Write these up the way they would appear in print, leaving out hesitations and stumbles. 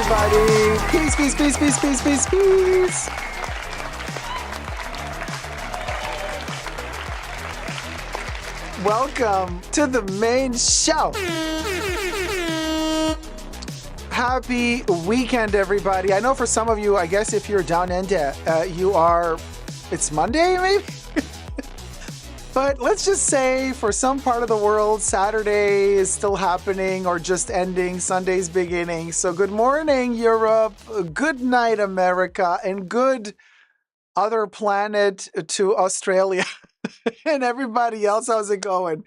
everybody. Peace, peace, peace, peace, peace, peace, peace. Welcome to the main show. Happy weekend, everybody. I know for some of you, I guess if you're down under, it's Monday, maybe? But let's just say for some part of the world, Saturday is still happening or just ending, Sunday's beginning. So good morning, Europe, good night, America, and good other planet to Australia and everybody else. How's it going?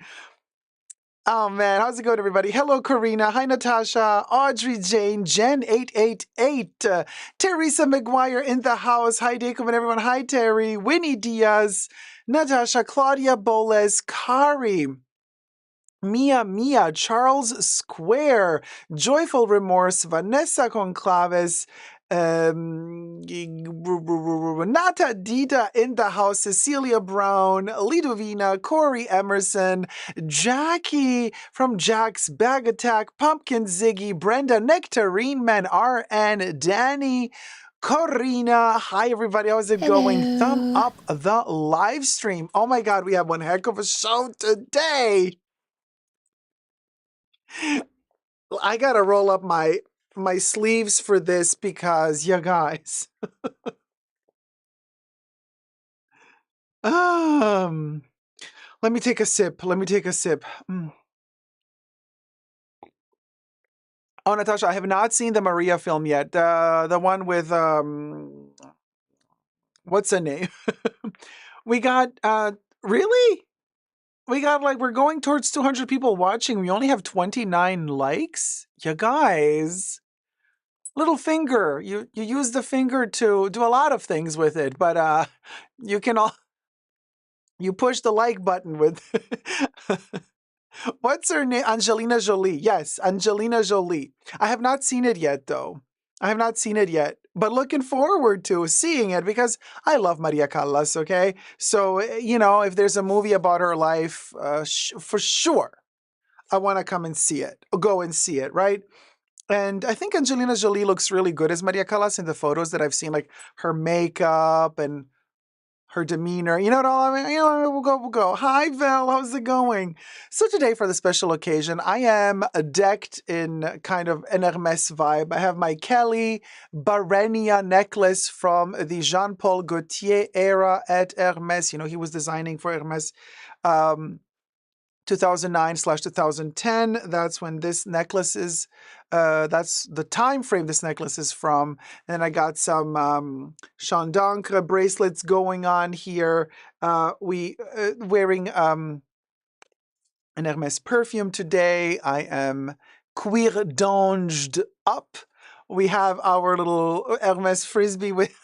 Oh man, how's it going, everybody? Hello, Karina. Hi, Natasha. Audrey Jane. Jen888. Teresa McGuire in the house. Hi, Dacob and everyone. Hi, Terry. Winnie Diaz. Natasha. Claudia Boles. Kari. Mia, Charles Square, Joyful Remorse, Vanessa Conclaves, Nata Dita in the house, Cecilia Brown, Lidovina, Corey Emerson, Jackie from Jack's Bag Attack, Pumpkin Ziggy, Brenda, Nectarine Man, RN, Danny, Corina. Hi, everybody. How's it going? Thumb up the live stream. Oh my God, we have one heck of a show today. I gotta roll up my sleeves for this because you guys. Let me take a sip. Mm. Oh, Natasha, I have not seen the Maria film yet. The one with what's the name? We got really? We got we're going towards 200 people watching. We only have 29 likes. You guys. Little finger. You use the finger to do a lot of things with it, but you push the like button with what's her name? Angelina Jolie. Yes, Angelina Jolie. I have not seen it yet though. But looking forward to seeing it because I love Maria Callas, okay? So, if there's a movie about her life, for sure, I want to come and see it. Go and see it, right? And I think Angelina Jolie looks really good as Maria Callas in the photos that I've seen, like her makeup and her demeanor. You know what I mean? We'll go. Hi, Val. How's it going? So today, for the special occasion, I am decked in kind of an Hermes vibe. I have my Kelly Barenia necklace from the Jean-Paul Gaultier era at Hermes. He was designing for Hermes. 2009/2010. That's when this necklace is. That's the time frame this necklace is from. And I got some Chandon bracelets going on here. Wearing an Hermes perfume today. I am cuir donged up. We have our little Hermes frisbee with.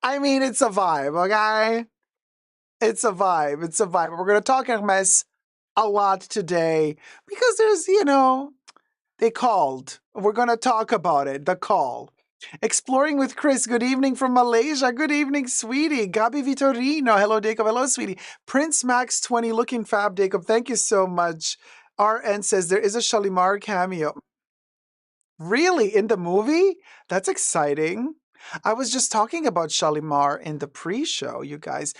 I mean, it's a vibe, okay? It's a vibe. We're going to talk Hermes a lot today because there's, they called. We're going to talk about it, the call. Exploring with Chris. Good evening from Malaysia. Good evening, sweetie. Gabi Vitorino. Hello, Dacob. Hello, sweetie. Prince Max 20 looking fab, Dacob. Thank you so much. RN says there is a Shalimar cameo. Really? In the movie? That's exciting. I was just talking about Shalimar in the pre-show, you guys.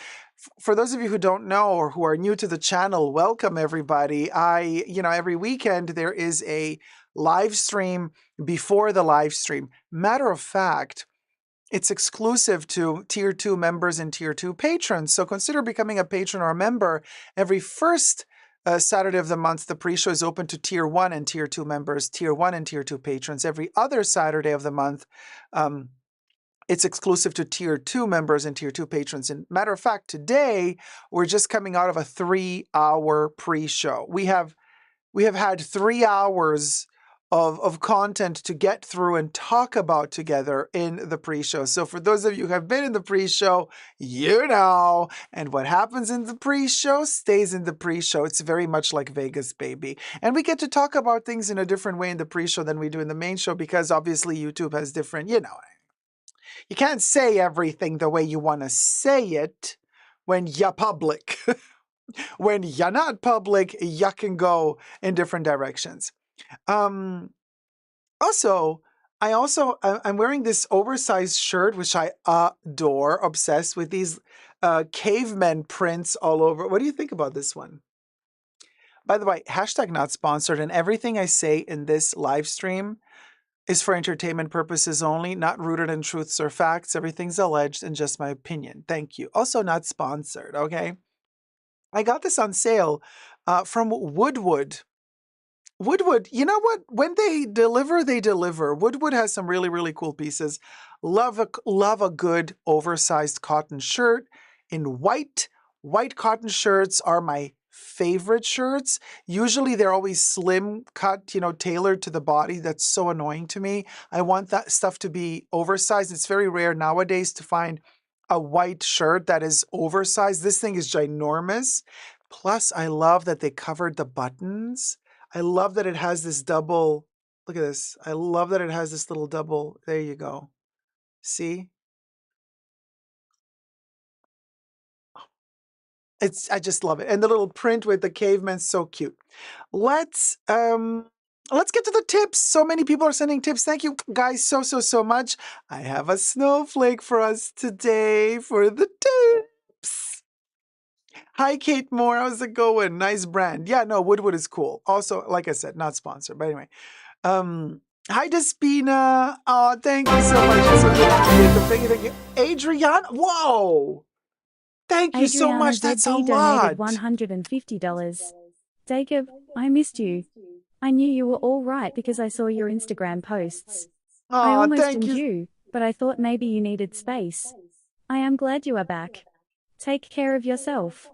For those of you who don't know or who are new to the channel, welcome everybody. Every weekend there is a live stream before the live stream. Matter of fact, it's exclusive to Tier 2 members and Tier 2 patrons. So consider becoming a patron or a member. Every first Saturday of the month, the pre-show is open to Tier 1 and Tier 2 members, Tier 1 and Tier 2 patrons. Every other Saturday of the month, it's exclusive to Tier 2 members and Tier 2 patrons. And matter of fact, today, we're just coming out of a 3-hour pre-show. We have had 3 hours of content to get through and talk about together in the pre-show. So for those of you who have been in the pre-show, and what happens in the pre-show stays in the pre-show. It's very much like Vegas, baby. And we get to talk about things in a different way in the pre-show than we do in the main show because obviously YouTube has different, you can't say everything the way you want to say it when you're public. When you're not public, you can go in different directions. Also, I'm wearing this oversized shirt, which I adore, obsessed with these cavemen prints all over. What do you think about this one? By the way, hashtag not sponsored, and everything I say in this live stream is for entertainment purposes only, not rooted in truths or facts. Everything's alleged and just my opinion. Thank you. Also, not sponsored, okay? I got this on sale from Woodwood. Woodwood, you know what? When they deliver, they deliver. Woodwood has some really, really cool pieces. Love a good oversized cotton shirt in white. White cotton shirts are my favorite shirts. Usually they're always slim cut, tailored to the body. That's so annoying to me. I want that stuff to be oversized. It's very rare nowadays to find a white shirt that is oversized. This thing is ginormous. Plus, I love that they covered the buttons. I love that it has this double. Look at this. I love that it has this little double. There you go. See? I just love it. And the little print with the caveman's so cute. Let's get to the tips. So many people are sending tips. Thank you guys so much. I have a snowflake for us today for the tips. Hi, Kate Moore. How's it going? Nice brand. Yeah, no, Woodwood is cool. Also, like I said, not sponsored. But anyway. Hi, Despina. Oh, thank you so much. It's so good to meet you. Thank you. Adriana. Whoa. Thank you so Adriana much. That's a ZD lot. donated $150. Dacob, I missed you. I knew you were all right because I saw your Instagram posts. I Oh, almost thank didn't you. you, but I thought maybe you needed space. I am glad you are back. Take care of yourself.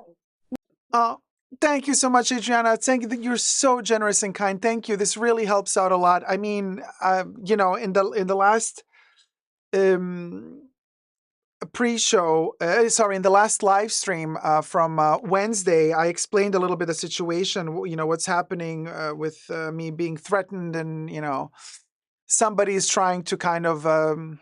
Oh, thank you so much, Adriana. Thank you. You're so generous and kind. Thank you. This really helps out a lot. I mean, in the last pre-show, in the last live stream from Wednesday, I explained a little bit the situation. What's happening with me being threatened, and somebody is trying to kind of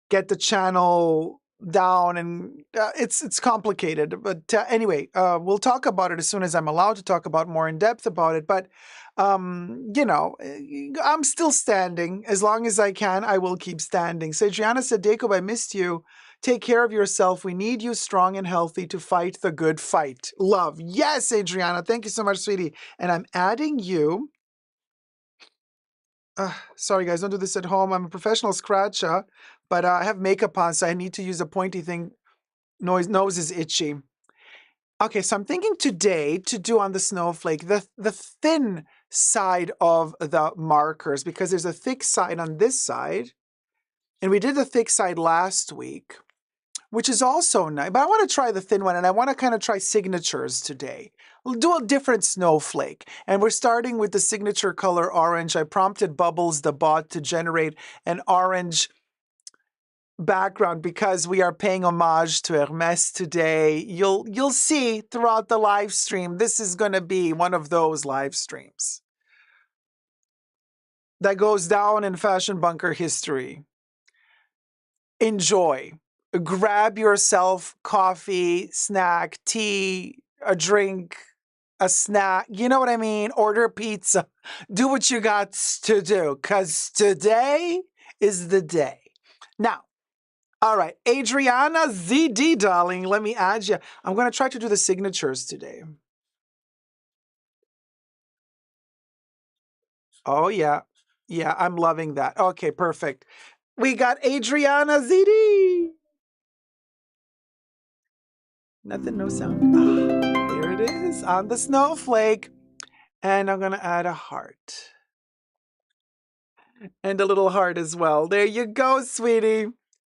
get the channel down, and it's complicated. But anyway, we'll talk about it as soon as I'm allowed to talk about more in depth about it. But I'm still standing. As long as I can, I will keep standing. So Adriana said, Dacob, I missed you. Take care of yourself. We need you strong and healthy to fight the good fight. Love. Yes, Adriana. Thank you so much, sweetie. And I'm adding you. Sorry, guys, don't do this at home. I'm a professional scratcher, but I have makeup on, so I need to use a pointy thing. Nose is itchy. Okay, so I'm thinking today to do on the snowflake the thin side of the markers, because there's a thick side on this side, and we did the thick side last week, which is also nice. But I want to try the thin one, and I want to kind of try signatures today. We'll do a different snowflake. And we're starting with the signature color orange. I prompted Bubbles, the bot, to generate an orange background because we are paying homage to Hermes today. You'll see throughout the live stream, this is going to be one of those live streams that goes down in Fashion Bunker history. Enjoy. Grab yourself coffee, snack, tea, a drink, a snack. You know what I mean? Order pizza. Do what you got to do, because today is the day. Now, all right, Adriana ZD, darling, let me add you. I'm going to try to do the signatures today. Oh, yeah. Yeah, I'm loving that. Okay, perfect. We got Adriana ZD. Nothing, no sound. Ah, there it is on the snowflake. And I'm going to add a heart. And a little heart as well. There you go, sweetie.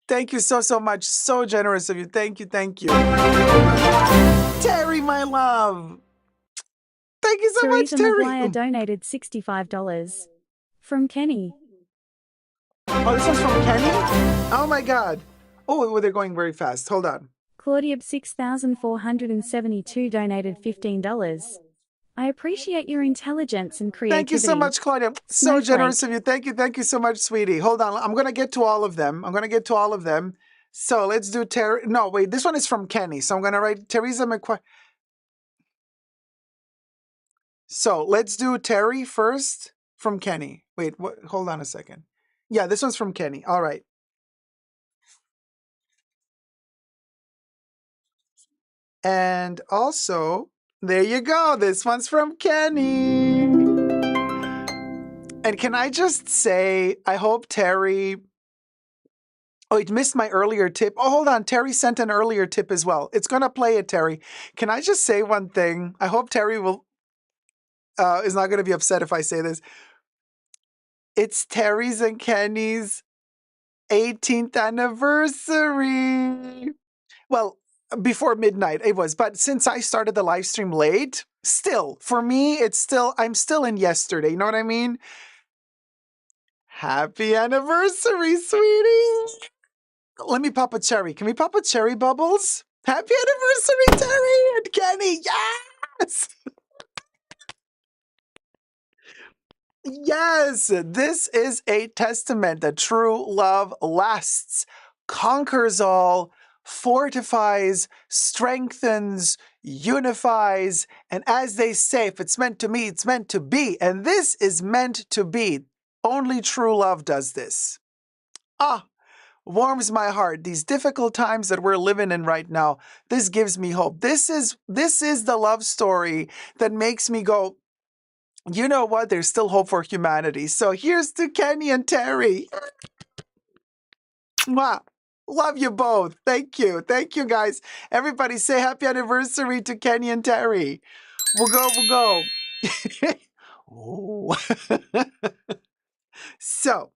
Thank you so much. So generous of you. Thank you. Terry, my love. Thank you so much, Teresa Terry. McGuire donated $65. From Kenny. Oh, this one's from Kenny? Oh my God. Oh, they're going very fast. Hold on. Claudia 6472 donated $15. I appreciate your intelligence and creativity. Thank you so much, Claudia. So generous of you. Thank you so much, sweetie. Hold on. I'm going to get to all of them. So let's do Terry. No, wait. This one is from Kenny. So I'm going to write Teresa McQuarrie. So let's do Terry first from Kenny. Wait, hold on a second. Yeah, this one's from Kenny. All right. And also, there you go. This one's from Kenny. And can I just say, I hope Terry. Oh, it missed my earlier tip. Oh, hold on. Terry sent an earlier tip as well. It's going to play it, Terry. Can I just say one thing? I hope Terry is not going to be upset if I say this. It's Terry's and Kenny's 18th anniversary. Well, before midnight it was, but since I started the live stream late, still, for me, I'm still in yesterday. You know what I mean? Happy anniversary, sweetie. Let me pop a cherry. Can we pop a cherry, Bubbles? Happy anniversary, Terry and Kenny. Yes! Yes, this is a testament that true love lasts, conquers all, fortifies, strengthens, unifies, and as they say, if it's meant to be, it's meant to be. And this is meant to be. Only true love does this. Ah, warms my heart. These difficult times that we're living in right now, this gives me hope. This is the love story that makes me go, you know what? There's still hope for humanity. So here's to Kenny and Terry. Mwah. Love you both. Thank you. Thank you, guys. Everybody say happy anniversary to Kenny and Terry. We'll go. Oh. So,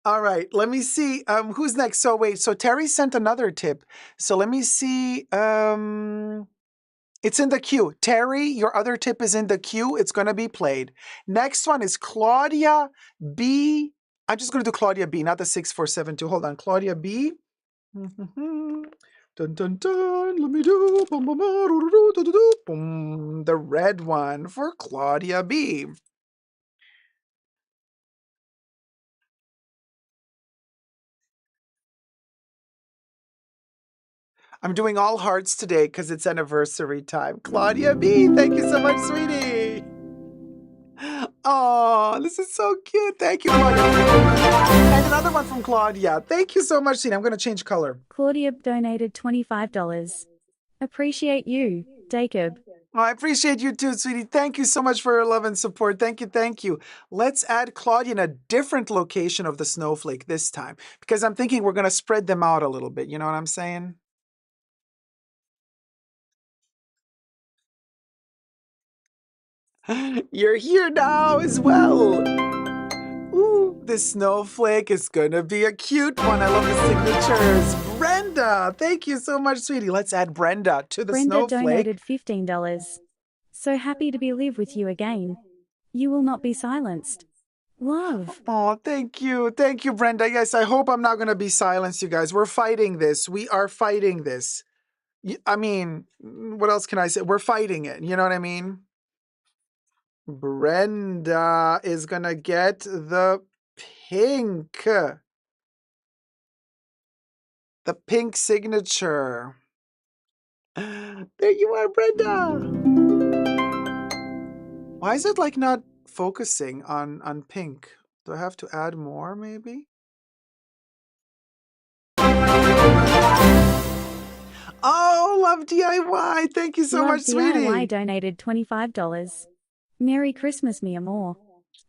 all right. Let me see. Who's next? So wait. So Terry sent another tip. So let me see. It's in the queue. Terry, your other tip is in the queue. It's going to be played. Next one is Claudia B. I'm just going to do Claudia B, not the 6472. Hold on. Claudia B. Dun, dun, dun. Let me do. Boom, boom, boom, do, do, do, do, boom. The red one for Claudia B. I'm doing all hearts today because it's anniversary time. Claudia B, thank you so much, sweetie. Oh, this is so cute. Thank you, Claudia. And another one from Claudia. Thank you so much, Tina. I'm going to change color. Claudia donated $25. Appreciate you, Dacob. Oh, I appreciate you too, sweetie. Thank you so much for your love and support. Thank you, thank you. Let's add Claudia in a different location of the snowflake this time because I'm thinking we're going to spread them out a little bit. You know what I'm saying? You're here now as well. Ooh, this snowflake is gonna be a cute one. I love the signatures. Brenda, thank you so much, sweetie. Let's add Brenda to the Brenda snowflake. donated $15. So happy to be live with you again. You will not be silenced. Love. Oh, thank you. Thank you, Brenda. Yes, I hope I'm not gonna be silenced, you guys. We're fighting this. We are fighting this. I mean, what else can I say? We're fighting it. You know what I mean? Brenda is gonna get the pink. The pink signature. There you are, Brenda. Why is it like not focusing on pink? Do I have to add more maybe? Oh, love DIY. Thank you so Love much, DIY sweetie. donated $25. Merry Christmas, mi amor.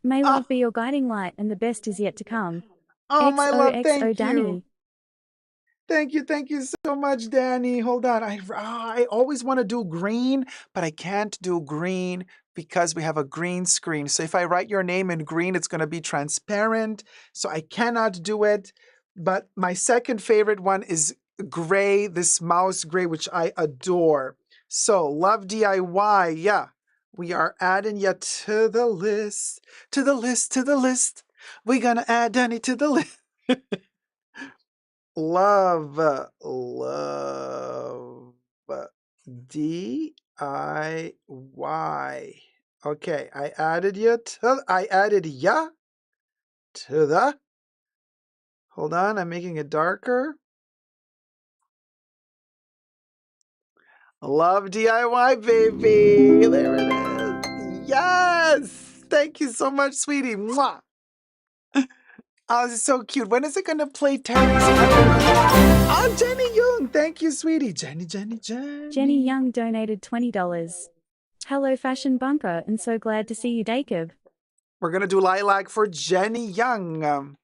May Oh, love be your guiding light and the best is yet to come. oh, my love, XOXO thank you. Danny. Thank you so much, Danny. Hold on. I always want to do green, but I can't do green because we have a green screen. So if I write your name in green, it's going to be transparent. So I cannot do it. But my second favorite one is gray, this mouse gray, which I adore. So love DIY. Yeah, we are adding you to the list, to the list, to the list. We're going to add Danny to the list. Love, love, DIY. Okay, I added ya to the, hold on, I'm making it darker. Love DIY, baby. There it is. Yes. Thank you so much, sweetie. Mwah. Oh, this is so cute. When is it gonna play Terry's? Oh, Jenny Young. Thank you, sweetie. Jenny. Jenny Young donated $20. Hello, Fashion Bunker, and so glad to see you, Dacob. We're gonna do lilac for Jenny Young.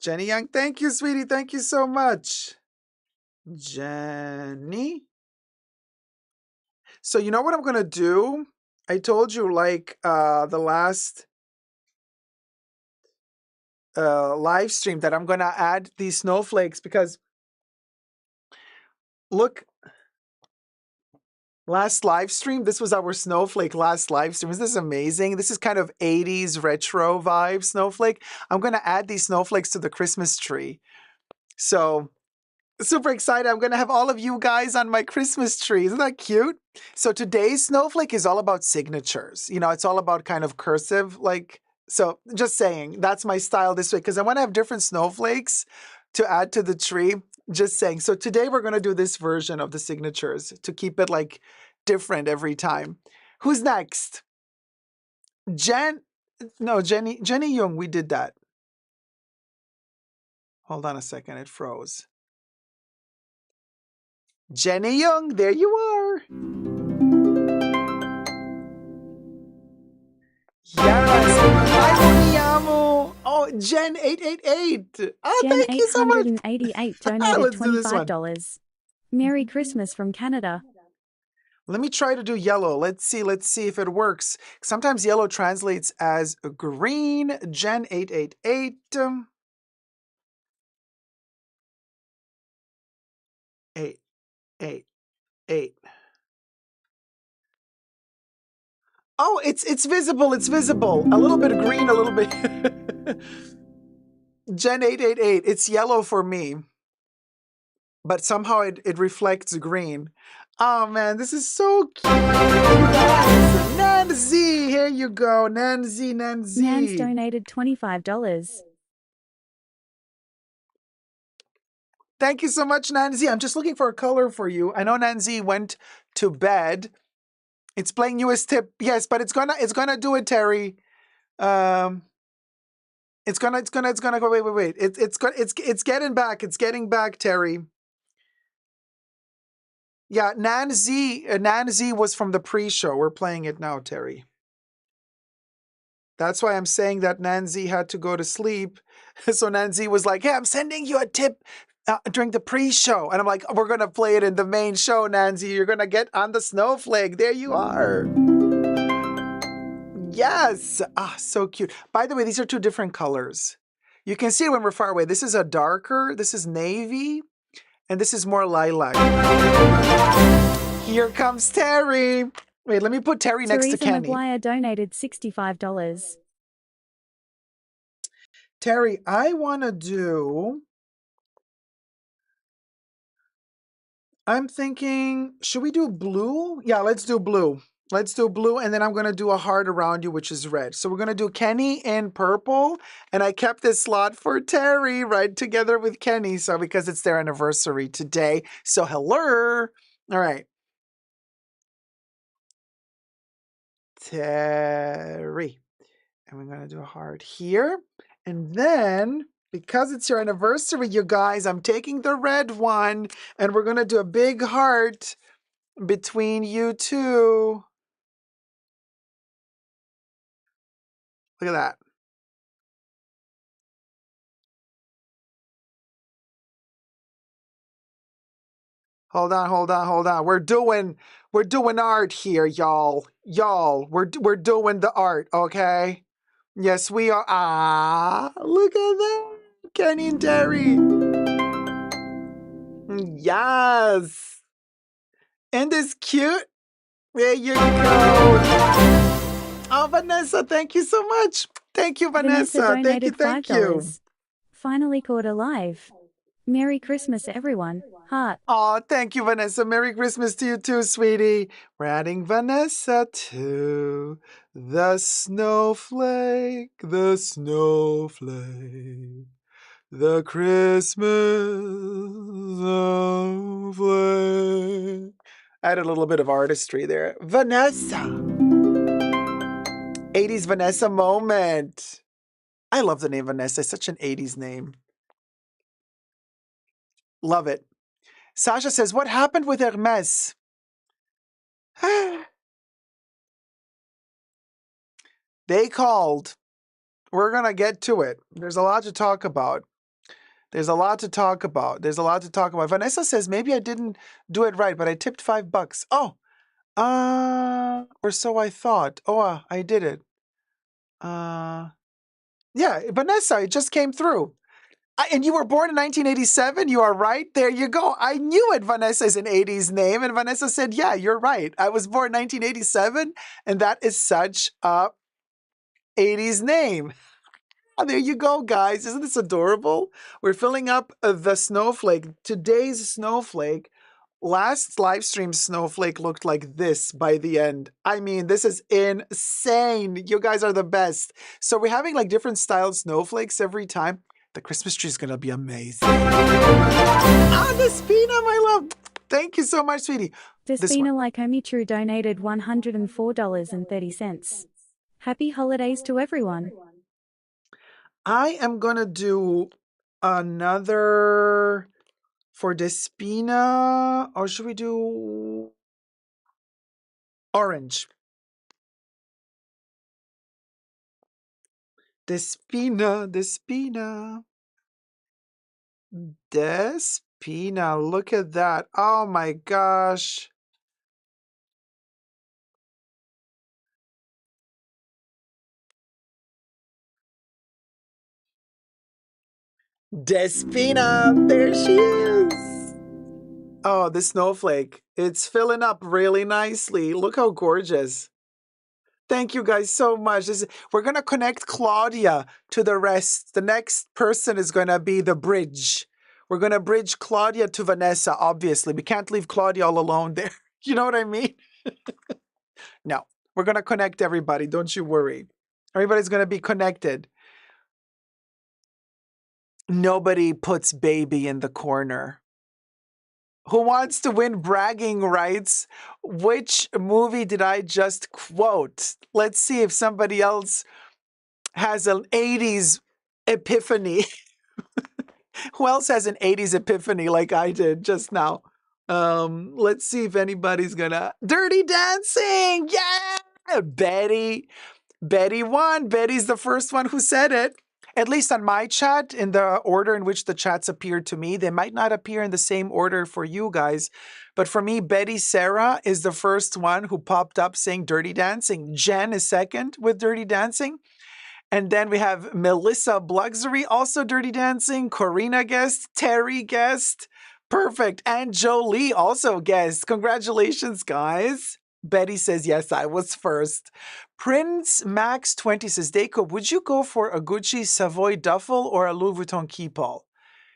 Jenny Young, thank you, sweetie. Thank you so much. Jenny. So you know what I'm gonna do? I told you like the last live stream that I'm gonna add these snowflakes because look, last live stream, this was our snowflake last live stream. Isn't this amazing? This is kind of 80s retro vibe snowflake. I'm gonna add these snowflakes to the Christmas tree. So super excited. I'm going to have all of you guys on my Christmas tree. Isn't that cute? So today's snowflake is all about signatures. You know, it's all about kind of cursive, like, so just saying, that's my style this week because I want to have different snowflakes to add to the tree. Just saying. So today we're going to do this version of the signatures to keep it like different every time. Who's next? Jenny Young, we did that. Hold on a second, it froze. Jenny Young, there you are. Yes. Hi, Moniamo. Oh, Jen 888. Oh, Jen thank you so much. 888 donated Let's do this one. $25. Merry Christmas from Canada. Let me try to do yellow. Let's see if it works. Sometimes yellow translates as green. Jen 888. 888. Oh, it's visible. It's visible. A little bit of green, a little bit. Jen 888. It's yellow for me, but somehow it reflects green. Oh man, this is so cute. Nancy, here you go. Nancy. Nans donated $25. Thank you so much, Nancy. I'm just looking for a color for you. I know Nancy went to bed. It's playing newest tip. Yes, but it's gonna do it, Terry. It's gonna go. Wait. It's getting back. It's getting back, Terry. Yeah, Nancy was from the pre-show. We're playing it now, Terry. That's why I'm saying that Nancy had to go to sleep. So Nancy was like, "Hey, I'm sending you a tip during the pre-show," and I'm like, "We're gonna play it in the main show, Nancy. You're gonna get on the snowflake. There you are." Yes. Ah, so cute. By the way, these are two different colors. You can see it when we're far away. This is a darker. This is navy, and this is more lilac. Here comes Terry. Wait, let me put Terry next to Kenny. Teresa McGuire donated $65. Terry, I want to do... I'm thinking, should we do blue? Yeah, let's do blue. Let's do blue, and then I'm going to do a heart around you, which is red. So we're going to do Kenny in purple, and I kept this slot for Terry right together with Kenny, so because it's their anniversary today. So hello. All right. Terry. And we're going to do a heart here. And then, because it's your anniversary, you guys, I'm taking the red one, and we're going to do a big heart between you two. Look at that. Hold on. We're doing art here, y'all. We're doing the art, okay? Yes, we are. Ah, look at that. Kenny and Terry. Yes. And this cute. There you go. Oh, Vanessa, thank you so much. Thank you, Vanessa. Donated Thank you. $5. Finally caught alive. Merry Christmas, everyone. Heart. Oh, thank you, Vanessa. Merry Christmas to you too, sweetie. We're adding Vanessa to the snowflake, the Christmas snowflake. Add a little bit of artistry there. Vanessa. 80s Vanessa moment. I love the name Vanessa. It's such an 80s name. Love it. Sasha says, what happened with Hermes? They called. We're going to get to it. There's a lot to talk about. Vanessa says, maybe I didn't do it right, but I tipped $5. Oh, or so I thought. Oh, I did it. Yeah, Vanessa, it just came through. And you were born in 1987? You are right. There you go. I knew it. Vanessa is an 80s name. And Vanessa said, yeah, you're right. I was born in 1987. And that is such a 80s name. Oh, there you go, guys. Isn't this adorable? We're filling up the snowflake. Today's snowflake. Last live stream snowflake looked like this by the end. I mean, this is insane. You guys are the best. So we're having like different styled snowflakes every time. The Christmas tree is going to be amazing. Despina, my love. Thank you so much, sweetie. Despina Lycomitru donated $104.30. Happy holidays to everyone. I am going to do another for Despina. Or should we do orange? Despina. Look at that. Oh my gosh. Despina, there she is. Oh, the snowflake. It's filling up really nicely. Look how gorgeous. Thank you guys so much. We're going to connect Claudia to the rest. The next person is going to be the bridge. We're going to bridge Claudia to Vanessa, obviously. We can't leave Claudia all alone there. You know what I mean? No, we're going to connect everybody. Don't you worry. Everybody's going to be connected. Nobody puts baby in the corner. Who wants to win bragging rights? Which movie did I just quote? Let's see if somebody else has an 80s epiphany. Who else has an 80s epiphany like I did just now? Let's see if anybody's gonna. Dirty Dancing! Yeah! Betty won. Betty's the first one who said it. At least on my chat, in the order in which the chats appeared to me. They might not appear in the same order for you guys. But for me, Betty Sarah is the first one who popped up saying Dirty Dancing. Jen is second with Dirty Dancing. And then we have Melissa Bluxury, also Dirty Dancing. Corina guest. Terry guest. Perfect. And Jolie also guest. Congratulations, guys. Betty says, yes, I was first. Prince Max 20 says, Dacob, would you go for a Gucci Savoy duffel or a Louis Vuitton keepall?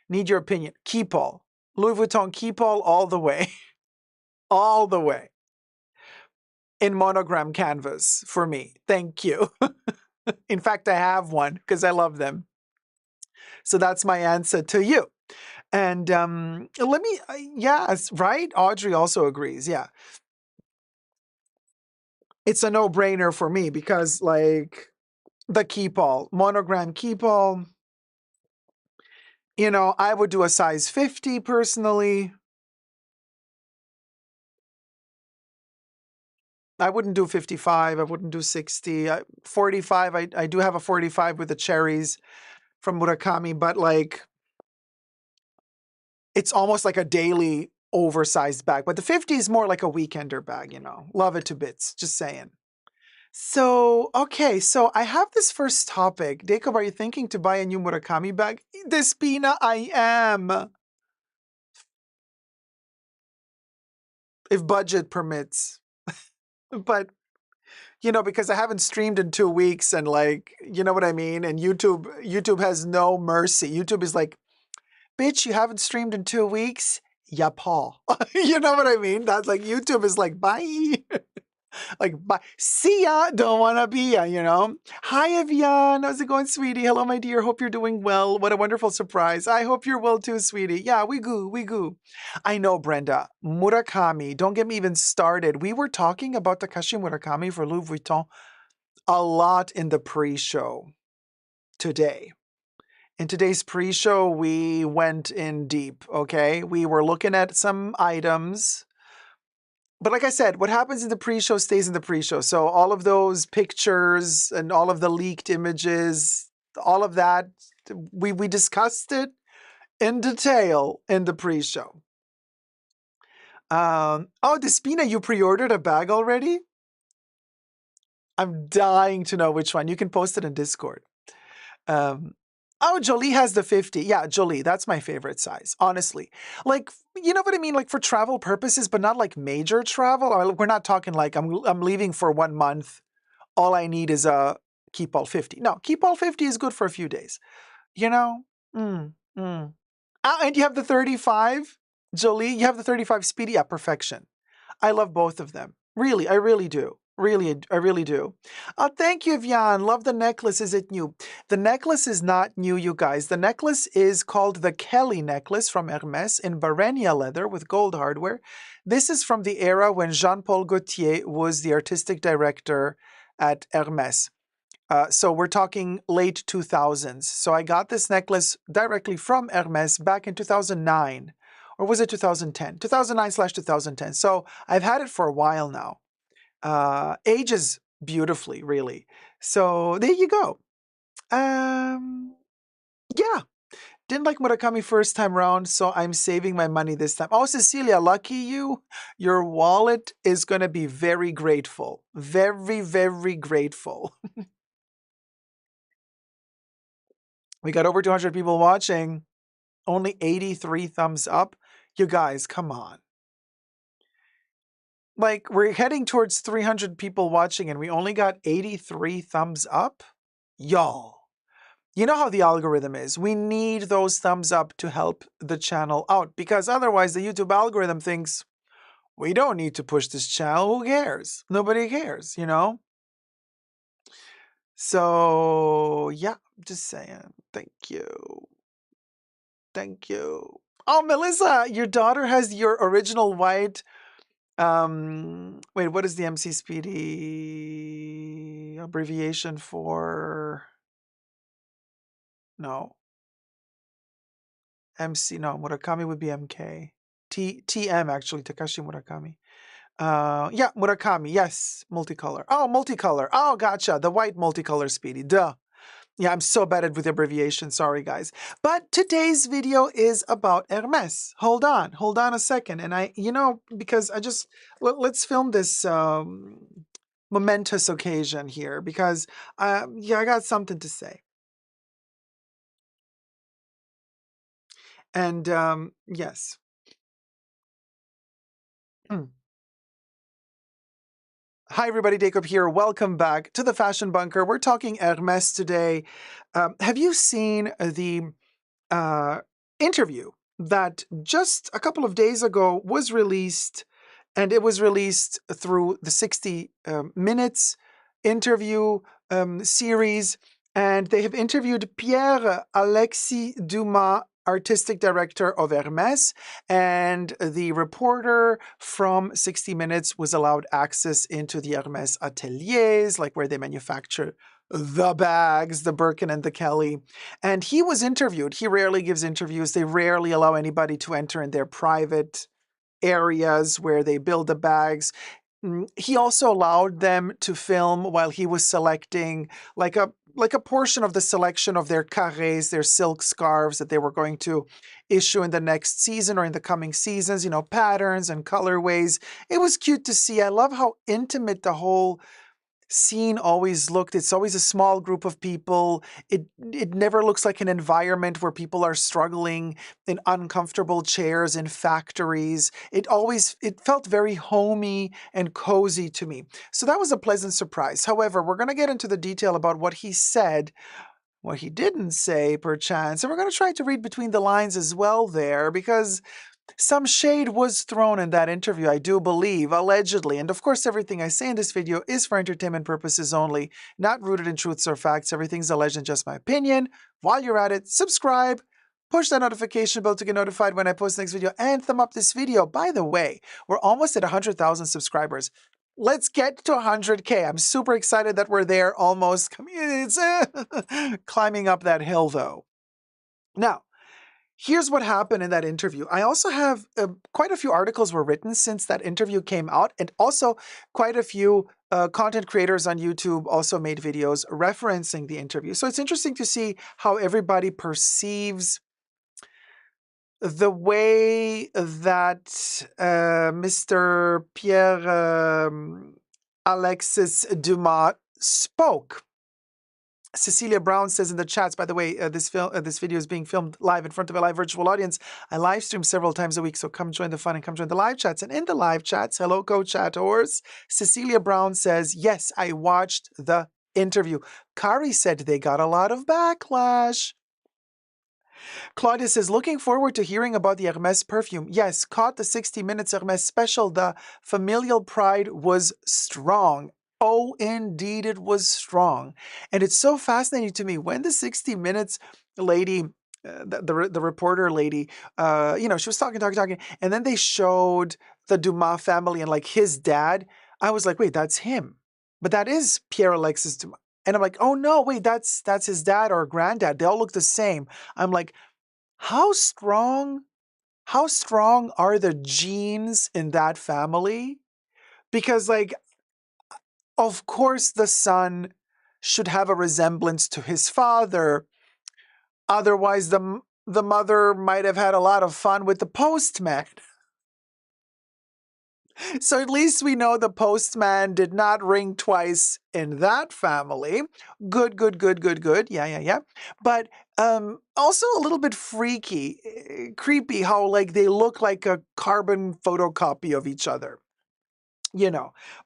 Need your opinion. Keepall. Louis Vuitton keepall all the way. All the way. In monogram canvas for me. Thank you. In fact, I have one because I love them. So that's my answer to you. And yes, right? Audrey also agrees. Yeah. It's a no-brainer for me because like the keepall, monogram keepall, you know, I would do a size 50 personally. I wouldn't do 55. I wouldn't do 60. 45. I do have a 45 with the cherries from Murakami, but like it's almost like a daily oversized bag. But the 50 is more like a weekender bag, you know. Love it to bits. Just saying. So, okay, so I have this first topic. Dacob, are you thinking to buy a new Murakami bag? Despina, I am. If budget permits. But, you know, because I haven't streamed in 2 weeks and like, you know what I mean? And YouTube has no mercy. YouTube is like, bitch, you haven't streamed in 2 weeks? Ya paw. You know what I mean? That's like, YouTube is like, bye. Like, bye. See ya. Don't want to be ya, you know? Hi, Evian. How's it going, sweetie? Hello, my dear. Hope you're doing well. What a wonderful surprise. I hope you're well too, sweetie. Yeah, we goo. I know, Brenda. Murakami. Don't get me even started. We were talking about Takashi Murakami for Louis Vuitton a lot in the pre-show. today. In today's pre-show, we went in deep, okay? We were looking at some items. But like I said, what happens in the pre-show stays in the pre-show. So all of those pictures and all of the leaked images, all of that, we discussed it in detail in the pre-show. Oh, Despina, you pre-ordered a bag already? I'm dying to know which one. You can post it in Discord. Oh, Jolie has the 50. Yeah, Jolie, that's my favorite size, honestly. Like, you know what I mean? Like for travel purposes, but not like major travel. We're not talking like I'm leaving for 1 month. All I need is a keepall 50. No, keepall 50 is good for a few days. You know? Mm, mm. Ah, and you have the 35, Jolie. You have the 35 Speedy. Yeah, perfection. I love both of them. Really, I really do. Really, I really do. Thank you, Vian. Love the necklace. Is it new? The necklace is not new, you guys. The necklace is called the Kelly necklace from Hermes in Barenia leather with gold hardware. This is from the era when Jean-Paul Gaultier was the artistic director at Hermes. So we're talking late 2000s. So I got this necklace directly from Hermes back in 2009. Or was it 2010? 2009/2010. So I've had it for a while now. Ages beautifully, really. So there you go. Yeah. Didn't like Murakami first time round, so I'm saving my money this time. Oh, Cecilia, lucky you. Your wallet is going to be very grateful. Very, very grateful. We got over 200 people watching. Only 83 thumbs up. You guys, come on. Like, we're heading towards 300 people watching and we only got 83 thumbs up? Y'all. You know how the algorithm is. We need those thumbs up to help the channel out because otherwise the YouTube algorithm thinks we don't need to push this channel. Who cares? Nobody cares, you know? So, yeah, just saying. Thank you. Thank you. Oh, Melissa, your daughter has your original white. Wait, what is the MC Speedy abbreviation for? No. MC, no, Murakami would be MK. TM actually, Takashi Murakami. Yeah, Murakami, yes, multicolor. Oh, multicolor. Oh, gotcha. The white multicolor Speedy. Duh. Yeah, I'm so bad at with abbreviation. Sorry, guys. But today's video is about Hermes. Hold on a second. And because let's film this momentous occasion here because, yeah, I got something to say. And, yes. Hi, everybody. Dacob here. Welcome back to the Fashion Bunker. We're talking Hermes today. Have you seen the interview that just a couple of days ago was released? And it was released through the 60 Minutes interview series. And they have interviewed Pierre-Alexis Dumas, artistic director of Hermes, and the reporter from 60 Minutes was allowed access into the Hermes ateliers, like where they manufacture the bags, the Birkin and the Kelly. And he was interviewed. He rarely gives interviews. They rarely allow anybody to enter in their private areas where they build the bags. He also allowed them to film while he was selecting like a portion of the selection of their carrés, their silk scarves that they were going to issue in the next season or in the coming seasons, patterns and colorways. It was cute to see. I love how intimate the whole scene always looked. It's always a small group of people. It never looks like an environment where people are struggling in uncomfortable chairs in factories. It felt very homey and cozy to me. So that was a pleasant surprise. However, we're going to get into the detail about what he said, what he didn't say perchance, and we're going to try to read between the lines as well there because some shade was thrown in that interview, I do believe, allegedly. And of course, everything I say in this video is for entertainment purposes only, not rooted in truths or facts. Everything's alleged and just my opinion. While you're at it, subscribe, push that notification bell to get notified when I post the next video, and thumb up this video. By the way, we're almost at 100,000 subscribers. let's get to 100K. I'm super excited that we're there almost. It's climbing up that hill though. Now, here's what happened in that interview. I also have quite a few articles were written since that interview came out, and also quite a few content creators on YouTube also made videos referencing the interview. So it's interesting to see how everybody perceives the way that Mr. Pierre Alexis Dumas spoke. Cecilia Brown says in the chats, by the way, this video is being filmed live in front of a live virtual audience. I live stream several times a week, so come join the fun and come join the live chats. And in the live chats, hello, co-chatters. Cecilia Brown says, yes, I watched the interview. Kari said they got a lot of backlash. Claudia says, looking forward to hearing about the Hermes perfume. Yes, caught the 60 Minutes Hermes special. The familial pride was strong. Oh, indeed, it was strong. And it's so fascinating to me when the 60 Minutes lady, the reporter lady, she was talking, and then they showed the Dumas family and like his dad. I was like, wait, that's him. But that is Pierre Alexis Dumas. And I'm like, oh no, wait, that's his dad or granddad. They all look the same. I'm like, how strong are the genes in that family? Because like, of course the son should have a resemblance to his father. Otherwise the mother might have had a lot of fun with the postman. So at least we know the postman did not ring twice in that family. Good. Yeah. But also a little bit freaky, creepy how like they look like a carbon photocopy of each other.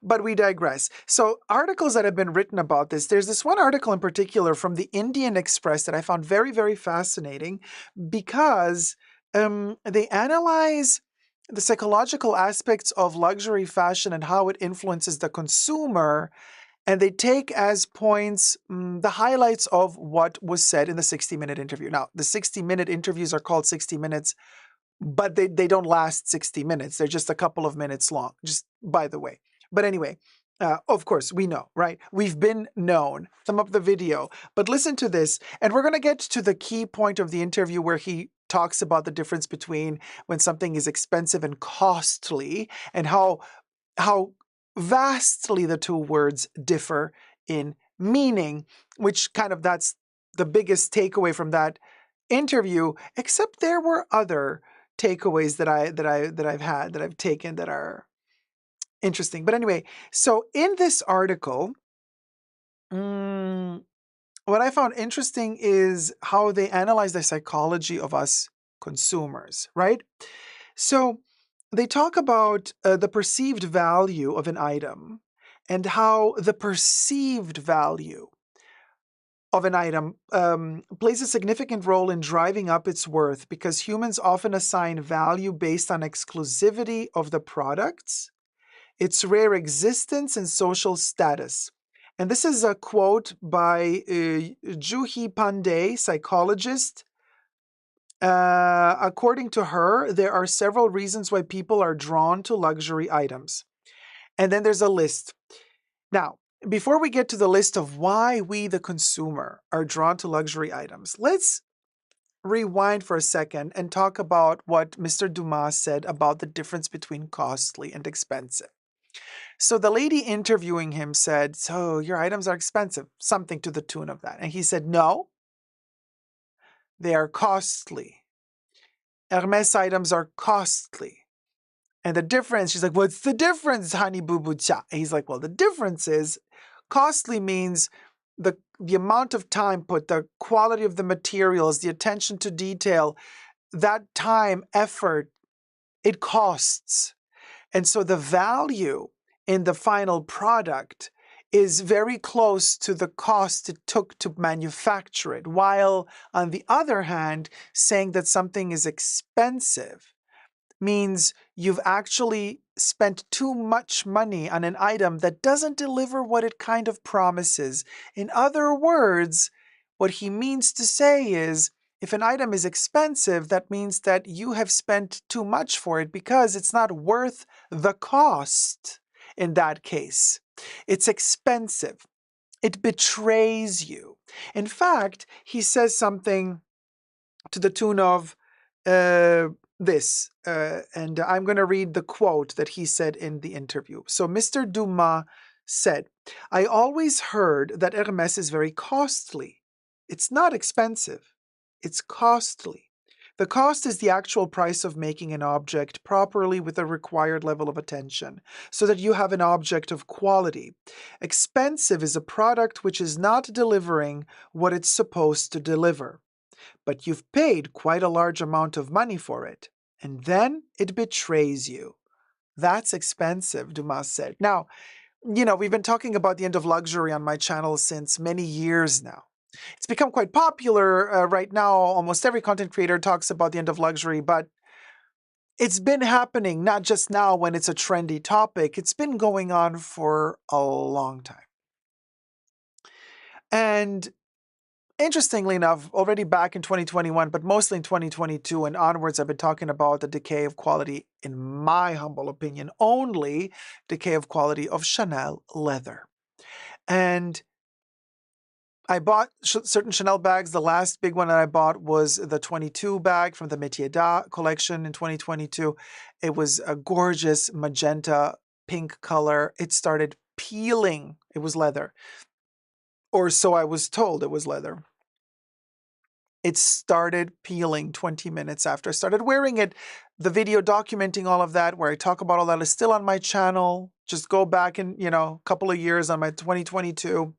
But we digress. So articles that have been written about this, there's this one article in particular from the Indian Express that I found very, very fascinating because they analyze the psychological aspects of luxury fashion and how it influences the consumer. And they take as points the highlights of what was said in the 60-minute interview. Now, the 60-minute interviews are called 60 minutes, but they don't last 60 minutes. They're just a couple of minutes long, just by the way. But anyway, of course, we know, right? We've been known. Thumb up the video. But listen to this. And we're going to get to the key point of the interview where he talks about the difference between when something is expensive and costly and how vastly the two words differ in meaning, which kind of that's the biggest takeaway from that interview, except there were other takeaways that I've taken that are interesting. But anyway, so in this article, what I found interesting is how they analyze the psychology of us consumers, right? So they talk about the perceived value of an item and how the perceived value of an item plays a significant role in driving up its worth because humans often assign value based on exclusivity of the products, its rare existence, and social status. And this is a quote by Juhi Pandey, psychologist. According to her, there are several reasons why people are drawn to luxury items. And then there's a list. Now, before we get to the list of why we, the consumer, are drawn to luxury items, let's rewind for a second and talk about what Mr. Dumas said about the difference between costly and expensive. So the lady interviewing him said, so your items are expensive, something to the tune of that. And he said, no, they are costly. Hermes items are costly. And the difference, she's like, what's the difference, honey boo boo cha? And he's like, well, the difference is costly means the amount of time put, the quality of the materials, the attention to detail, that time, effort, it costs. And so the value in the final product is very close to the cost it took to manufacture it. While on the other hand, saying that something is expensive means you've actually spent too much money on an item that doesn't deliver what it kind of promises. In other words, what he means to say is, if an item is expensive, that means that you have spent too much for it because it's not worth the cost. in that case. It's expensive. It betrays you. In fact, he says something to the tune of this, and I'm going to read the quote that he said in the interview. So Mr. Dumas said, "I always heard that Hermes is very costly. It's not expensive. It's costly. The cost is the actual price of making an object properly with a required level of attention, so that you have an object of quality. Expensive is a product which is not delivering what it's supposed to deliver. But you've paid quite a large amount of money for it, and then it betrays you. That's expensive," Dumas said. Now, we've been talking about the end of luxury on my channel since many years now. It's become quite popular right now. Almost every content creator talks about the end of luxury, but it's been happening not just now when it's a trendy topic. It's been going on for a long time. And interestingly enough, already back in 2021, but mostly in 2022 and onwards, I've been talking about the decay of quality, in my humble opinion, only decay of quality of Chanel leather. And I bought certain Chanel bags. The last big one that I bought was the 22 bag from the Métier d'Art collection in 2022. It was a gorgeous magenta pink color. It started peeling. It was leather. Or so I was told it was leather. It started peeling 20 minutes after I started wearing it. The video documenting all of that, where I talk about all that, is still on my channel. Just go back in, a couple of years on my 2022.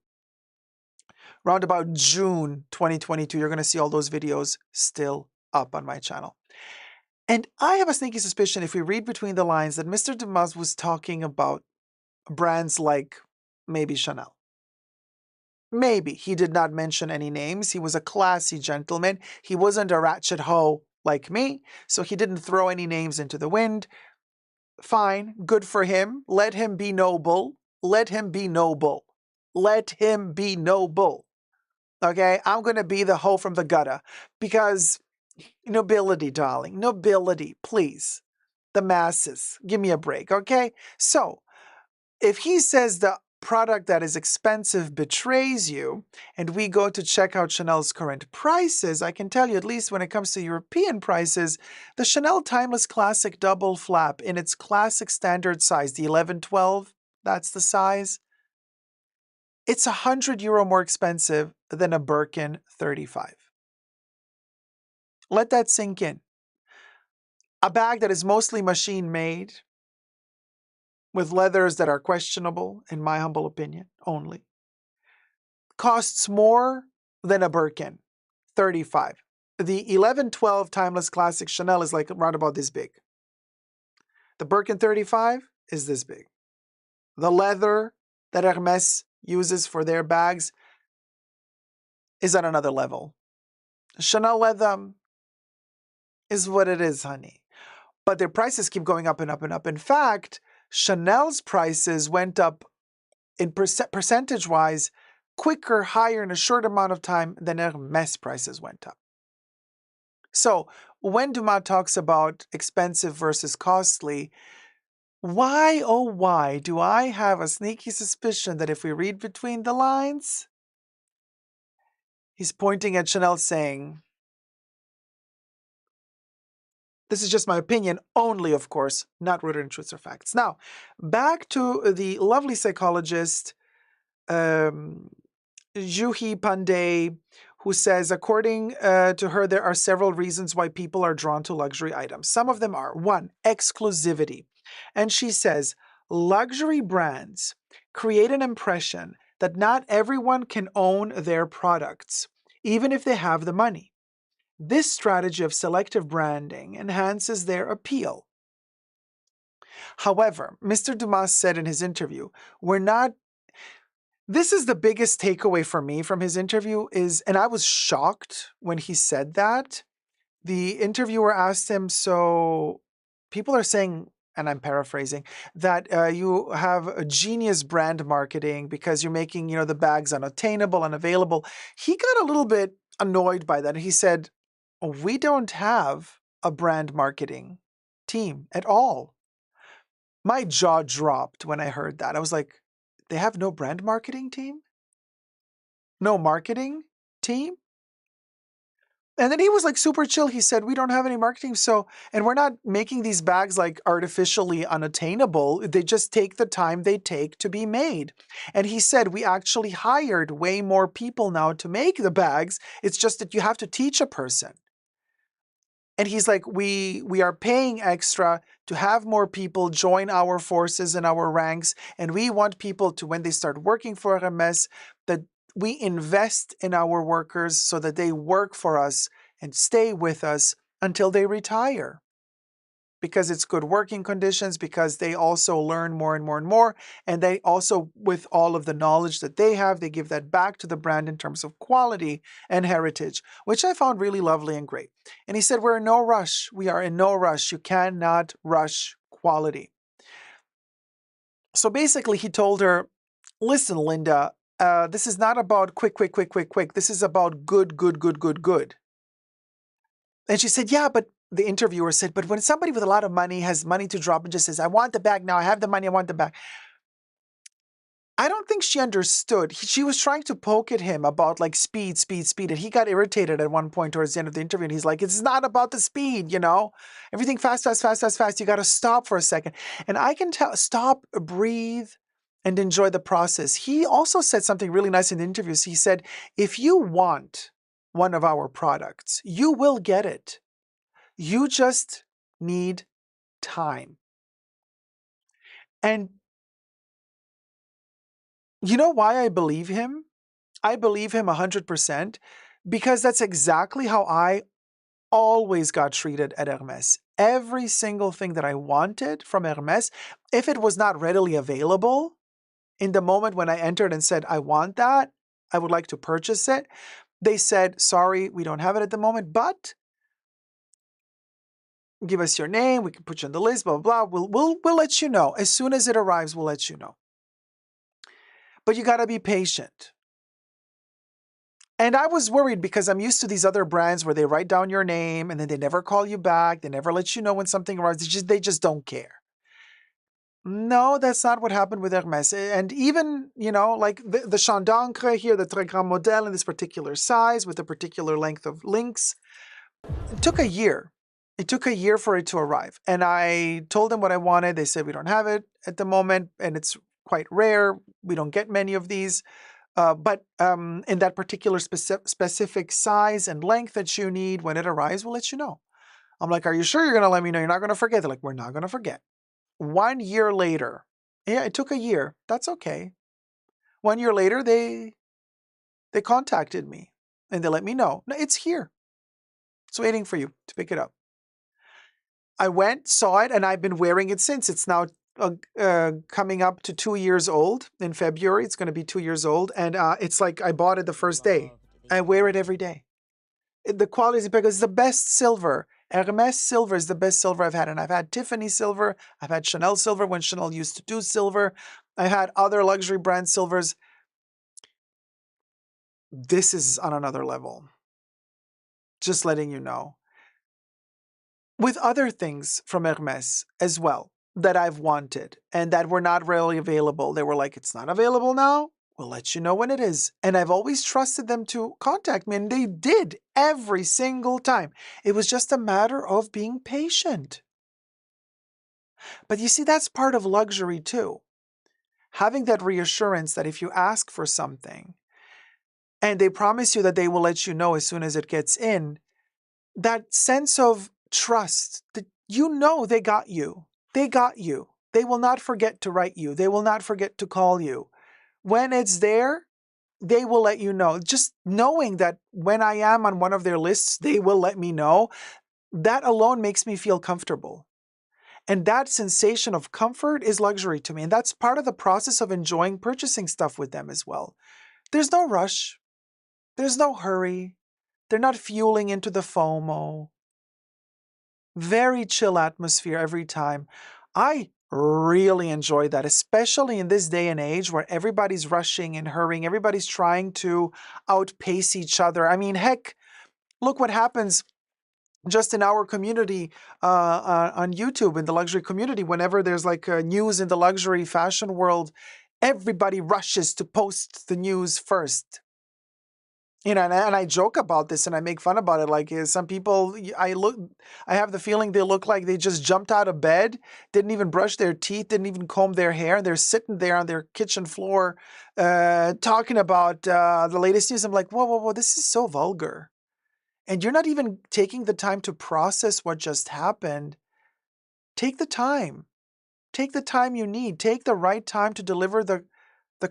Around about June 2022, you're going to see all those videos still up on my channel. And I have a sneaky suspicion, if we read between the lines, that Mr. Dumas was talking about brands like maybe Chanel. Maybe. He did not mention any names. He was a classy gentleman. He wasn't a ratchet hoe like me, so he didn't throw any names into the wind. Fine. Good for him. Let him be noble. Let him be noble. Let him be noble. Okay? I'm going to be the hoe from the gutter because nobility, darling. Nobility, please. The masses. Give me a break, okay? So, if he says the product that is expensive betrays you, and we go to check out Chanel's current prices, I can tell you, at least when it comes to European prices, the Chanel Timeless Classic Double Flap in its classic standard size, the 1112, that's the size, it's €100 more expensive than a Birkin 35. Let that sink in. A bag that is mostly machine made, with leathers that are questionable, in my humble opinion, only, costs more than a Birkin 35. The 1112 Timeless Classic Chanel is like around about this big. The Birkin 35 is this big. The leather that Hermes uses for their bags is at another level. Chanel leather is what it is, honey. But their prices keep going up and up and up. In fact, Chanel's prices went up in percentage-wise quicker, higher in a short amount of time than Hermes prices went up. So when Dumas talks about expensive versus costly, why, oh why, do I have a sneaky suspicion that if we read between the lines, he's pointing at Chanel saying, this is just my opinion only, of course, not rooted in truths or facts. Now, back to the lovely psychologist, Juhi Pandey, who says, according to her, there are several reasons why people are drawn to luxury items. Some of them are, 1, exclusivity. And she says, luxury brands create an impression that not everyone can own their products, even if they have the money. This strategy of selective branding enhances their appeal. However, Mr. Dumas said in his interview, this is the biggest takeaway for me from his interview is, and I was shocked when he said that. The interviewer asked him, so people are saying, and I'm paraphrasing, that you have a genius brand marketing because you're making, the bags unattainable, unavailable. He got a little bit annoyed by that. And he said, we don't have a brand marketing team at all. My jaw dropped when I heard that. I was like, they have no brand marketing team? No marketing team? And then he was like super chill. He said, we don't have any marketing. So, and we're not making these bags like artificially unattainable. They just take the time they take to be made. And he said, we actually hired way more people now to make the bags. It's just that you have to teach a person. And he's like, we are paying extra to have more people join our forces and our ranks. And we want people to, when they start working for Hermes, that we invest in our workers so that they work for us and stay with us until they retire. Because it's good working conditions, because they also learn more and more and more. And they also, with all of the knowledge that they have, they give that back to the brand in terms of quality and heritage, which I found really lovely and great. And he said, we're in no rush. We are in no rush. You cannot rush quality. So basically, he told her, listen, Linda, this is not about quick, quick, quick, quick, quick. This is about good, good, good, good, good. And she said, yeah, but the interviewer said, but when somebody with a lot of money has money to drop and just says, I want the bag now, I have the money, I want the bag. I don't think she understood. She was trying to poke at him about like speed, speed, speed. And he got irritated at one point towards the end of the interview. And he's like, it's not about the speed, you know, everything fast, fast, fast, fast, fast. You got to stop for a second. And I can tell, stop, breathe, and enjoy the process. He also said something really nice in the interviews. He said, if you want one of our products, you will get it. You just need time. And you know why I believe him? I believe him 100% because that's exactly how I always got treated at Hermes. Every single thing that I wanted from Hermes, if it was not readily available, in the moment when I entered and said, I want that, I would like to purchase it, they said, sorry, we don't have it at the moment, but give us your name, we can put you on the list, blah, blah, blah. We'll let you know. As soon as it arrives, we'll let you know. But you got to be patient. And I was worried because I'm used to these other brands where they write down your name and then they never call you back. They never let you know when something arrives. They just don't care. No, that's not what happened with Hermes. And even, you know, like the Champ d'Ancre here, the Très Grand Modèle in this particular size with a particular length of links, it took a year. It took a year for it to arrive. And I told them what I wanted. They said, we don't have it at the moment and it's quite rare. We don't get many of these. But in that particular specific size and length that you need, when it arrives, we'll let you know. I'm like, are you sure you're going to let me know? You're not going to forget? They're like, we're not going to forget. 1 year later, yeah, it took a year. That's okay. 1 year later, they contacted me and they let me know. No, it's here. It's waiting for you to pick it up. I went, saw it, and I've been wearing it since. It's now coming up to 2 years old. In February, it's going to be 2 years old. And it's like I bought it the first day. I wear it every day. The quality is because it's the best silver. Hermes silver is the best silver I've had. And I've had Tiffany silver. I've had Chanel silver when Chanel used to do silver. I had other luxury brand silvers. This is on another level. Just letting you know. With other things from Hermes as well that I've wanted and that were not really available. They were like, it's not available now. We'll let you know when it is. And I've always trusted them to contact me, and they did every single time. It was just a matter of being patient. But you see, that's part of luxury too. Having that reassurance that if you ask for something and they promise you that they will let you know as soon as it gets in, that sense of trust that you know they got you. They got you. They will not forget to write you. They will not forget to call you. When it's there, they will let you know. Just knowing that when I am on one of their lists, they will let me know. That alone makes me feel comfortable. And that sensation of comfort is luxury to me. And that's part of the process of enjoying purchasing stuff with them as well. There's no rush. There's no hurry. They're not fueling into the FOMO. Very chill atmosphere every time. I really enjoy that, especially in this day and age where everybody's rushing and hurrying. Everybody's trying to outpace each other. I mean, heck, look what happens just in our community on YouTube, in the luxury community, whenever there's like news in the luxury fashion world, everybody rushes to post the news first. And I joke about this and I make fun about it. Like some people, I have the feeling they look like they just jumped out of bed, didn't even brush their teeth, didn't even comb their hair. They're sitting there on their kitchen floor, talking about the latest news. I'm like, whoa, whoa, whoa, this is so vulgar. And you're not even taking the time to process what just happened. Take the time. Take the time you need. Take the right time to deliver the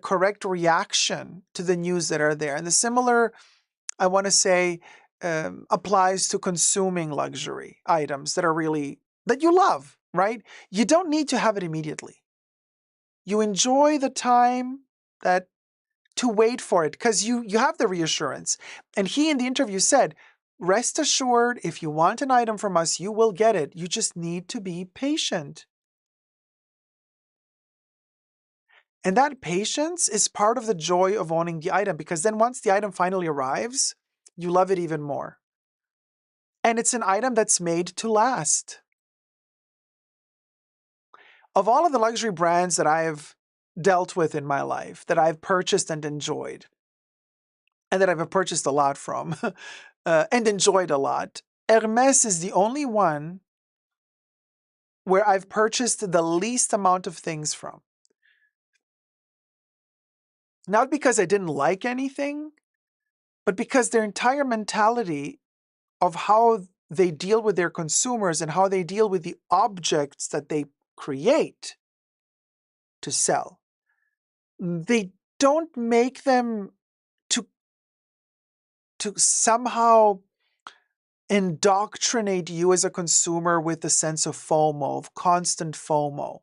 correct reaction to the news that are there. And the similar, I want to say, applies to consuming luxury items that are really, that you love, right? You don't need to have it immediately. You enjoy the time that to wait for it because you have the reassurance. And he in the interview said, rest assured, if you want an item from us, you will get it. You just need to be patient. And that patience is part of the joy of owning the item, because then once the item finally arrives, you love it even more. And it's an item that's made to last. Of all of the luxury brands that I've dealt with in my life, that I've purchased and enjoyed, and that I've purchased a lot from and enjoyed a lot, Hermes is the only one where I've purchased the least amount of things from. Not because I didn't like anything, but because their entire mentality of how they deal with their consumers and how they deal with the objects that they create to sell. They don't make them to somehow indoctrinate you as a consumer with a sense of FOMO, of constant FOMO.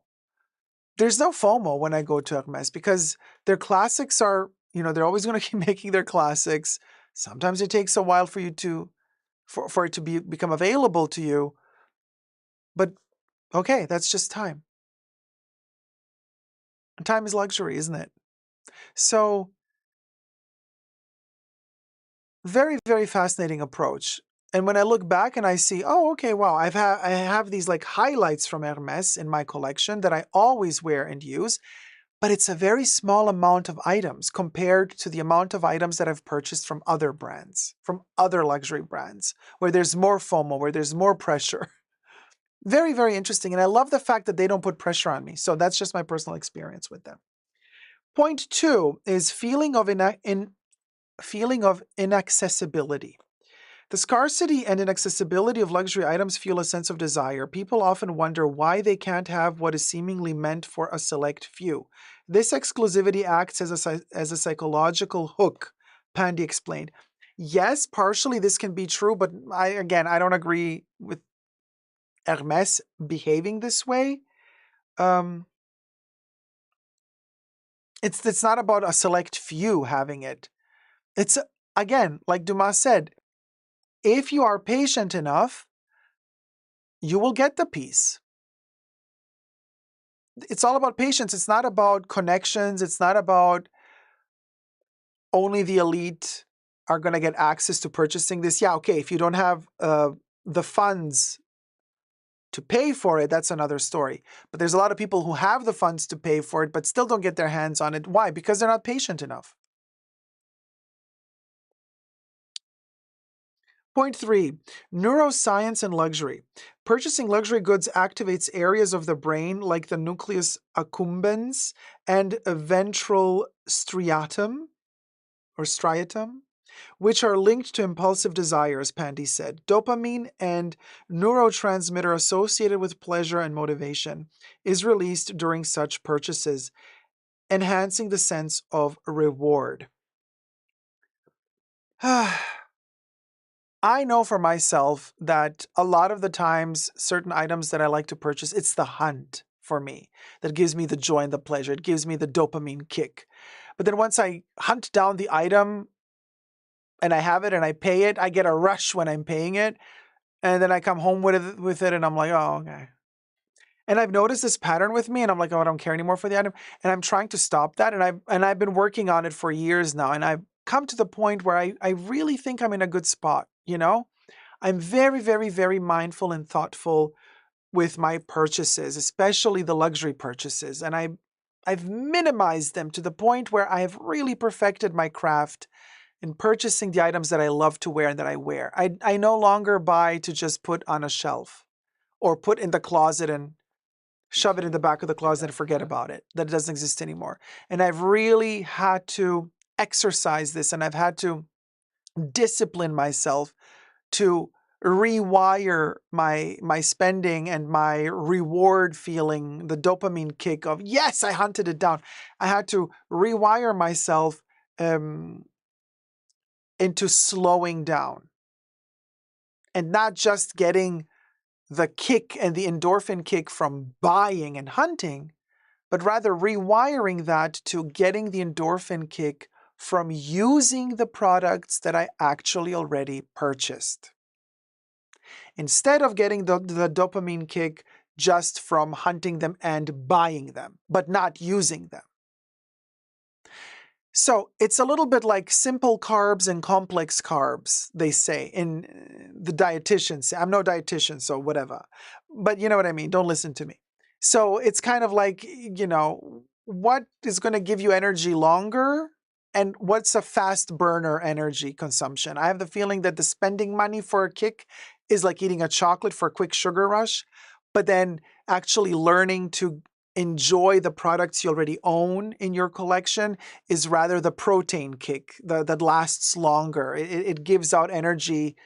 There's no FOMO when I go to Hermes because their classics are, they're always going to keep making their classics. Sometimes it takes a while for you to, for it to become available to you. But okay, that's just time. Time is luxury, isn't it? So very, very fascinating approach. And when I look back and I see, oh, okay, wow, I have these like highlights from Hermes in my collection that I always wear and use, but it's a very small amount of items compared to the amount of items that I've purchased from other brands, from other luxury brands, where there's more FOMO, where there's more pressure. Very, very interesting. And I love the fact that they don't put pressure on me. So that's just my personal experience with them. Point 2 is feeling of inaccessibility. The scarcity and inaccessibility of luxury items fuel a sense of desire. People often wonder why they can't have what is seemingly meant for a select few. This exclusivity acts as a psychological hook, Pandy explained. Yes, partially this can be true, but I don't agree with Hermes behaving this way. It's not about a select few having it. It's, again, like Dumas said, if you are patient enough, you will get the piece. It's all about patience. It's not about connections. It's not about only the elite are going to get access to purchasing this. Yeah, okay, if you don't have the funds to pay for it, that's another story. But there's a lot of people who have the funds to pay for it, but still don't get their hands on it. Why? Because they're not patient enough. Point 3, neuroscience and luxury. Purchasing luxury goods activates areas of the brain like the nucleus accumbens and ventral striatum, which are linked to impulsive desires, Pandy said. Dopamine and neurotransmitter associated with pleasure and motivation is released during such purchases, enhancing the sense of reward. I know for myself that a lot of the times, certain items that I like to purchase, it's the hunt for me that gives me the joy and the pleasure. It gives me the dopamine kick. But then once I hunt down the item and I have it and I pay it, I get a rush when I'm paying it. And then I come home with it and I'm like, oh, okay. And I've noticed this pattern with me and I'm like, oh, I don't care anymore for the item. And I'm trying to stop that. And I've been working on it for years now. And I've come to the point where I really think I'm in a good spot, I'm very, very, very mindful and thoughtful with my purchases, especially the luxury purchases. And I've minimized them to the point where I have really perfected my craft in purchasing the items that I love to wear and that I wear. I no longer buy to just put on a shelf or put in the closet and shove it in the back of the closet and forget about it. That it doesn't exist anymore. And I've really had to exercise this, and I've had to discipline myself to rewire my spending and my reward feeling, the dopamine kick of, yes, I hunted it down. I had to rewire myself into slowing down and not just getting the kick and the endorphin kick from buying and hunting, but rather rewiring that to getting the endorphin kick from using the products that I actually already purchased. Instead of getting the dopamine kick just from hunting them and buying them, but not using them. So it's a little bit like simple carbs and complex carbs, they say in the dietitians. I'm no dietitian, so whatever. But you know what I mean? Don't listen to me. So it's kind of like, what is going to give you energy longer and what's a fast burner energy consumption? I have the feeling that the spending money for a kick is like eating a chocolate for a quick sugar rush, but then actually learning to enjoy the products you already own in your collection is rather the protein kick that lasts longer. It gives out energy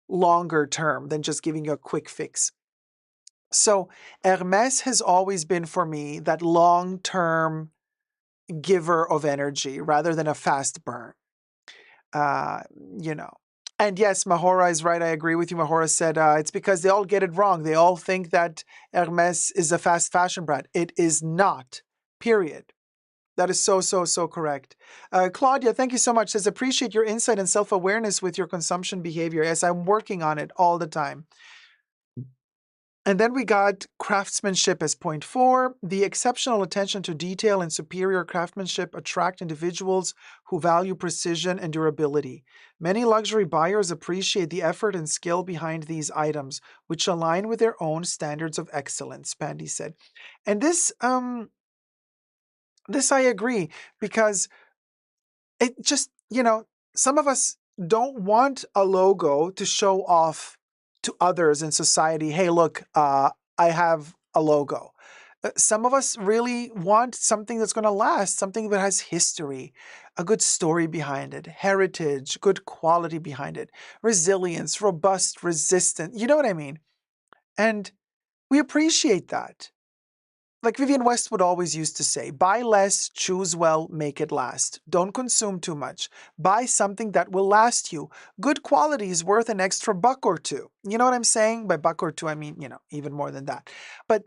longer term than just giving you a quick fix. So Hermes has always been for me that long-term giver of energy rather than a fast burn. Uh, you know. And yes, Mahora is right. I agree with you. Mahora said it's because they all get it wrong. They all think that Hermes is a fast fashion brand. It is not, period. That is so, so, so correct. Claudia, thank you so much. Says, appreciate your insight and self-awareness with your consumption behavior. Yes, I'm working on it all the time. And then we got craftsmanship as point 4. The exceptional attention to detail and superior craftsmanship attract individuals who value precision and durability. Many luxury buyers appreciate the effort and skill behind these items, which align with their own standards of excellence, Pandy said. And this I agree, because it just, some of us don't want a logo to show off to others in society. Hey, look, I have a logo. Some of us really want something that's going to last, something that has history, a good story behind it, heritage, good quality behind it, resilience, robust, resistant. You know what I mean? And we appreciate that. Like Vivienne Westwood always used to say, buy less, choose well, make it last. Don't consume too much. Buy something that will last you. Good quality is worth an extra buck or two. You know what I'm saying? By buck or two, I mean, even more than that. But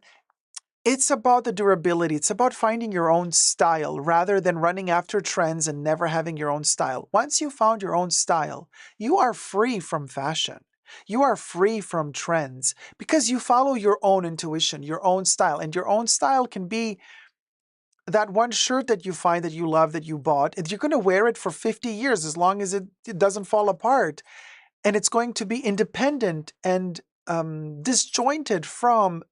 it's about the durability. It's about finding your own style rather than running after trends and never having your own style. Once you found your own style, you are free from fashion. You are free from trends because you follow your own intuition, your own style. And your own style can be that one shirt that you find that you love, that you bought, and you're going to wear it for 50 years as long as it doesn't fall apart. And it's going to be independent and disjointed from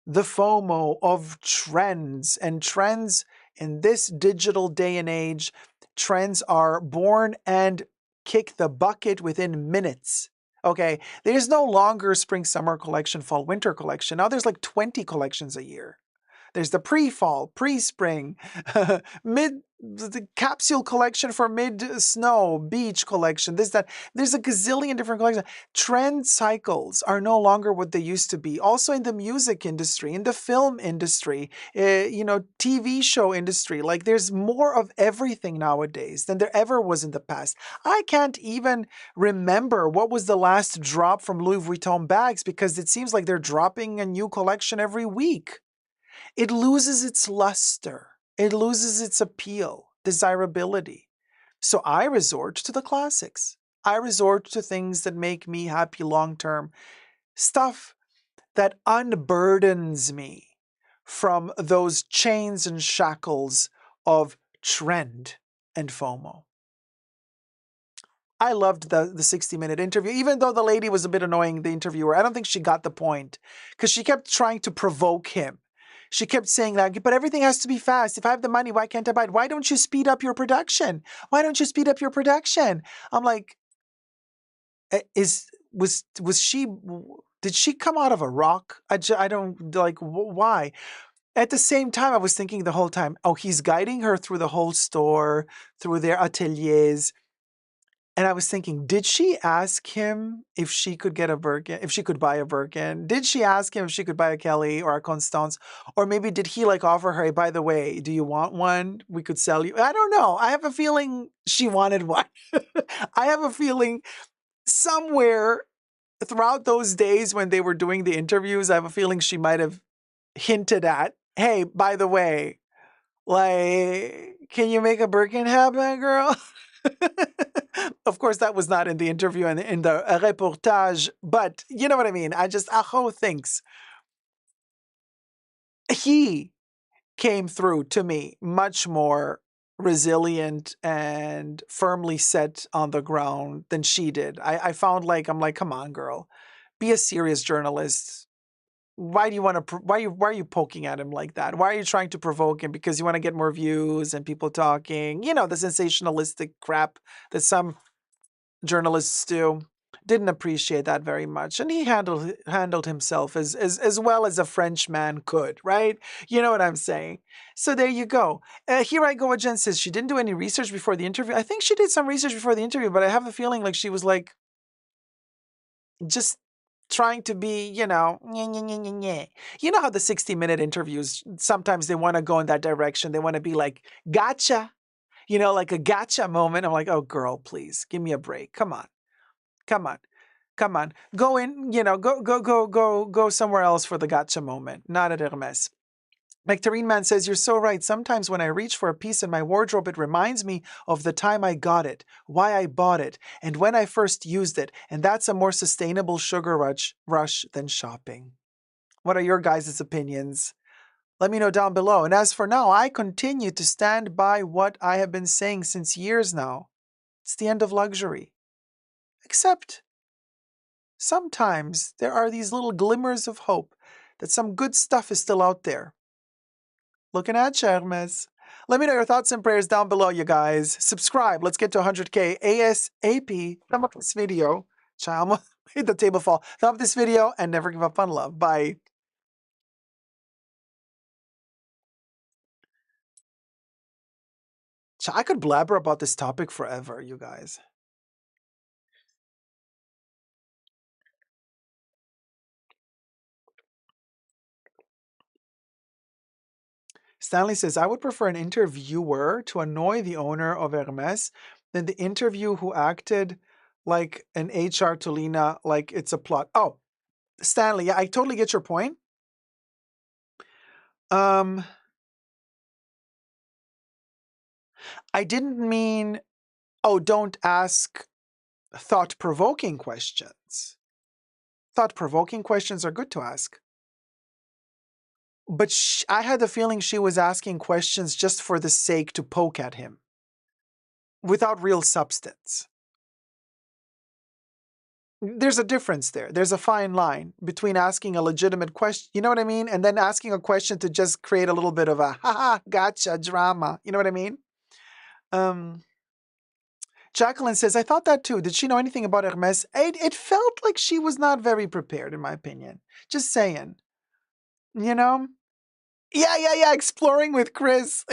the FOMO of trends. And trends in this digital day and age, trends are born and kick the bucket within minutes. Okay, there's no longer spring, summer collection, fall, winter collection. Now there's like 20 collections a year. There's the pre-fall, pre-spring, the capsule collection for mid-snow, beach collection, this, that. There's a gazillion different collections. Trend cycles are no longer what they used to be. Also in the music industry, in the film industry, TV show industry. Like there's more of everything nowadays than there ever was in the past. I can't even remember what was the last drop from Louis Vuitton bags because it seems like they're dropping a new collection every week. It loses its luster. It loses its appeal, desirability. So I resort to the classics. I resort to things that make me happy long term. Stuff that unburdens me from those chains and shackles of trend and FOMO. I loved the 60-minute interview, even though the lady was a bit annoying, the interviewer. I don't think she got the point because she kept trying to provoke him. She kept saying that, but everything has to be fast. If I have the money, why can't I buy it? Why don't you speed up your production? Why don't you speed up your production? I'm like, was she? Did she come out of a rock? I don't like why. At the same time, I was thinking the whole time, oh, he's guiding her through the whole store, through their ateliers. And I was thinking, did she ask him if she could get a Birkin, if she could buy a Birkin? Did she ask him if she could buy a Kelly or a Constance? Or maybe did he like offer her, hey, by the way, do you want one? We could sell you. I don't know. I have a feeling she wanted one. I have a feeling somewhere throughout those days when they were doing the interviews, I have a feeling she might have hinted at, hey, by the way, like, can you make a Birkin happen, girl? Of course, that was not in the interview and in the reportage, but you know what I mean. Aho thinks he came through to me much more resilient and firmly set on the ground than she did. I found like, I'm like, come on, girl, be a serious journalist. Why do you want to? Why are you poking at him like that? Why are you trying to provoke him? Because you want to get more views and people talking. You know, the sensationalistic crap that some journalists do. Didn't appreciate that very much, and he handled himself as well as a French man could, right? You know what I'm saying. So there you go. Here I go. Jen says she didn't do any research before the interview. I think she did some research before the interview, but I have a feeling like she was like just trying to be, you know, nyeh, nyeh, nyeh, nyeh, nyeh. You know how the 60-minute interviews, sometimes they want to go in that direction. They want to be like, gotcha, you know, like a gotcha moment. I'm like, oh, girl, please give me a break. Come on, come on, come on. Go in, you know, go somewhere else for the gotcha moment, not at Hermes. Nectarine Man says, you're so right. Sometimes when I reach for a piece in my wardrobe, it reminds me of the time I got it, why I bought it, and when I first used it. And that's a more sustainable sugar rush than shopping. What are your guys' opinions? Let me know down below. And as for now, I continue to stand by what I have been saying since years now. It's the end of luxury. Except sometimes there are these little glimmers of hope that some good stuff is still out there. Looking at Hermes. Let me know your thoughts and prayers down below, you guys. Subscribe. Let's get to 100K ASAP. Thumb up this video. Child, hit the table fall. Thumb up this video and never give up on love. Bye. I could blabber about this topic forever, you guys. Stanley says, I would prefer an interviewer to annoy the owner of Hermes than the interview who acted like an HR Tolina, like it's a plot. Oh, Stanley, yeah, I totally get your point. I didn't mean, oh, don't ask thought-provoking questions. Thought-provoking questions are good to ask. But I had the feeling she was asking questions just for the sake to poke at him without real substance. There's a difference there. There's a fine line between asking a legitimate question, you know what I mean? And then asking a question to just create a little bit of a haha, gotcha drama. You know what I mean? Jacqueline says, I thought that too. Did she know anything about Hermes? It felt like she was not very prepared, in my opinion. Just saying. You know? Yeah. Exploring with Chris,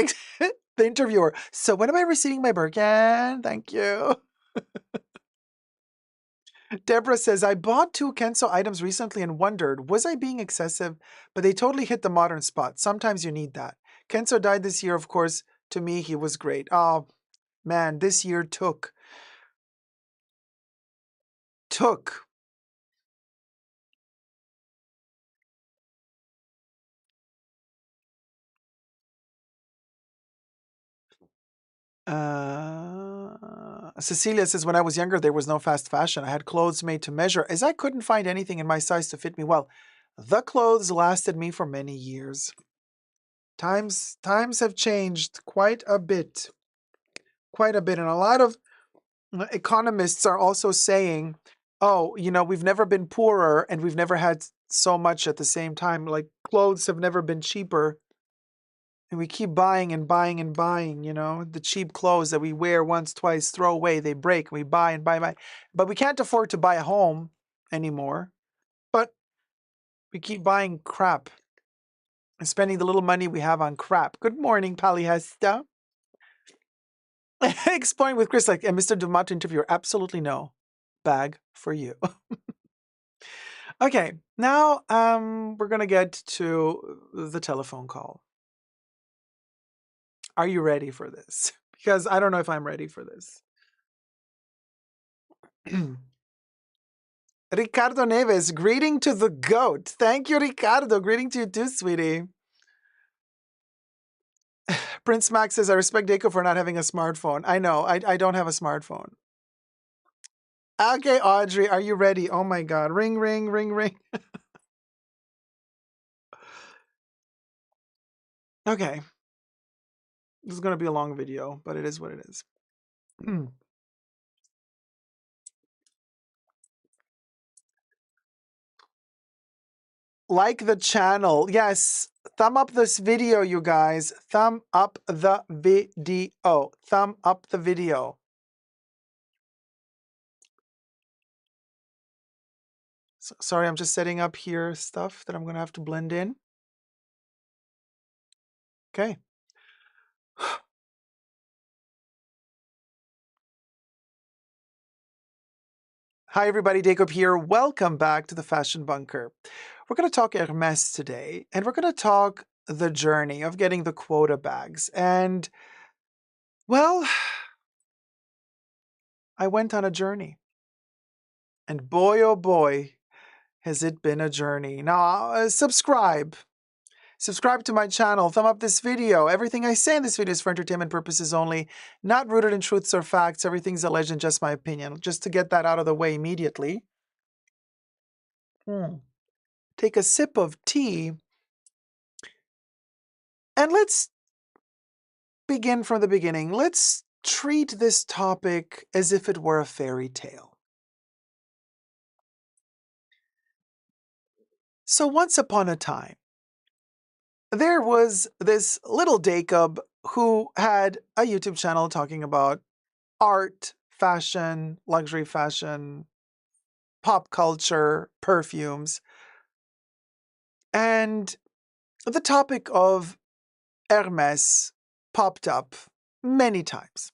the interviewer. So when am I receiving my Birkin? Thank you. Deborah says, I bought 2 Kenso items recently and wondered, was I being excessive? But they totally hit the modern spot. Sometimes you need that. Kenso died this year, of course. To me, he was great. Oh, man, this year took. Cecilia says, when I was younger, there was no fast fashion. I had clothes made to measure, as I couldn't find anything in my size to fit me well. The clothes lasted me for many years. Times have changed quite a bit. And a lot of Economists are also saying, oh, we've never been poorer and we've never had so much at the same time. Like clothes have never been cheaper. And we keep buying and buying and buying, the cheap clothes that we wear once, twice, throw away, they break, we buy and buy and buy. But we can't afford to buy a home anymore. But we keep buying crap and spending the little money we have on crap. Good morning, Palihesta. Exploring with Chris, like, and Mr. Dumato interviewer, absolutely no. Bag for you. Okay, now we're going to get to the telephone call. Are you ready for this? Because I don't know if I'm ready for this. Ricardo Neves, greeting to the goat. Thank you, Ricardo. Greeting to you too, sweetie. Prince Max says, I respect Dacob for not having a smartphone. I know, I don't have a smartphone. Okay, Audrey, are you ready? Oh my God. Ring, ring, ring, ring. Okay. This is going to be a long video, but it is what it is. Like the channel. Yes. Thumb up this video, you guys. Thumb up the video. Thumb up the video. Sorry, I'm just setting up here stuff that I'm going to have to blend in. Okay. Hi, everybody. Dacob here. Welcome back to the Fashion Bunker. We're going to talk Hermes today, and we're going to talk the journey of getting the quota bags. And, well, I went on a journey. And boy, oh boy, has it been a journey. Now, subscribe. Subscribe to my channel. Thumb up this video. Everything I say in this video is for entertainment purposes only, not rooted in truths or facts. Everything's alleged and just my opinion. Just to get that out of the way immediately. Take a sip of tea. And let's begin from the beginning. Let's treat this topic as if it were a fairy tale. So once upon a time, there was this little Dacob who had a YouTube channel talking about art, fashion, luxury fashion, pop culture, perfumes. And the topic of Hermes popped up many times.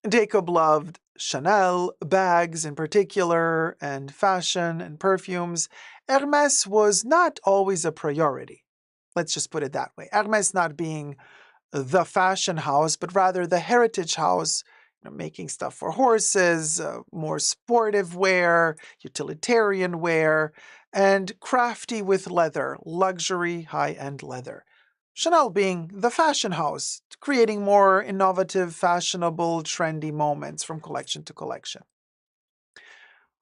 Dacob loved Chanel, bags in particular, and fashion and perfumes. Hermes was not always a priority. Let's just put it that way. Hermes not being the fashion house, but rather the heritage house, making stuff for horses, more sportive wear, utilitarian wear, and crafty with leather, luxury high-end leather. Chanel being the fashion house, creating more innovative, fashionable, trendy moments from collection to collection.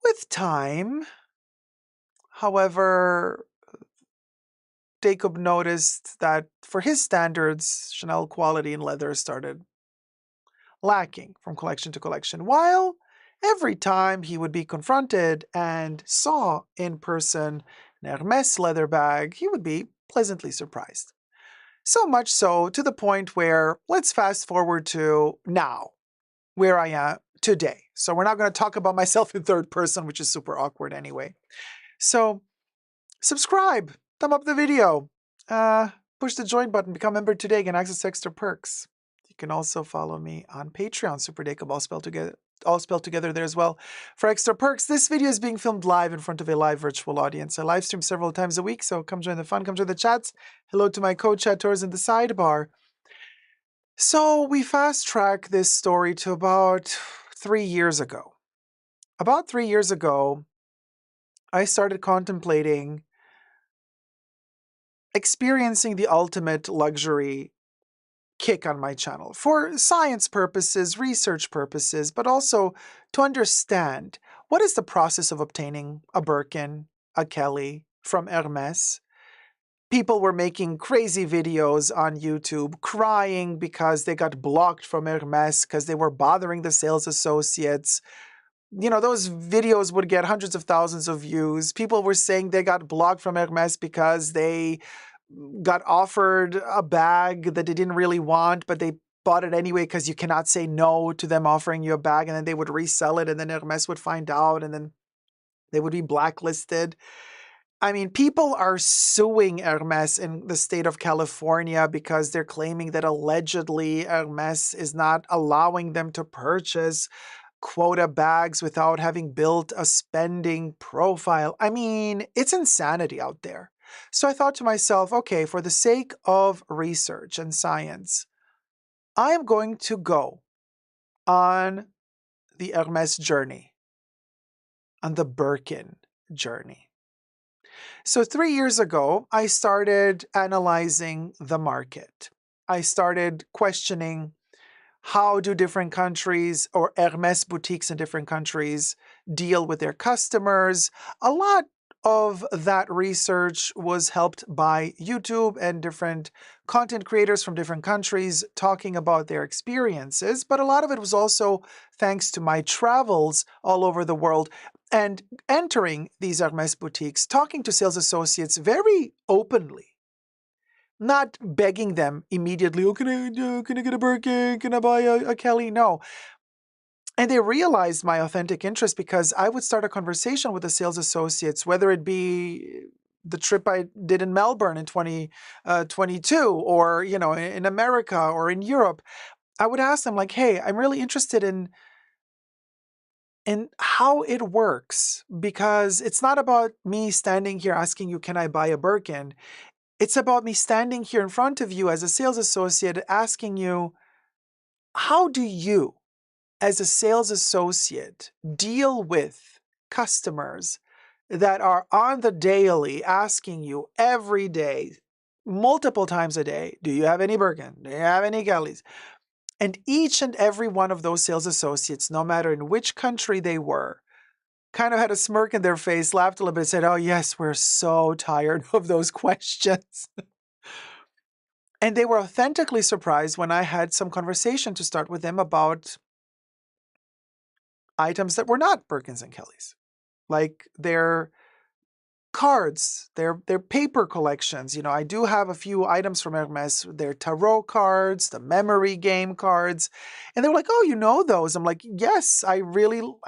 With time, however, Dacob noticed that for his standards, Chanel quality in leather started lacking from collection to collection, while every time he would be confronted and saw in person an Hermes leather bag, he would be pleasantly surprised. So much so to the point where, let's fast forward to now, where I am today. So we're not going to talk about myself in third person, which is super awkward anyway. So subscribe, thumb up the video, push the join button, become a member today, get access to extra perks. You can also follow me on Patreon, Super Dacob, all spelled together there as well. For extra perks, this video is being filmed live in front of a live virtual audience. I live stream several times a week, so come join the fun, come join the chats. Hello to my co-chatters in the sidebar. So we fast-track this story to about 3 years ago. About 3 years ago, I started contemplating experiencing the ultimate luxury kick on my channel for science purposes, research purposes, but also to understand what is the process of obtaining a Birkin, a Kelly from Hermes. people were making crazy videos on YouTube, crying because they got blocked from Hermes because they were bothering the sales associates. Those videos would get hundreds of thousands of views. People were saying they got blocked from Hermes because they got offered a bag that they didn't really want, but they bought it anyway because you cannot say no to them offering you a bag, and then they would resell it, and then Hermes would find out, and then they would be blacklisted. I mean, people are suing Hermes in the state of California because they're claiming that allegedly Hermes is not allowing them to purchase quota bags without having built a spending profile. I mean, it's insanity out there. So I thought to myself, okay, for the sake of research and science, I am going to go on the Hermes journey, on the Birkin journey. So 3 years ago, I started analyzing the market. I started questioning, how do different countries or Hermes boutiques in different countries deal with their customers? A lot of that research was helped by YouTube and different content creators from different countries talking about their experiences, but a lot of it was also thanks to my travels all over the world and entering these Hermes boutiques, talking to sales associates very openly, not begging them immediately, oh, can I get a Birkin? Can I buy a Kelly? No. And they realized my authentic interest because I would start a conversation with the sales associates, whether it be the trip I did in Melbourne in 2022 or, in America or in Europe. I would ask them like, hey, I'm really interested in how it works, because it's not about me standing here asking you, can I buy a Birkin? It's about me standing here in front of you as a sales associate asking you, how do you, as a sales associate, deal with customers that are on the daily asking you every day, multiple times a day, do you have any Birkin? Do you have any Kellys? And each and every one of those sales associates, no matter in which country they were, kind of had a smirk in their face, laughed a little bit, said, oh yes, we're so tired of those questions. And they were authentically surprised when I had some conversation to start with them about items that were not Birkins and Kellys, like their cards, their paper collections. I do have a few items from Hermes, their tarot cards, the memory game cards. And they were like, oh, you know those? I'm like, yes, I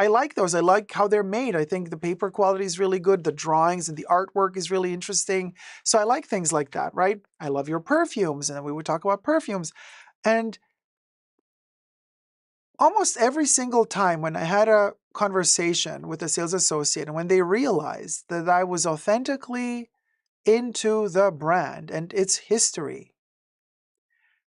like those. I like how they're made. I think the paper quality is really good. The drawings and the artwork is really interesting. So I like things like that, right? I love your perfumes. And then we would talk about perfumes. And almost every single time when I had a conversation with a sales associate and when they realized that I was authentically into the brand and its history,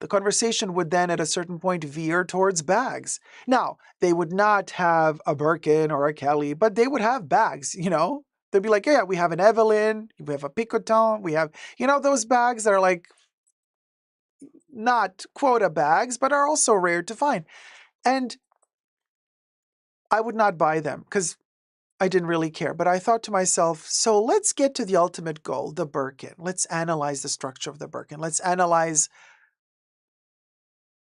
the conversation would then at a certain point veer towards bags. Now, they would not have a Birkin or a Kelly, but they would have bags. They'd be like, yeah, we have an Evelyn, we have a Picotin, we have, those bags that are like not quota bags, but are also rare to find. And I would not buy them because I didn't really care. But I thought to myself, so let's get to the ultimate goal, the Birkin. Let's analyze the structure of the Birkin. Let's analyze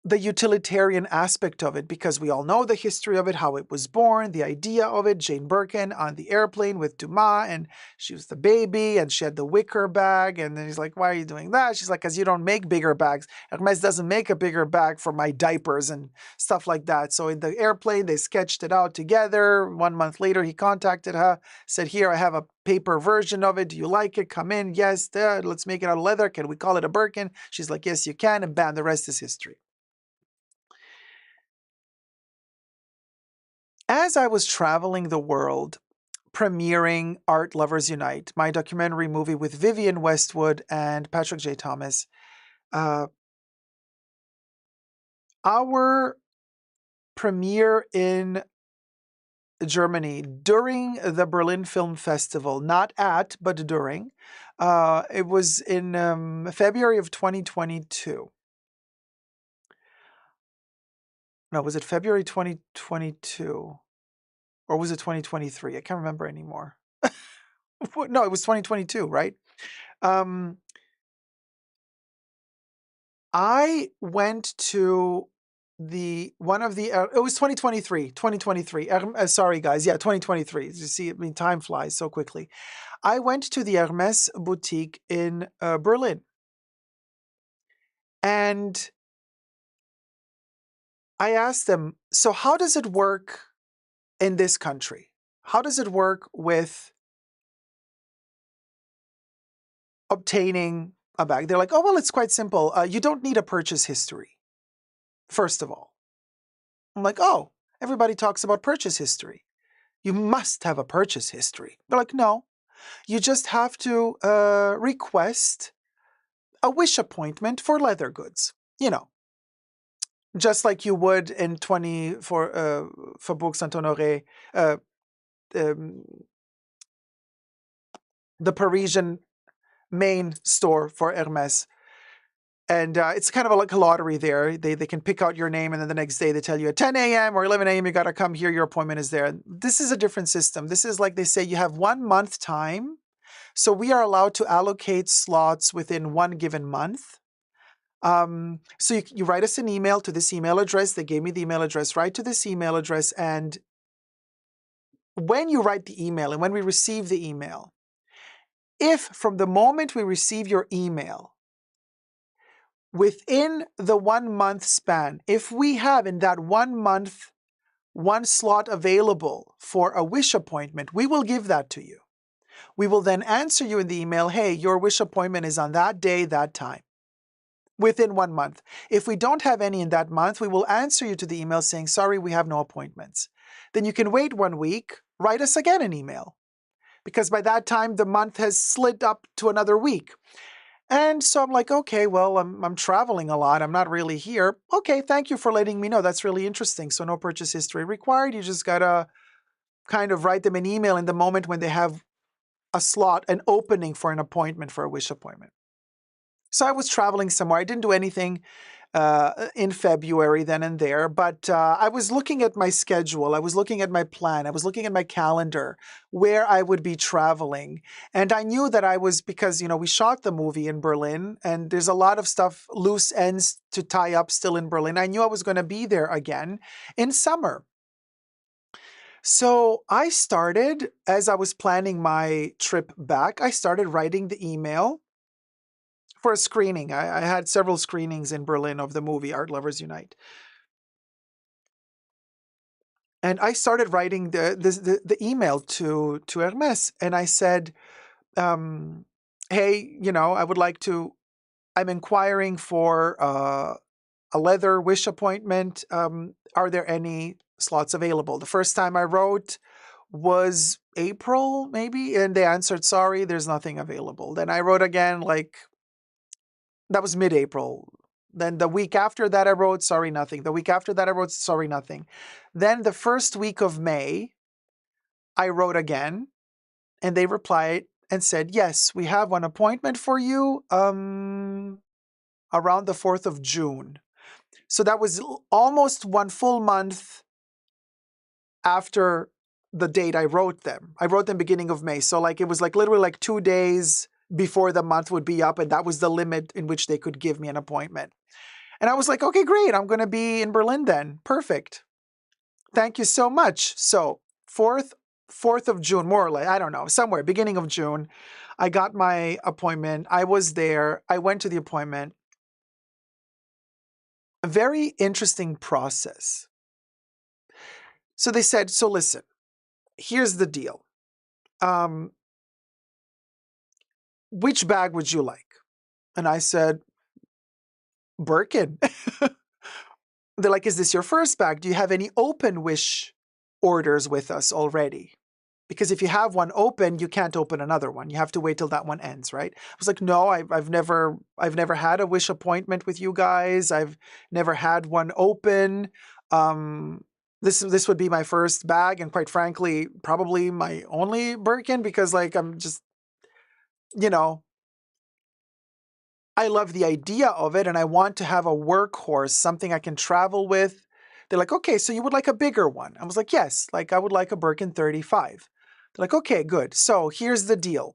the utilitarian aspect of it, because we all know the history of it, how it was born, the idea of it. Jane Birkin on the airplane with Dumas, and she was the baby, and she had the wicker bag. And then he's like, why are you doing that? She's like, because you don't make bigger bags. Hermes doesn't make a bigger bag for my diapers and stuff like that. So in the airplane, they sketched it out together. 1 month later, he contacted her, said, here, I have a paper version of it. Do you like it? Come in. Yes, let's make it out of leather. Can we call it a Birkin? She's like, yes, you can. And bam, the rest is history. As I was traveling the world, premiering Art Lovers Unite, my documentary movie with Vivienne Westwood and Patrick J. Thomas, uh, our premiere in Germany during the Berlin Film Festival, not at, but during, it was in February of 2022. No, was it February 2022? Or was it 2023? I can't remember anymore. No, it was 2022, right? I went to one of the it was 2023. Sorry guys, yeah, 2023. You see, I mean, time flies so quickly. I went to the Hermes boutique in Berlin, and I asked them, so how does it work in this country? How does it work with obtaining a bag? They're like, oh, well, it's quite simple. You don't need a purchase history, first of all. I'm like, oh, everybody talks about purchase history. You must have a purchase history. They're like, no, you just have to request a wish appointment for leather goods. You know, just like you would in 20 for Faubourg Saint-Honoré, uh, um, the Parisian main store for Hermes. And it's kind of like a lottery there. They can pick out your name, and then the next day they tell you at 10 a.m. or 11 a.m. you got to come here. Your appointment is there. This is a different system. This is like they say you have 1 month time. So we are allowed to allocate slots within one given month. So you write us an email to this email address. They gave me the email address. Write to this email address. And when you write the email and when we receive the email, if from the moment we receive your email, within the 1 month span, if we have in that 1 month one slot available for a wish appointment, we will give that to you. We will then answer you in the email, hey, your wish appointment is on that day, that time, within 1 month. If we don't have any in that month, we will answer you to the email saying, sorry, we have no appointments. Then you can wait 1 week, write us again an email, because by that time the month has slid up to another week. And so I'm like, okay, well, I'm traveling a lot. I'm not really here. Okay, thank you for letting me know. That's really interesting. So no purchase history required. You just gotta kind of write them an email in the moment when they have a slot, an opening for an appointment, for a wish appointment. So I was traveling somewhere. I didn't do anything in February then and there, but I was looking at my schedule. I was looking at my plan. I was looking at my calendar, where I would be traveling. And I knew that I was, because, you know, we shot the movie in Berlin and there's a lot of stuff, loose ends to tie up still in Berlin. I knew I was going to be there again in summer. So I started, as I was planning my trip back, I started writing the email for a screening. I had several screenings in Berlin of the movie Art Lovers Unite. And I started writing the email to Hermes, and I said, hey, you know, I'm inquiring for a leather wish appointment. Are there any slots available? The first time I wrote was April, maybe, and they answered, sorry, there's nothing available. Then I wrote again, like, that was mid-April. Then the week after that I wrote, sorry, nothing. The week after that I wrote, sorry, nothing. Then the first week of May, I wrote again, and they replied and said, yes, we have one appointment for you around the 4th of June. So that was almost 1 full month after the date I wrote them. I wrote them beginning of May. So like it was like literally like 2 days before the month would be up, and that was the limit in which they could give me an appointment. And I was like, okay, great. I'm going to be in Berlin then. Perfect. Thank you so much. So 4th of June, more or less, I don't know, somewhere, beginning of June, I got my appointment. I was there. I went to the appointment. A very interesting process. So they said, so listen, here's the deal. Which bag would you like? And I said, Birkin. They're like, is this your first bag? Do you have any open wish orders with us already? Because if you have one open, you can't open another one. You have to wait till that one ends, right? I was like, no, I've never had a wish appointment with you guys. I've never had one open. This would be my first bag, and quite frankly, probably my only Birkin, because like I'm just, you know, I love the idea of it and I want to have a workhorse, something I can travel with. They're like, okay, so you would like a bigger one? I was like, yes, like I would like a Birkin 35. They're like, okay, good. So here's the deal.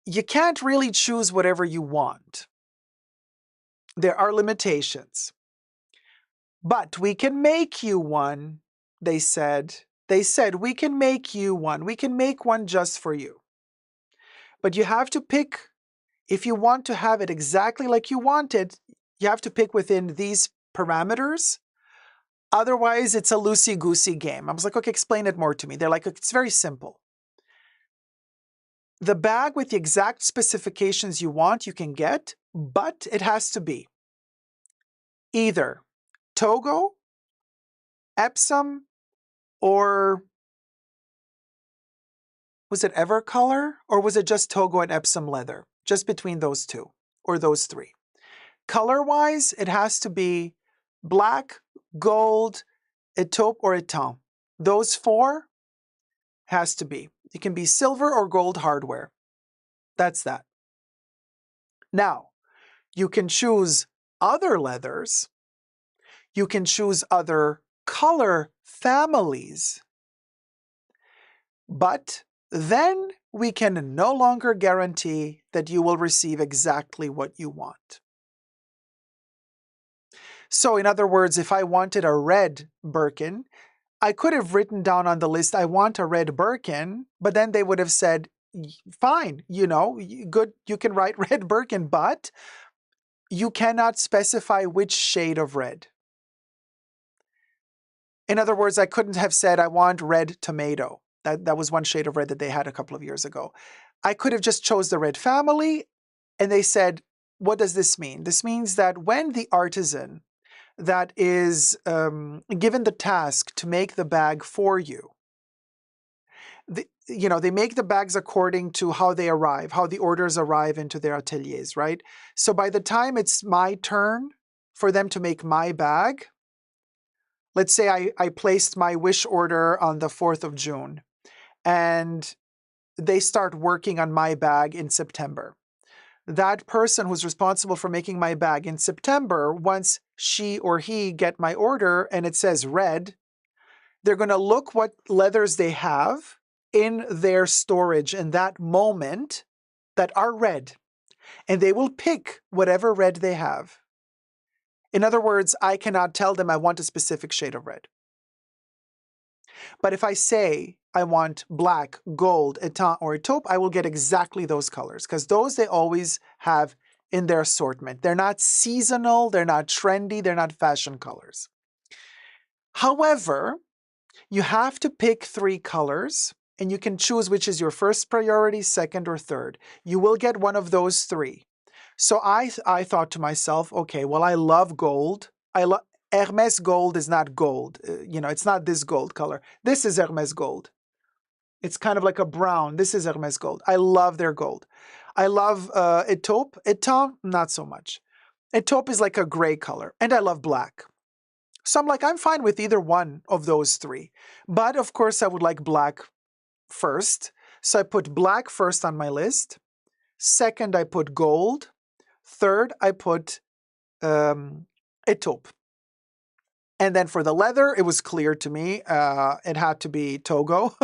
You can't really choose whatever you want. There are limitations. But we can make you one, they said. They said, we can make you one. We can make one just for you. But you have to pick, if you want to have it exactly like you want it, you have to pick within these parameters. Otherwise, it's a loosey-goosey game. I was like, okay, explain it more to me. They're like, it's very simple. The bag with the exact specifications you want, you can get, but it has to be either Togo, Epsom, or was it Evercolor? Or was it just Togo and Epsom leather? Just between those two or those three. Color-wise, it has to be black, gold, taupe, or étain. Those four has to be. It can be silver or gold hardware. That's that. Now, you can choose other leathers. You can choose other color families. But then we can no longer guarantee that you will receive exactly what you want. So in other words, if I wanted a red birkin, I could have written down on the list, I want a red birkin, but then they would have said, fine, good, you can write red birkin, but you cannot specify which shade of red. In other words, I couldn't have said, I want red tomato. That was one shade of red that they had a couple of years ago. I could have just chose the red family, and they said, what does this mean? This means that when the artisan that is given the task to make the bag for you, they make the bags according to how they arrive, how the orders arrive into their ateliers, right? So by the time it's my turn for them to make my bag, let's say I placed my wish order on the 4th of June, and they start working on my bag in September. That person who's responsible for making my bag in September, once she or he get my order and it says red, they're going to look what leathers they have in their storage in that moment that are red, and they will pick whatever red they have. In other words, I cannot tell them I want a specific shade of red. But if I say I want black, gold, étain, or taupe, I will get exactly those colors because those they always have in their assortment. They're not seasonal, they're not trendy, they're not fashion colors. However, you have to pick 3 colors and you can choose which is your first priority, second, or third. You will get one of those 3. So I thought to myself, okay, well, I love gold. Hermes gold is not gold. It's not this gold color. This is Hermes gold. It's kind of like a brown. This is Hermes gold. I love their gold. I love taupe. Étain, not so much. Taupe is like a gray color. And I love black. So I'm like, I'm fine with either one of those 3. But of course, I would like black first. So I put black first on my list. Second, I put gold. Third, I put taupe. And then for the leather, it was clear to me it had to be Togo.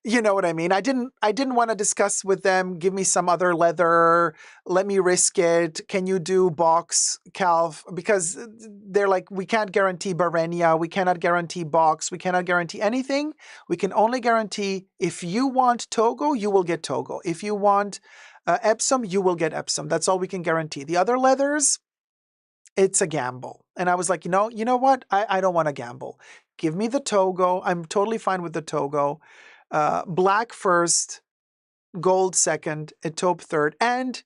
You know what I mean? I didn't want to discuss with them, give me some other leather, let me risk it. Can you do box, calf? Because they're like, we can't guarantee Barenia, we cannot guarantee box, we cannot guarantee anything. We can only guarantee if you want Togo, you will get Togo. If you want Epsom, you will get Epsom. That's all we can guarantee. The other leathers, it's a gamble. And I was like, you know what? I don't want to gamble. Give me the Togo. I'm totally fine with the Togo. Black first, gold second, taupe third, and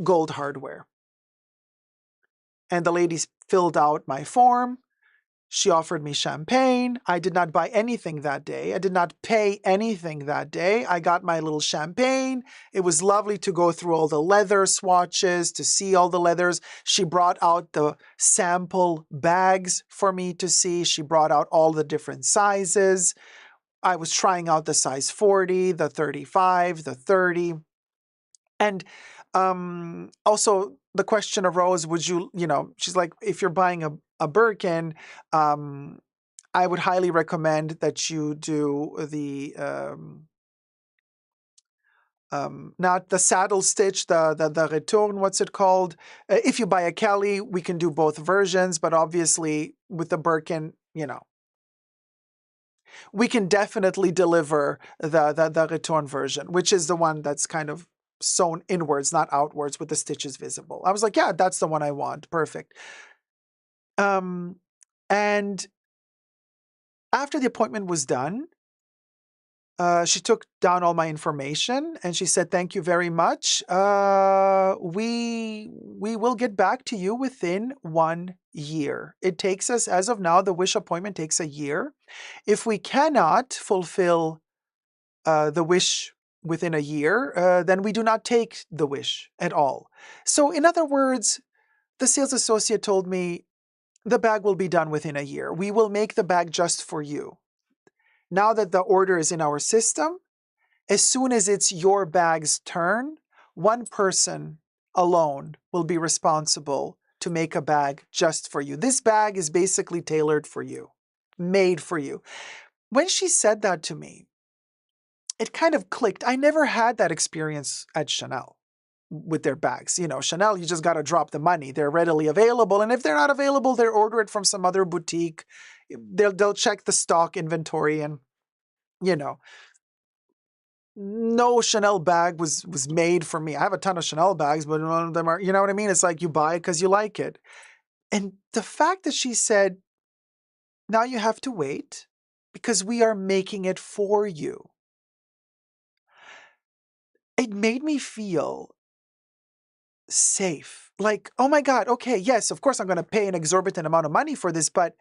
gold hardware. And the ladies filled out my form. She offered me champagne. I did not buy anything that day. I did not pay anything that day. I got my little champagne. It was lovely to go through all the leather swatches, to see all the leathers. She brought out the sample bags for me to see. She brought out all the different sizes. I was trying out the size 40, the 35, the 30. And also the question arose, would you, she's like, if you're buying a Birkin, I would highly recommend that you do the not the saddle stitch, the retourne, what's it called? If you buy a Kelly, we can do both versions, but obviously with the Birkin, we can definitely deliver the retourne version, which is the one that's kind of sewn inwards, not outwards, with the stitches visible. I was like, yeah, that's the one I want. Perfect. And after the appointment was done, she took down all my information and she said, "Thank you very much. We will get back to you within 1 year. It takes us, as of now, the wish appointment takes a year. If we cannot fulfill the wish within a year, then we do not take the wish at all." So, in other words, the sales associate told me the bag will be done within a year. We will make the bag just for you. Now that the order is in our system, as soon as it's your bag's turn, one person alone will be responsible to make a bag just for you. This bag is basically tailored for you, made for you. When she said that to me, it kind of clicked. I never had that experience at Chanel with their bags. Chanel, you just got to drop the money. They're readily available. And if they're not available, they'll order it from some other boutique. They'll check the stock inventory and, no Chanel bag was made for me. I have a ton of Chanel bags, but none of them are, you know what I mean? It's like you buy it because you like it. And the fact that she said, now you have to wait because we are making it for you, it made me feel safe. Like, oh my God, okay, yes, of course I'm going to pay an exorbitant amount of money for this, but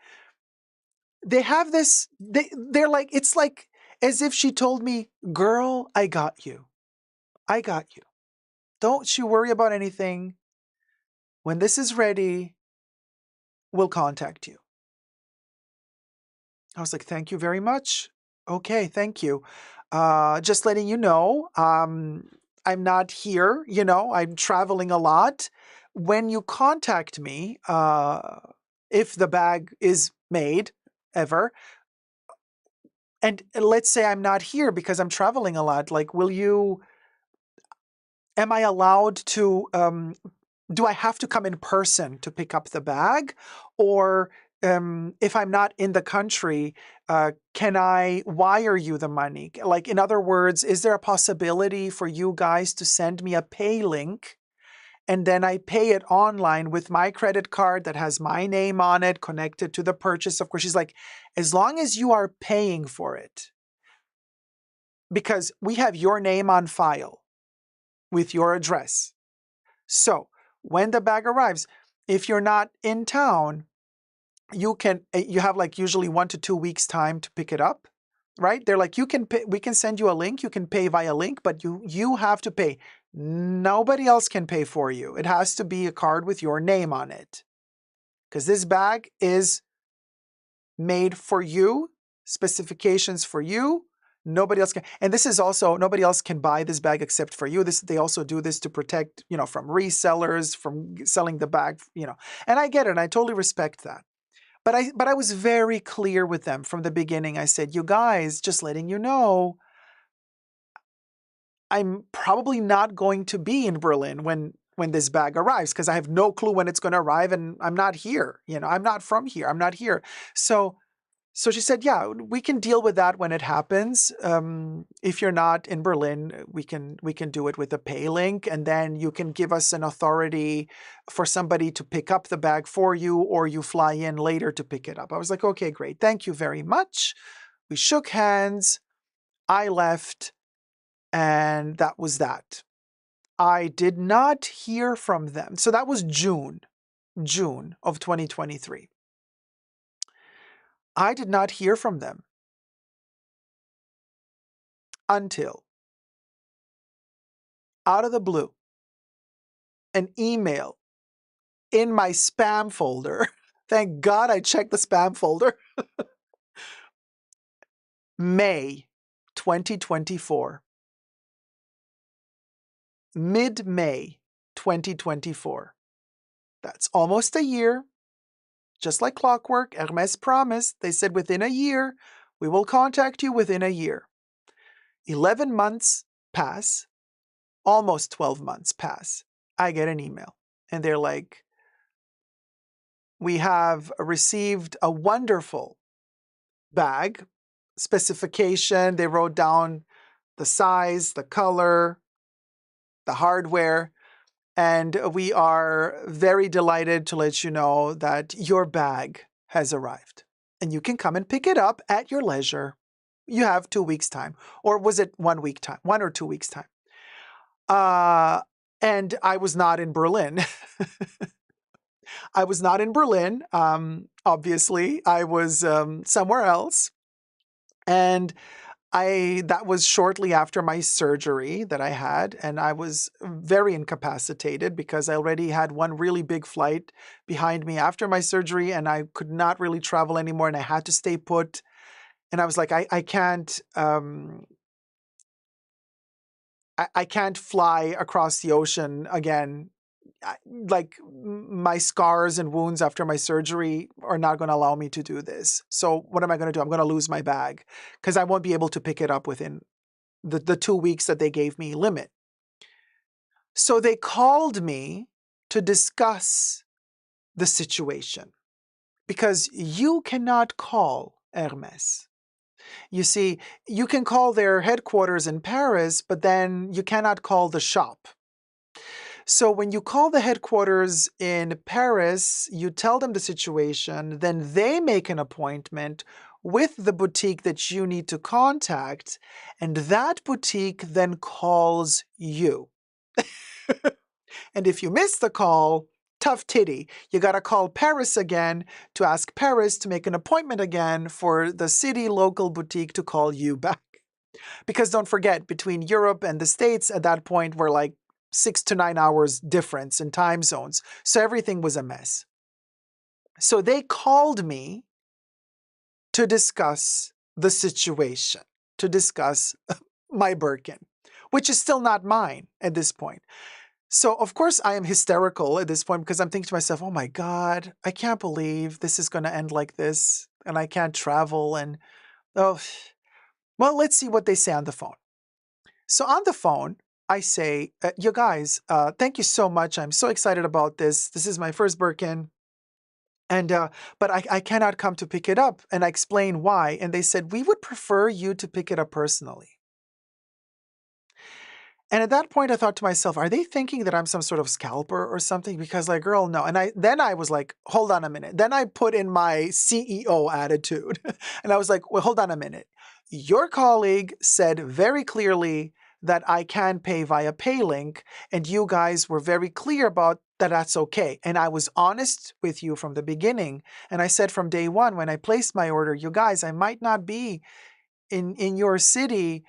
they have this, they're like, it's like as if she told me, girl, I got you. I got you. Don't you worry about anything. When this is ready, we'll contact you. I was like, thank you very much. Okay, thank you. Just letting you know, I'm not here, I'm traveling a lot. When you contact me, if the bag is made ever, and let's say I'm not here because I'm traveling a lot, like, am I allowed to, do I have to come in person to pick up the bag? Or if I'm not in the country, can I wire you the money? Like, in other words, is there a possibility for you guys to send me a pay link and then I pay it online with my credit card that has my name on it connected to the purchase? Of course, she's like, as long as you are paying for it, because we have your name on file with your address. So when the bag arrives, if you're not in town, you have like usually 1 to 2 weeks time to pick it up, right? They're like, we can send you a link, you can pay via link, but you have to pay. Nobody else can pay for you. It has to be a card with your name on it. Because this bag is made for you, specifications for you. Nobody else can, and this is also, nobody else can buy this bag except for you. They also do this to protect, from resellers, from selling the bag, and I get it. And I totally respect that. But I was very clear with them from the beginning. I said, you guys, just letting you know, I'm probably not going to be in Berlin when this bag arrives because I have no clue when it's going to arrive and I'm not here. I'm not from here. I'm not here. So she said, yeah, we can deal with that when it happens. If you're not in Berlin, we can do it with a pay link, and then you can give us an authority for somebody to pick up the bag for you, or you fly in later to pick it up. I was like, okay, great. Thank you very much. We shook hands. I left, and that was that. I did not hear from them. So that was June of 2023. I did not hear from them until, out of the blue, an email in my spam folder. Thank God I checked the spam folder. May 2024. Mid-May 2024. That's almost a year. Just like clockwork, Hermes promised. They said within a year, we will contact you within a year. 11 months pass. almost 12 months pass. I get an email and they're like, we have received a wonderful bag specification. They wrote down the size, the color, the hardware, and we are very delighted to let you know that your bag has arrived and you can come and pick it up at your leisure. You have 2 weeks time, or was it 1 week time, 1 or 2 weeks time? And I was not in Berlin. I was not in Berlin. Obviously, I was somewhere else. And that was shortly after my surgery that I had, and I was very incapacitated because I already had one really big flight behind me after my surgery, and I could not really travel anymore, and I had to stay put. And I was like, I can't, I can't fly across the ocean again. My scars and wounds after my surgery are not going to allow me to do this. So what am I going to do? I'm going to lose my bag because I won't be able to pick it up within the 2 weeks that they gave me limit. So they called me to discuss the situation because you cannot call Hermes. You see, you can call their headquarters in Paris, but then you cannot call the shop. So when you call the headquarters in Paris, you tell them the situation, then they make an appointment with the boutique that you need to contact, and that boutique then calls you. And if you miss the call, tough titty. You got to call Paris again to ask Paris to make an appointment again for the city local boutique to call you back. Because don't forget, between Europe and the States at that point were like 6 to 9 hours difference in time zones. So everything was a mess. So they called me to discuss the situation, to discuss my Birkin, which is still not mine at this point. So, of course, I am hysterical at this point because I'm thinking to myself, oh my God, I can't believe this is going to end like this and I can't travel. And, oh, well, let's see what they say on the phone. So, on the phone, I say, you guys, thank you so much. I'm so excited about this. This is my first Birkin. And, but I cannot come to pick it up. And I explain why. And they said, we would prefer you to pick it up personally. And at that point, I thought to myself, are they thinking that I'm some sort of scalper or something? Because like, girl, no. And then I was like, hold on a minute. Then I put in my CEO attitude. And I was like, well, hold on a minute. Your colleague said very clearly that I can pay via PayLink. And you guys were very clear about that that's okay. And I was honest with you from the beginning. And I said from day one, when I placed my order, you guys, I might not be in your city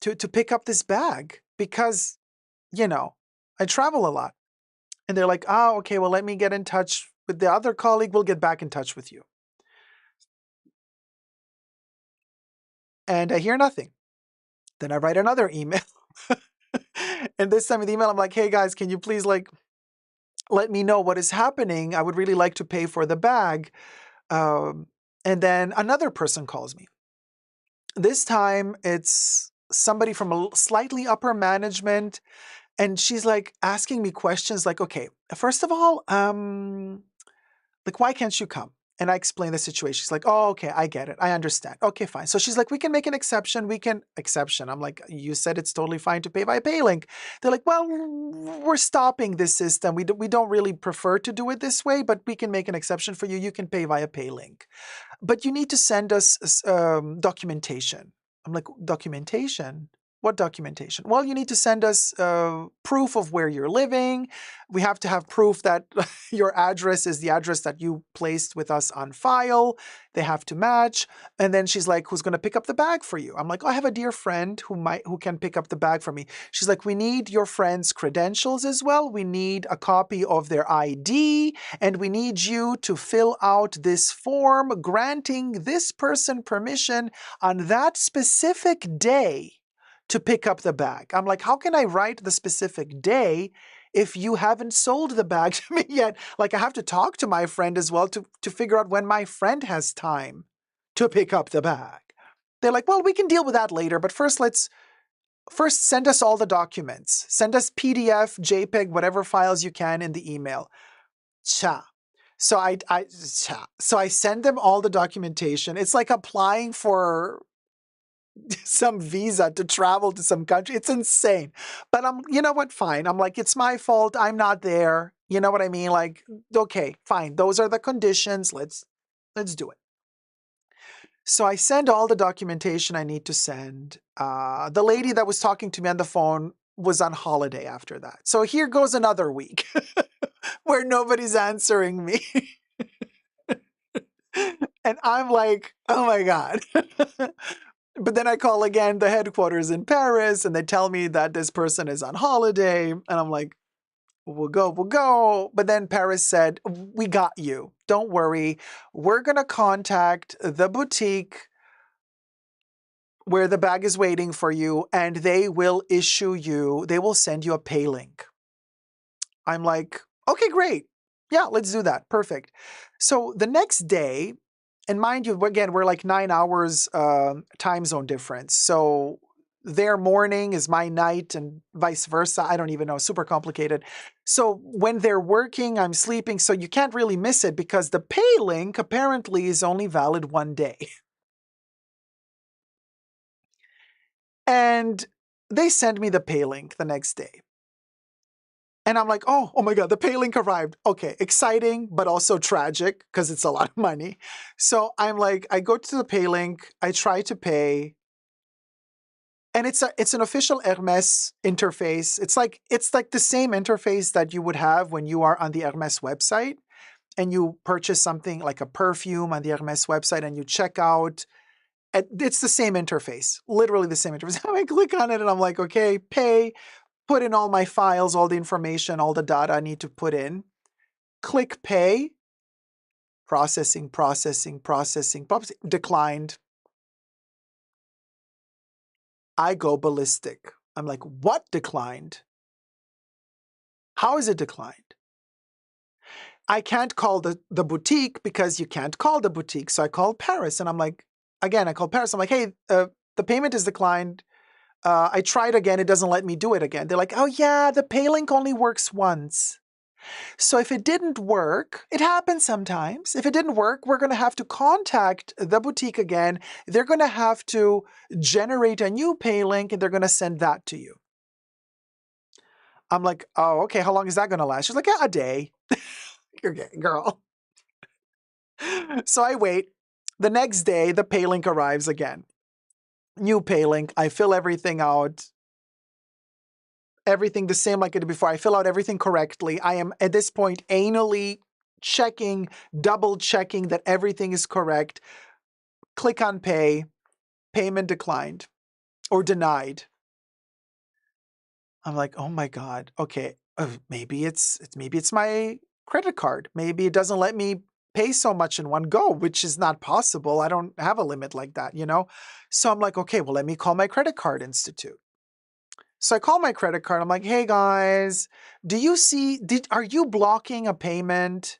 to pick up this bag because, I travel a lot. And they're like, oh, okay, well, let me get in touch with the other colleague. We'll get back in touch with you. And I hear nothing. Then I write another email. And this time in the email, I'm like, hey guys, can you please let me know what is happening? I would really like to pay for the bag. And then another person calls me. This time it's somebody from a slightly upper management. And she's like asking me questions like, okay, first of all, like, why can't you come? And I explain the situation. She's like, oh, okay, I get it. I understand. Okay, fine. So she's like, we can make an exception. Exception. I'm like, you said it's totally fine to pay by PayLink. They're like, well, we're stopping this system. We don't really prefer to do it this way, but we can make an exception for you. You can pay via PayLink. But you need to send us documentation. I'm like, documentation? What documentation? Well, you need to send us proof of where you're living. We have to have proof that your address is the address that you placed with us on file. They have to match. And then she's like, who's going to pick up the bag for you? I'm like, I have a dear friend who can pick up the bag for me. She's like, we need your friend's credentials as well. We need a copy of their ID, and we need you to fill out this form granting this person permission on that specific day to pick up the bag. I'm like, how can I write the specific day if you haven't sold the bag to me yet? Like, I have to talk to my friend as well to figure out when my friend has time to pick up the bag. They're like, well, we can deal with that later, but first let's first send us all the documents. Send us PDF, JPEG, whatever files you can in the email. Cha. So I send them all the documentation. It's like applying for some visa to travel to some country. It's insane. But you know what? Fine. I'm like, it's my fault. I'm not there. You know what I mean? Like, okay, fine. Those are the conditions. Let's do it. So I send all the documentation I need to send. The lady that was talking to me on the phone was on holiday after that. So here goes another week where nobody's answering me. And I'm like, oh my God. But then I call again the headquarters in Paris and they tell me that this person is on holiday. And I'm like, we'll go. But then Paris said, we got you. Don't worry. We're going to contact the boutique where the bag is waiting for you and they will send you a pay link. I'm like, okay, great. Yeah, let's do that. Perfect. So the next day, and mind you, again, we're like 9 hours time zone difference. So their morning is my night and vice versa. I don't even know, super complicated. So when they're working, I'm sleeping. So you can't really miss it because the pay link apparently is only valid one day. And they send me the pay link the next day. And I'm like, oh my God, the pay link arrived. Okay, exciting, but also tragic because it's a lot of money. So I'm like, I go to the pay link, I try to pay, and it's an official Hermes interface. It's like the same interface that you would have when you are on the Hermes website and you purchase something like a perfume on the Hermes website and you check out. It's the same interface, literally the same interface. I click on it and I'm like, okay, pay. Put in all my files, all the information, all the data I need to put in. Click pay. Processing, declined. I go ballistic. I'm like, what declined? How is it declined? I can't call the boutique because you can't call the boutique. So I called Paris and I'm like, again, I called Paris. I'm like, hey, the payment is declined. I tried again. It doesn't let me do it again. They're like, oh yeah, the pay link only works once. So if it didn't work, it happens sometimes. If it didn't work, we're going to have to contact the boutique again. They're going to have to generate a new pay link and they're going to send that to you. I'm like, oh, okay. How long is that going to last? She's like, yeah, a day. Okay, girl. So I wait. The next day, the pay link arrives again. New pay link. I fill everything out. Everything the same like I did before. I fill out everything correctly. I am at this point anally checking, double checking that everything is correct. Click on pay. Payment declined or denied. I'm like, oh my God. Okay, maybe it's my credit card. Maybe it doesn't let me pay so much in one go, which is not possible. I don't have a limit like that, you know? So I'm like, okay, well, let me call my credit card institute. So I call my credit card. I'm like, hey guys, do you see, are you blocking a payment?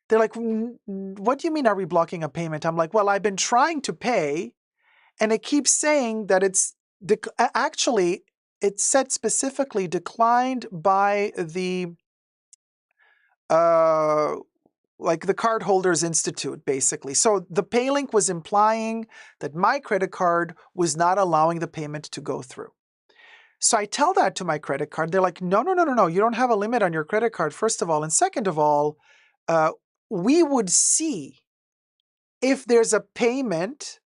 They're like, what do you mean, are we blocking a payment? I'm like, well, I've been trying to pay and it keeps saying that it's, actually, it said specifically declined by the, like the Cardholders Institute, basically. So the pay link was implying that my credit card was not allowing the payment to go through. So I tell that to my credit card. They're like, no. You don't have a limit on your credit card, first of all. And second of all, we would see if there's a payment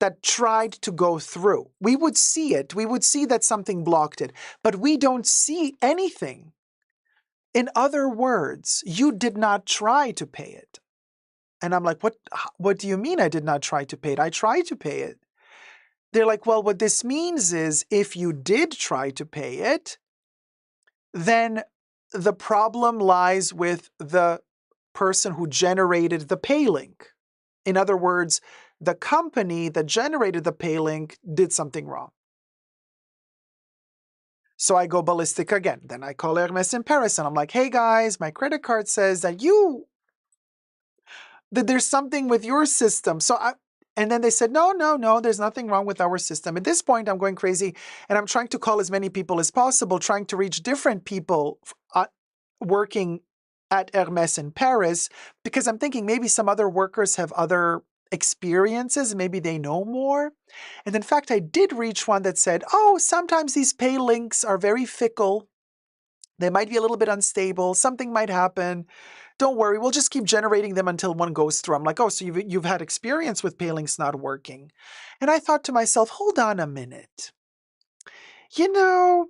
that tried to go through. We would see it. We would see that something blocked it. But we don't see anything. In other words, you did not try to pay it. And I'm like, what do you mean I did not try to pay it? I tried to pay it. They're like, well, what this means is if you did try to pay it, then the problem lies with the person who generated the pay link. In other words, the company that generated the pay link did something wrong. So I go ballistic again. Then I call Hermes in Paris and I'm like, hey guys, my credit card says that there's something with your system. So And then they said, no, no, no, there's nothing wrong with our system. At this point, I'm going crazy and I'm trying to call as many people as possible, trying to reach different people working at Hermes in Paris, because I'm thinking maybe some other workers have other experiences, maybe they know more. And in fact, I did reach one that said, oh, sometimes these pay links are very fickle. They might be a little bit unstable. Something might happen. Don't worry, we'll just keep generating them until one goes through. I'm like, oh, so you've had experience with pay links not working. And I thought to myself, hold on a minute. You know,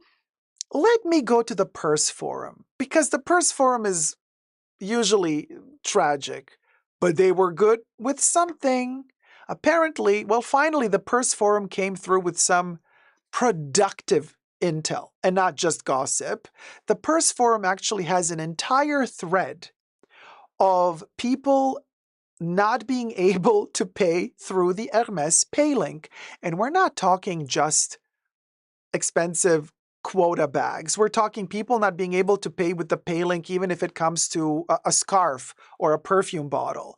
let me go to the purse forum, because the purse forum is usually tragic, but they were good with something. Apparently, well, finally, the purse forum came through with some productive intel and not just gossip. The purse forum actually has an entire thread of people not being able to pay through the Hermes pay link. And we're not talking just expensive quota bags. We're talking people not being able to pay with the pay link, even if it comes to a scarf or a perfume bottle.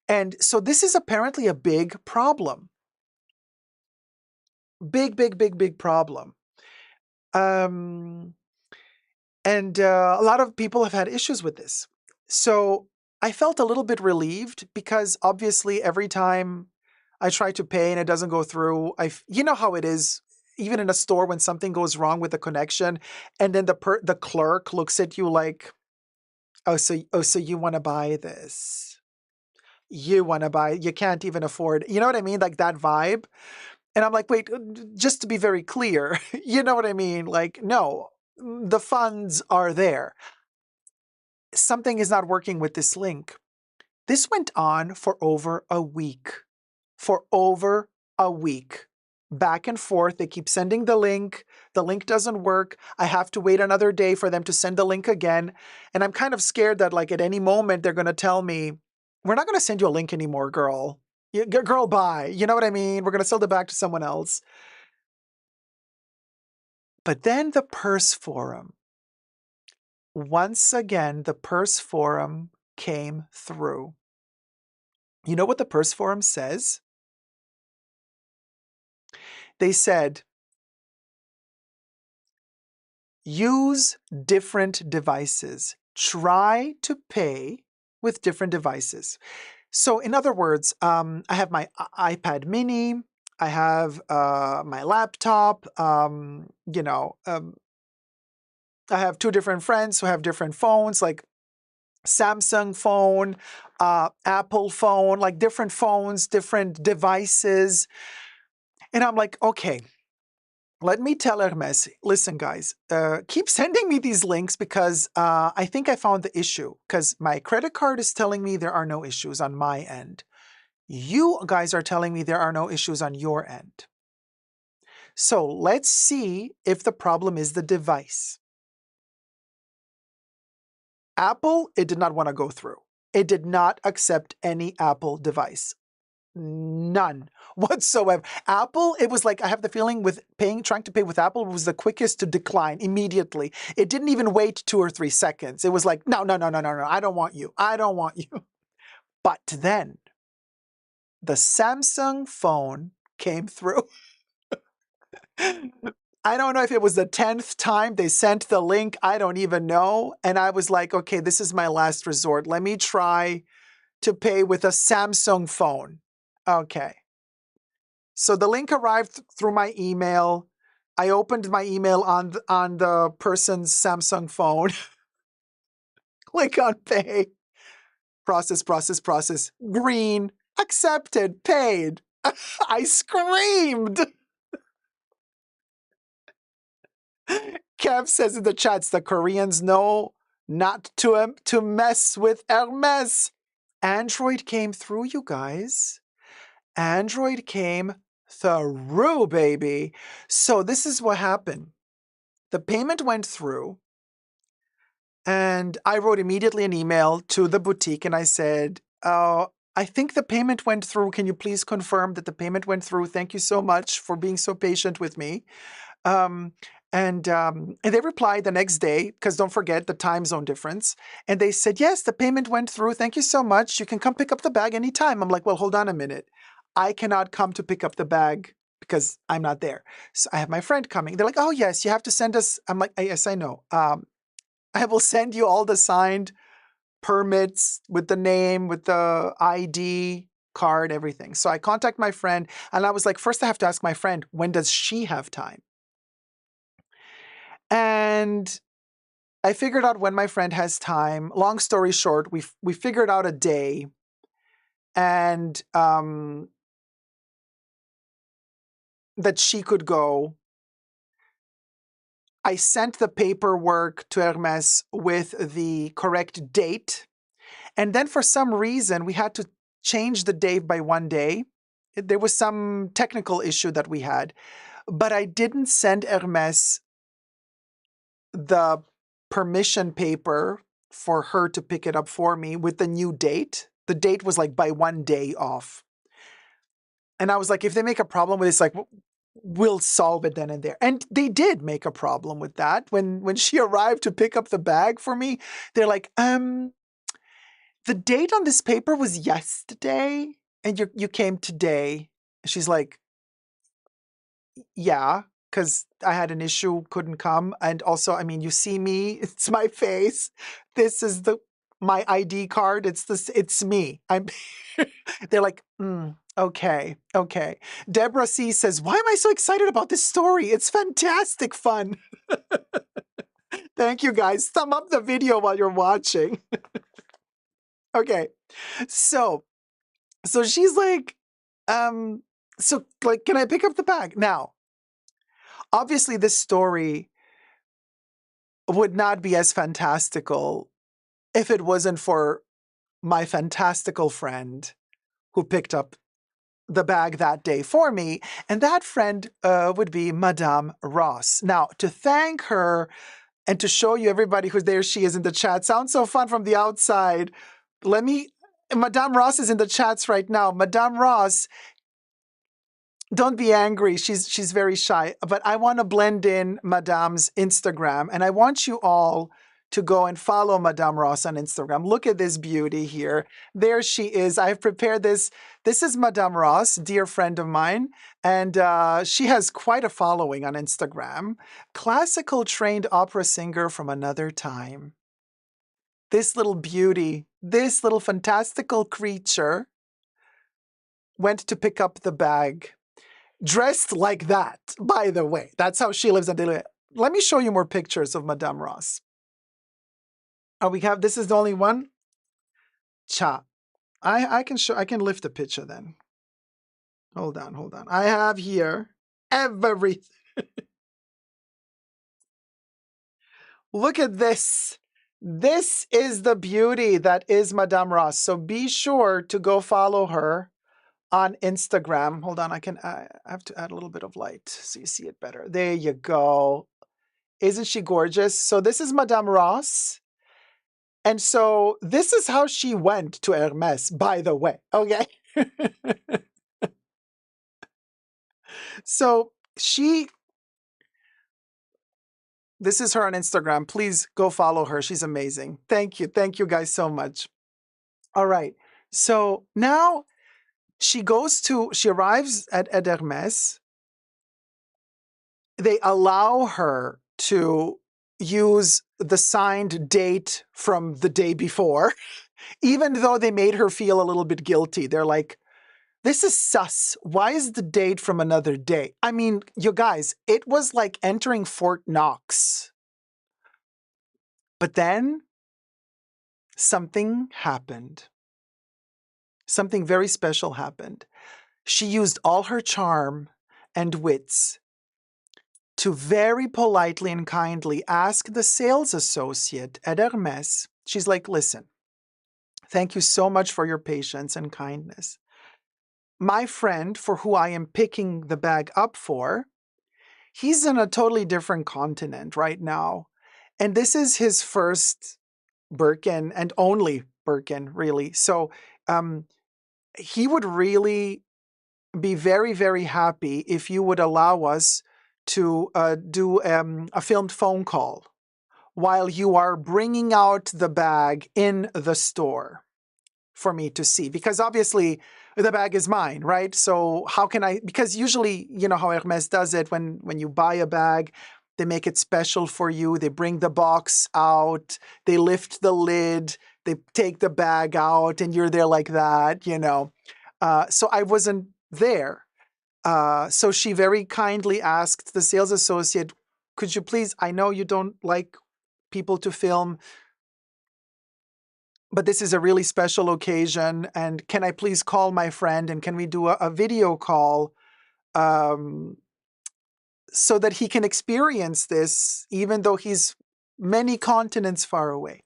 And so this is apparently a big problem. Big problem. And a lot of people have had issues with this. So I felt a little bit relieved, because obviously every time I try to pay and it doesn't go through, you know how it is, even in a store when something goes wrong with the connection, and then the clerk looks at you like, so you want to buy this? You want to buy? You can't even afford. You know what I mean? Like that vibe. And I'm like, wait, just to be very clear, you know what I mean? Like, no, the funds are there. Something is not working with this link. This went on for over a week. For over a week. Back and forth. They keep sending the link. The link doesn't work. I have to wait another day for them to send the link again. And I'm kind of scared that, like, at any moment they're going to tell me, we're not going to send you a link anymore, girl. Girl, bye. You know what I mean? We're going to sell it back to someone else. But then the purse forum. Once again, the purse forum came through. You know what the purse forum says? They said, use different devices. Try to pay with different devices. So in other words, I have my iPad mini. I have my laptop. I have two different friends who have different phones, like Samsung phone, Apple phone, like different phones, different devices. And I'm like, okay, let me tell Hermes, listen, guys, keep sending me these links, because I think I found the issue, because my credit card is telling me there are no issues on my end. You guys are telling me there are no issues on your end. So let's see if the problem is the device. Apple, it did not want to go through. It did not accept any Apple device. None whatsoever. Apple, it was like, I have the feeling with trying to pay with Apple was the quickest to decline immediately. It didn't even wait 2 or 3 seconds. It was like, no, I don't want you. I don't want you. But then the Samsung phone came through. I don't know if it was the 10th time they sent the link. I don't even know. And I was like, okay, this is my last resort. Let me try to pay with a Samsung phone. Okay. So the link arrived through my email. I opened my email on the person's Samsung phone. Click on pay. Process. Green. Accepted. Paid. I screamed. Kev says in the chats, the Koreans know not to mess with Hermes. Android came through, you guys. Android came through, baby. So this is what happened. The payment went through, and I wrote immediately an email to the boutique, and I said, I think the payment went through. Can you please confirm that the payment went through? Thank you so much for being so patient with me. And they replied the next day, because don't forget the time zone difference. And they said, yes, the payment went through. Thank you so much. You can come pick up the bag anytime. I'm like, well, hold on a minute. I cannot come to pick up the bag because I'm not there. So I have my friend coming. They're like, oh, yes, you have to send us. I'm like, yes, I know. I will send you all the signed permits with the name, with the ID card, everything. So I contact my friend and I was like, first I have to ask my friend, when does she have time? And I figured out when my friend has time. Long story short, we figured out a day, and that she could go. I sent the paperwork to Hermes with the correct date. And then for some reason, we had to change the date by one day. There was some technical issue that we had, but I didn't send Hermes the permission paper for her to pick it up for me with the new date. The date was like by one day off. And I was like, if they make a problem with this, like, we'll solve it then and there. And they did make a problem with that. When she arrived to pick up the bag for me, they're like, the date on this paper was yesterday and you came today. She's like, yeah, because I had an issue, couldn't come. And also, I mean, you see me, it's my face. This is my ID card. It's me. They're like, okay. Deborah C says, why am I so excited about this story? It's fantastic fun. Thank you guys. Thumb up the video while you're watching. Okay. So she's like, so like, can I pick up the bag? Now, obviously this story would not be as fantastical if it wasn't for my fantastical friend who picked up the bag that day for me. And that friend would be Madame Ross. Now, to thank her and to show you everybody who's there, she is in the chat. Sounds so fun from the outside. Madame Ross is in the chats right now. Madame Ross, don't be angry. She's very shy. But I want to blend in Madame's Instagram. And I want you all to go and follow Madame Ross on Instagram. Look at this beauty here. There she is. I've prepared this. This is Madame Ross, dear friend of mine. And she has quite a following on Instagram. Classical trained opera singer from another time. This little beauty, this little fantastical creature went to pick up the bag. Dressed like that, by the way. That's how she lives on daily. Let me show you more pictures of Madame Ross. Oh, this is the only one? Cha. I can lift the picture then. Hold on. I have here everything. Look at this. This is the beauty that is Madame Ross. So be sure to go follow her on Instagram. Hold on, I have to add a little bit of light so you see it better. There you go. Isn't she gorgeous? So this is Madame Ross. And so this is how she went to Hermes, by the way. Okay. So this is her on Instagram. Please go follow her. She's amazing. Thank you. Thank you guys so much. All right. So now she arrives at Hermes. They allow her to use the signed date from the day before, even though they made her feel a little bit guilty. They're like, this is sus. Why is the date from another day? I mean, you guys, it was like entering Fort Knox. But then something happened. Something very special happened. She used all her charm and wits to very politely and kindly ask the sales associate at Hermes. She's like, listen, thank you so much for your patience and kindness. My friend, for who I am picking the bag up for, he's in a totally different continent right now. And this is his first Birkin and only Birkin, really. So he would really be very, very happy if you would allow us to do a filmed phone call while you are bringing out the bag in the store for me to see. Because obviously the bag is mine, right? So how can I, because usually, you know how Hermes does it when you buy a bag, they make it special for you. They bring the box out, they lift the lid, they take the bag out, and you're there like that, you know. So I wasn't there. So she very kindly asked the sales associate, could you please, I know you don't like people to film, but this is a really special occasion. And can I please call my friend and can we do a video call um, so that he can experience this, even though he's many continents far away?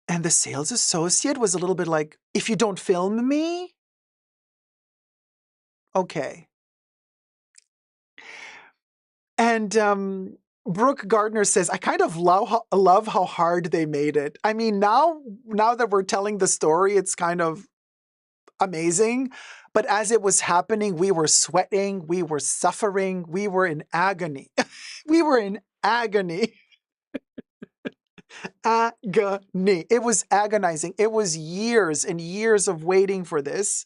And the sales associate was a little bit like, if you don't film me, okay. And Brooke Gardner says, I kind of love how hard they made it. I mean, now that we're telling the story, it's kind of amazing. But as it was happening, we were sweating, we were suffering, we were in agony. We were in agony. Agony. It was agonizing. It was years and years of waiting for this.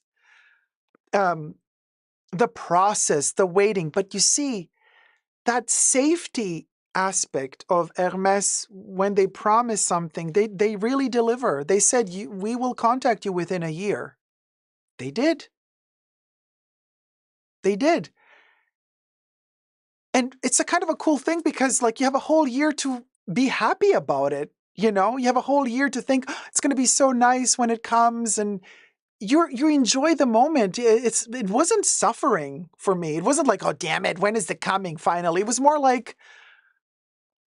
The process, the waiting. But you see, that safety aspect of Hermes, when they promise something, they really deliver. They said, we will contact you within a year. They did. They did. And it's a kind of a cool thing because like you have a whole year to be happy about it. You know, you have a whole year to think, "Oh, it's going to be so nice when it comes," and you enjoy the moment. It wasn't suffering for me. It wasn't like, oh damn it, when is it coming finally? It was more like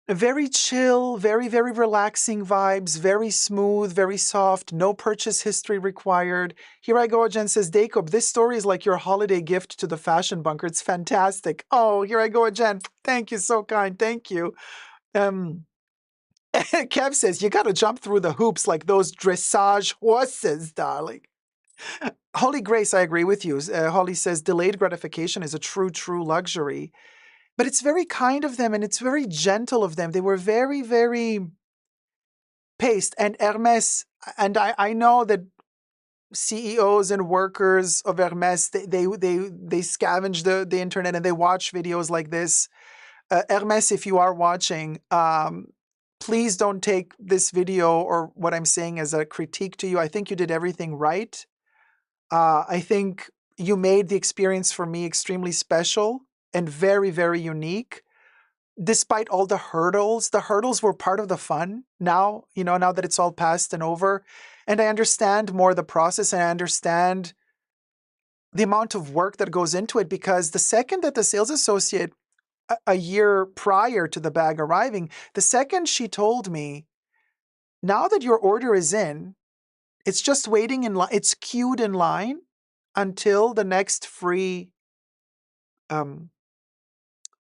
very chill, very relaxing vibes, very smooth, very soft, no purchase history required. Here I go, Jen says, Dacob, this story is like your holiday gift to the fashion bunker. It's fantastic. Oh, here I go, Jen. Thank you, so kind. Thank you. Kev says, you got to jump through the hoops like those dressage horses, darling. Holy Grace, I agree with you. Holly says, delayed gratification is a true luxury. But it's very kind of them and it's very gentle of them. They were very paced. And Hermes, and I know that CEOs and workers of Hermes, they scavenge the internet and they watch videos like this. Hermes, if you are watching, please don't take this video or what I'm saying as a critique to you. I think you did everything right. I think you made the experience for me extremely special and very unique. Despite all the hurdles were part of the fun now, you know, now that it's all past and over. And I understand more the process and I understand the amount of work that goes into it because the second that the sales associate, a year prior to the bag arriving, the second she told me, now that your order is in, it's just waiting in line, it's queued in line until the next free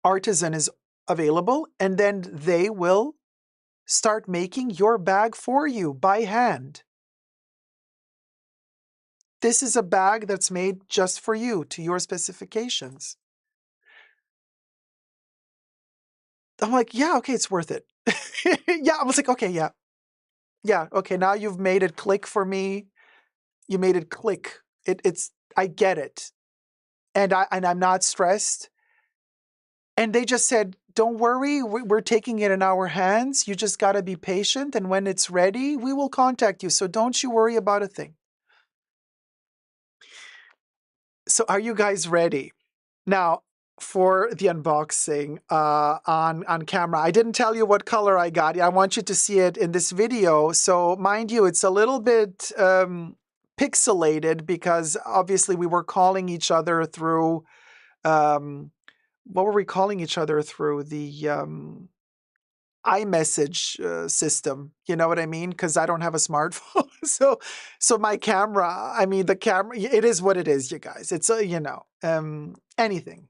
artisan is available, and then they will start making your bag for you by hand. This is a bag that's made just for you, to your specifications. I'm like, yeah, okay, it's worth it. Yeah, I was like, okay, yeah, okay, now you've made it click for me. You made it click. I get it. And I'm not stressed. And they just said, don't worry, we're taking it in our hands. You just got to be patient. And when it's ready, we will contact you. So don't you worry about a thing. So are you guys ready? Now, for the unboxing on camera. I didn't tell you what color I got. I want you to see it in this video. So mind you, it's a little bit pixelated because obviously we were calling each other through, what were we calling each other through? The iMessage system. You know what I mean? Because I don't have a smartphone. So my camera, I mean, the camera, it is what it is, you guys. It's, you know, anything.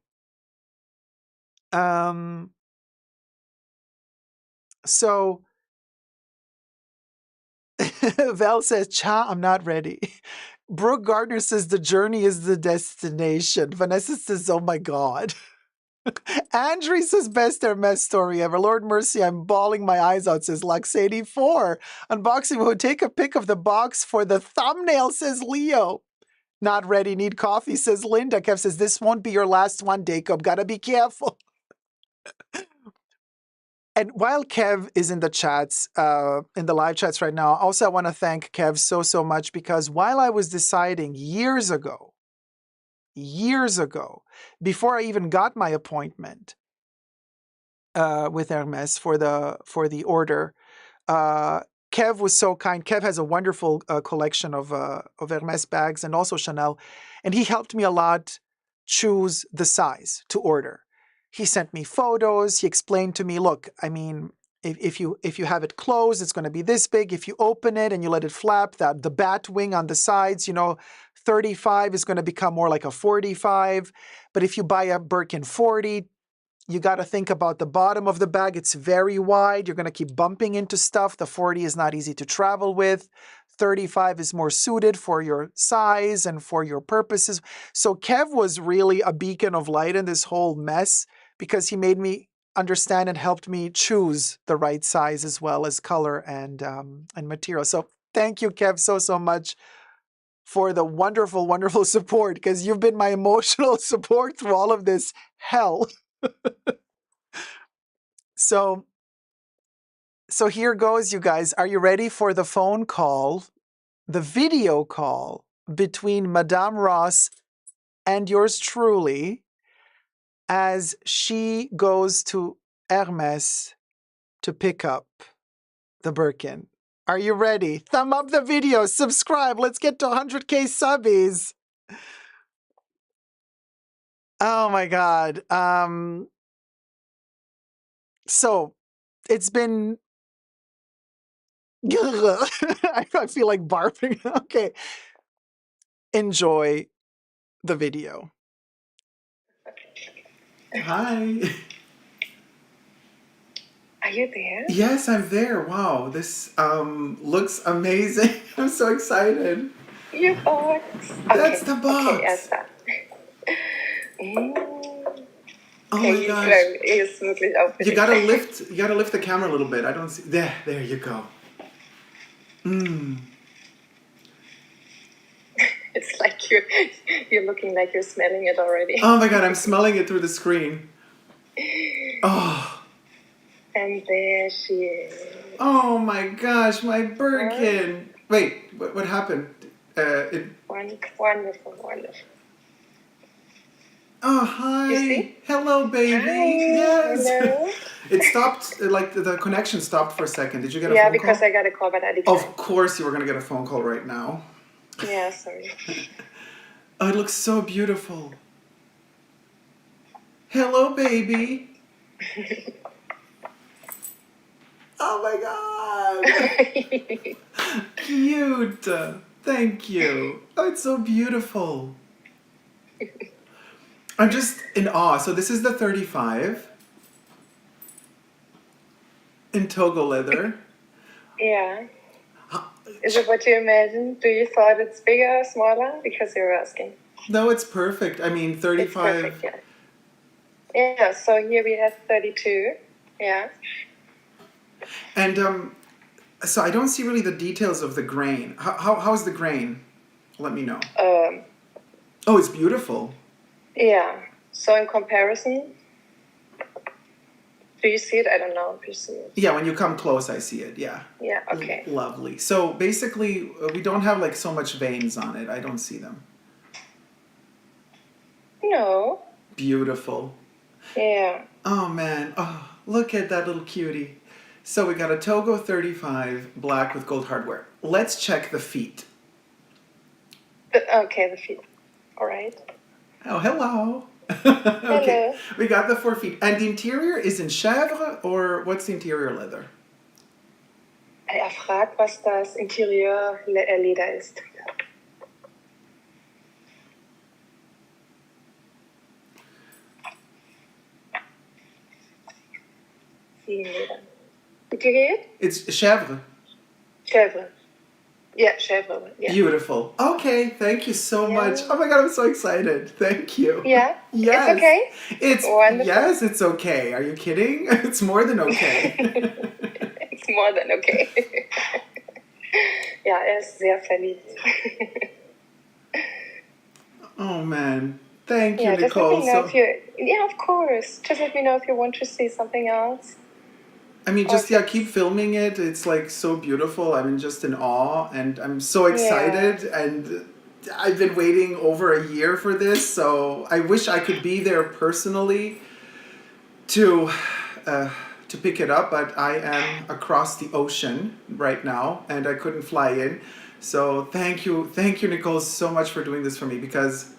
So Val says, Cha, I'm not ready. Brooke Gardner says, the journey is the destination. Vanessa says, oh my God. Andrew says, best Hermes story ever. Lord mercy, I'm bawling my eyes out, says Lux84. Unboxing would take a pic of the box for the thumbnail, says Leo. Not ready, need coffee, says Linda. Kev says, this won't be your last one, Dacob. Gotta be careful. And while Kev is in the chats, in the live chats right now, also I want to thank Kev so much, because while I was deciding years ago, before I even got my appointment with Hermes for the order, Kev was so kind. Kev has a wonderful collection of Hermes bags and also Chanel, and he helped me a lot choose the size to order. He sent me photos. He explained to me, look, I mean, if you have it closed, it's going to be this big. If you open it and you let it flap, that the bat wing on the sides, 35 is going to become more like a 45. But if you buy a Birkin 40, you got to think about the bottom of the bag. It's very wide. You're going to keep bumping into stuff. The 40 is not easy to travel with. 35 is more suited for your size and for your purposes. So Kev was really a beacon of light in this whole mess, because he made me understand and helped me choose the right size as well as color and material. So thank you, Kev, so much for the wonderful support, because you've been my emotional support through all of this hell. So here goes, you guys. Are you ready for the phone call, the video call between Madame Ross and yours truly, as she goes to Hermes to pick up the Birkin? Are you ready? Thumb up the video, subscribe. Let's get to 100K subbies. Oh my God. So it's been I feel like barfing. Okay. Enjoy the video. Hi. Are you there? Yes, I'm there. Wow, this looks amazing. I'm so excited. Your box. That's the box. Okay, erster. Oh my gosh. Ist wirklich aufregend. You gotta lift the camera a little bit. I don't see. There you go. It's like you're looking like you're smelling it already. Oh my God, I'm smelling it through the screen. Oh. And there she is. Oh my gosh, my Birkin. Wait, what happened? Wonderful. Oh, hi. You see? Hello, baby. Hi. Yes. Hello. It stopped, like the connection stopped for a second. Did you get a phone call? Yeah, because I got a call, but I declined. Of course you were going to get a phone call right now. Yeah, sorry. Oh, it looks so beautiful. Hello, baby. Oh my God. Cute. Thank you. Oh, it's so beautiful. I'm just in awe. So this is the 35 in Togo leather. Yeah. Is it what you imagined? Do you thought it's bigger or smaller? Because you were asking. No, it's perfect. I mean, 35. It's perfect, yeah. Yeah, so here we have 32. Yeah. And so I don't see really the details of the grain. How's the grain? Let me know. Oh, it's beautiful. Yeah. So in comparison, do you see it? I don't know if you see it. Yeah, when you come close, I see it. Yeah. Yeah, okay. Lovely. So basically, we don't have like so much veins on it. I don't see them. No. Beautiful. Yeah. Oh, man. Oh, look at that little cutie. So we got a Togo 35, black with gold hardware. Let's check the feet. Okay, the feet. All right. Oh, hello. Okay. Hello. We got the 4 feet. And the interior is in chèvre, or what's the interior leather? Fragt, was das Interieur Leder ist. Leder. Interieur? It's chèvre. Chèvre. Yeah, chèvre. Yeah. Beautiful. Okay, thank you so much. Oh my God, I'm so excited. Thank you. Yeah? Yes. It's okay? It's wonderful. Yes, it's okay. Are you kidding? It's more than okay. It's more than okay. Ja, ist sehr verliebt. Oh man. Thank you, Yeah, just let Nicole. me know So, if you. Yeah, of course. Just let me know if you want to see something else. I mean, Or just if yeah, keep it's. filming it. It's like so beautiful. I'm just in awe, and I'm so Yeah. excited. And I've been waiting over a year for this, so I wish I could be there personally to uh, to pick it up. But I am across the ocean right now, and I couldn't fly in. So thank you, Nicole, so much for doing this for me because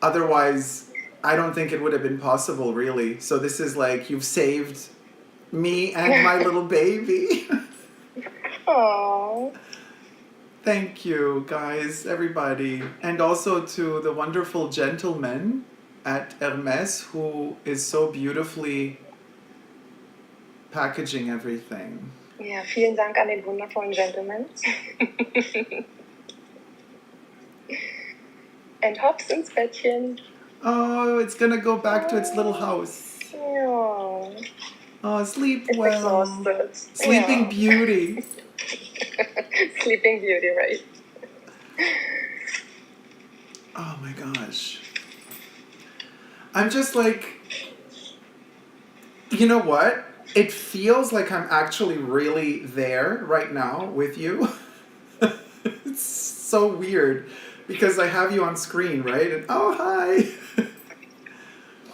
otherwise, I don't think it would have been possible, really. So this is like you've saved me and my little baby. Oh. Thank you, guys, everybody. And also to the wonderful gentleman at Hermes who is so beautifully packaging everything. Ja, vielen Dank an den wundervollen Gentleman. And hops ins Bettchen. Oh, it's gonna go back to its little house. Ja. Oh, sleep It's well. exhausted. Sleeping Yeah. Beauty. Sleeping Beauty, right? Oh my gosh. I'm just like, you know what? It feels like I'm actually really there right now with you. It's so weird because I have you on screen, right? And oh, hi.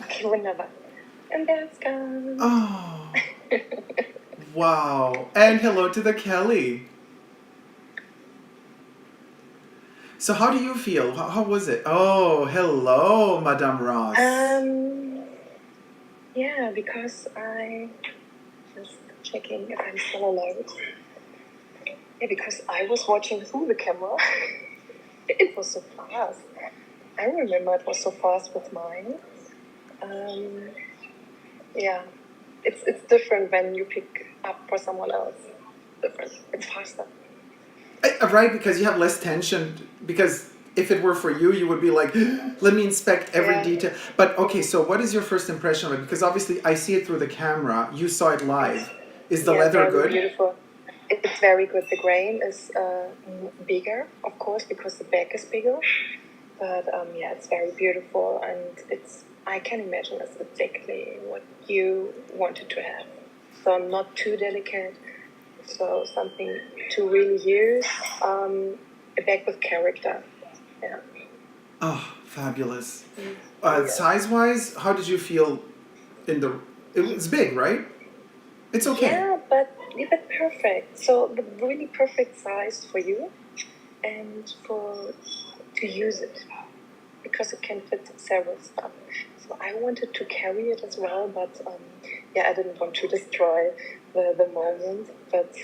Okay, wunderbar. And that's gone. Oh, wow. And hello to the Kelly. So how do you feel? How was it? Oh, hello, Madame Ross. Yeah, because I just checking if I'm still alive. Yeah, because I was watching through the camera. It was so fast. I remember it was so fast with mine. Yeah, it's different when you pick up for someone else. Different. It's faster. Right, because you have less tension. Because if it were for you, you would be like, let me inspect every Yeah. detail. But okay, so what is your first impression of it? Because obviously I see it through the camera. You saw it live. Is the leather very good? Beautiful. It's very good. The grain is bigger, of course, because the back is bigger. But yeah, it's very beautiful, and I can imagine it's exactly what you wanted to have. So not too delicate. So something to really use. A bag with character. Yeah. Oh, fabulous. Yeah. Size-wise, how did you feel in the... It was big, right? It's okay. Yeah, but perfect. So the really perfect size for you and to use it because it can fit several stuff. So I wanted to carry it as well, but yeah, I didn't want to destroy the moment. But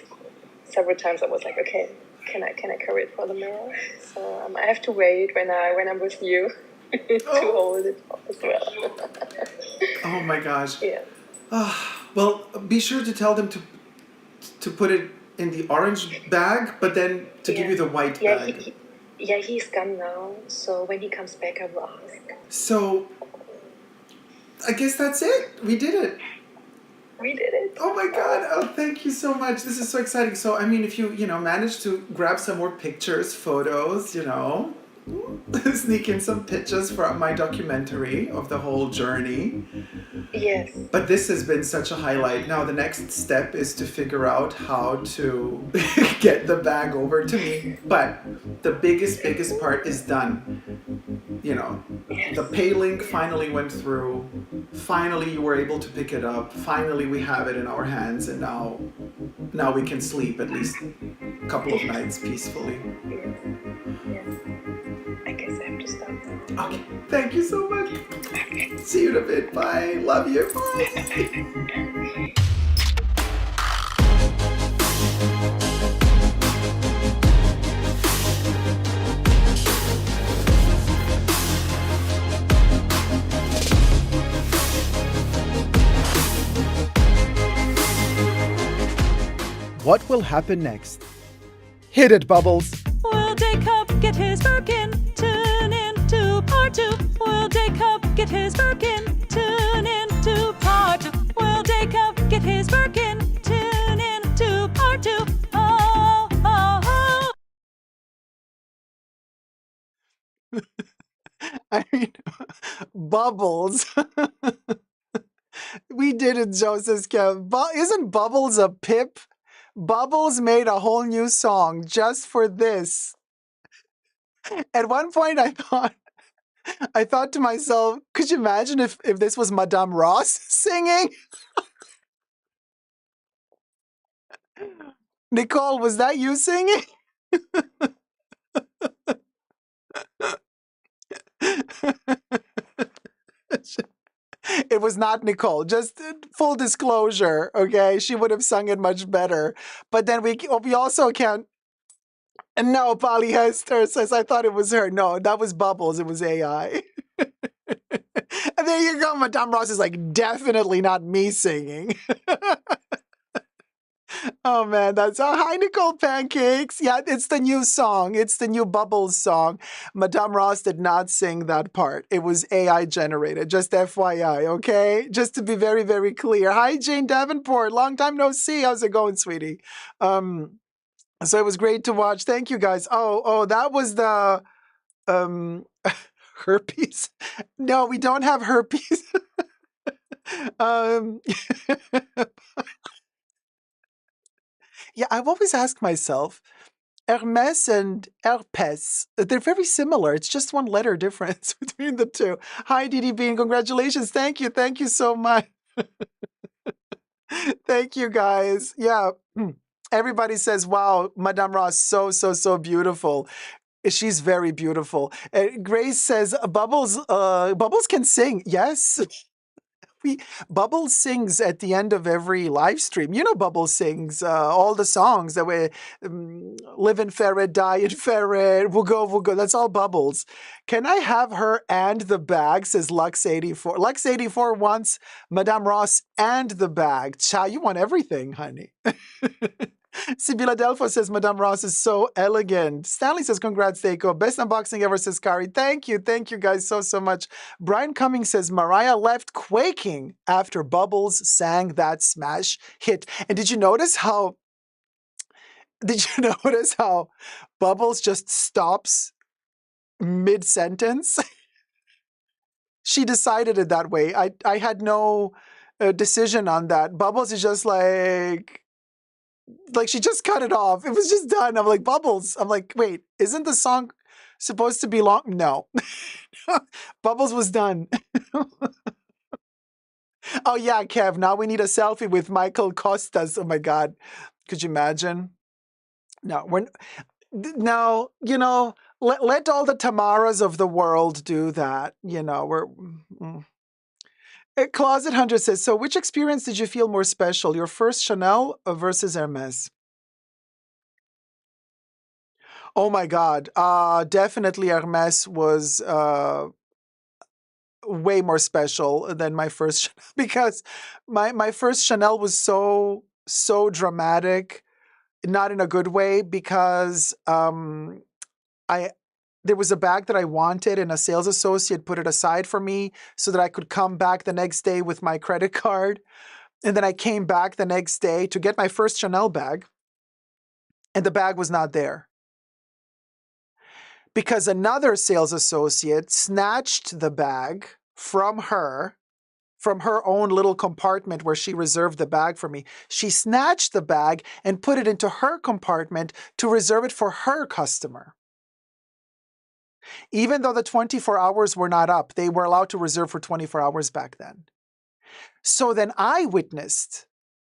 several times I was like, okay, can I carry it for the mirror? So I have to wait when I'm with you to hold it as well. Oh my gosh. Yeah. Well, be sure to tell them to put it in the orange bag, but then to give you the white bag. He's gone now. So when he comes back, I will ask. So, I guess that's it. We did it. We did it. Oh my god. Oh, thank you so much. This is so exciting. So, I mean, if you, manage to grab some more pictures, photos, sneak in some pictures for my documentary of the whole journey. Yes. But this has been such a highlight. Now the next step is to figure out how to get the bag over to me. But the biggest part is done. The pay link finally went through. Finally you were able to pick it up. Finally we have it in our hands, and now we can sleep at least a couple of nights peacefully. Yes. I guess I have to stop now. Okay. Thank you so much. See you in a bit. Bye. Love you. Bye. What will happen next? Hit it, Bubbles. Will Dacob get his birkin? Tune in to part 2. Will Dacob get his birkin? Tune in to part 2. Will Dacob get his birkin? Tune in to part 2. Oh, oh, oh. between Bubbles. We did it, Joseph Kev. Isn't Bubbles a pip? Bubbles made a whole new song just for this. At one point, I thought to myself, could you imagine if this was Madame Ross singing? Nicole, was that you singing? It was not Nicole. Just full disclosure, okay? She would have sung it much better. But then we also can't. No, polyester says, I thought it was her. No, that was Bubbles. It was AI. And there you go. Madame Ross is like, definitely not me singing. Oh man, that's hi Nicole Pancakes. Yeah, it's the new song. It's the new Bubbles song. Madame Ross did not sing that part. It was AI generated. Just FYI, okay? Just to be very, very clear. Hi Jane Davenport. Long time no see. How's it going, sweetie? So it was great to watch. Thank you guys. Oh, that was the herpes. No, we don't have herpes. Yeah, I've always asked myself, Hermes and Herpes, they're very similar. It's just one letter difference between the two. Hi, Didi Bean. Congratulations. Thank you. Thank you so much. Thank you, guys. Yeah. Everybody says, wow, Madame Ross, so beautiful. She's very beautiful. Grace says, Bubbles can sing. Yes. Bubbles sings at the end of every live stream. You know, Bubbles sings all the songs that we live in Ferret, die in Ferret, we'll go. That's all Bubbles. Can I have her and the bag, says Lux84. Lux84 wants Madame Ross and the bag. Cha, you want everything, honey. Sibila Delfo says, Madame Ross is so elegant. Stanley says, congrats, Dacob. Best unboxing ever, says Kari. Thank you guys so much. Brian Cummings says, Mariah left quaking after Bubbles sang that smash hit. And did you notice how Bubbles just stops mid-sentence? She decided it that way. I had no decision on that. Bubbles is just like she just cut it off. It was just done. I'm like, Bubbles. I'm like, wait, isn't the song supposed to be long? No. Bubbles was done. Oh yeah, Kev, now we need a selfie with Michael Costas. Oh my God. Could you imagine? No, let all the Tamaras of the world do that. Closet Hunter says, so which experience did you feel more special? Your first Chanel versus Hermes? Oh my God. Definitely Hermes was way more special than my first Chanel because my first Chanel was so dramatic, not in a good way, because there was a bag that I wanted and a sales associate put it aside for me so that I could come back the next day with my credit card. And then I came back the next day to get my first Chanel bag and the bag was not there. Because another sales associate snatched the bag from her own little compartment where she reserved the bag for me. She snatched the bag and put it into her compartment to reserve it for her customer. Even though the 24 hours were not up, they were allowed to reserve for 24 hours back then. So then I witnessed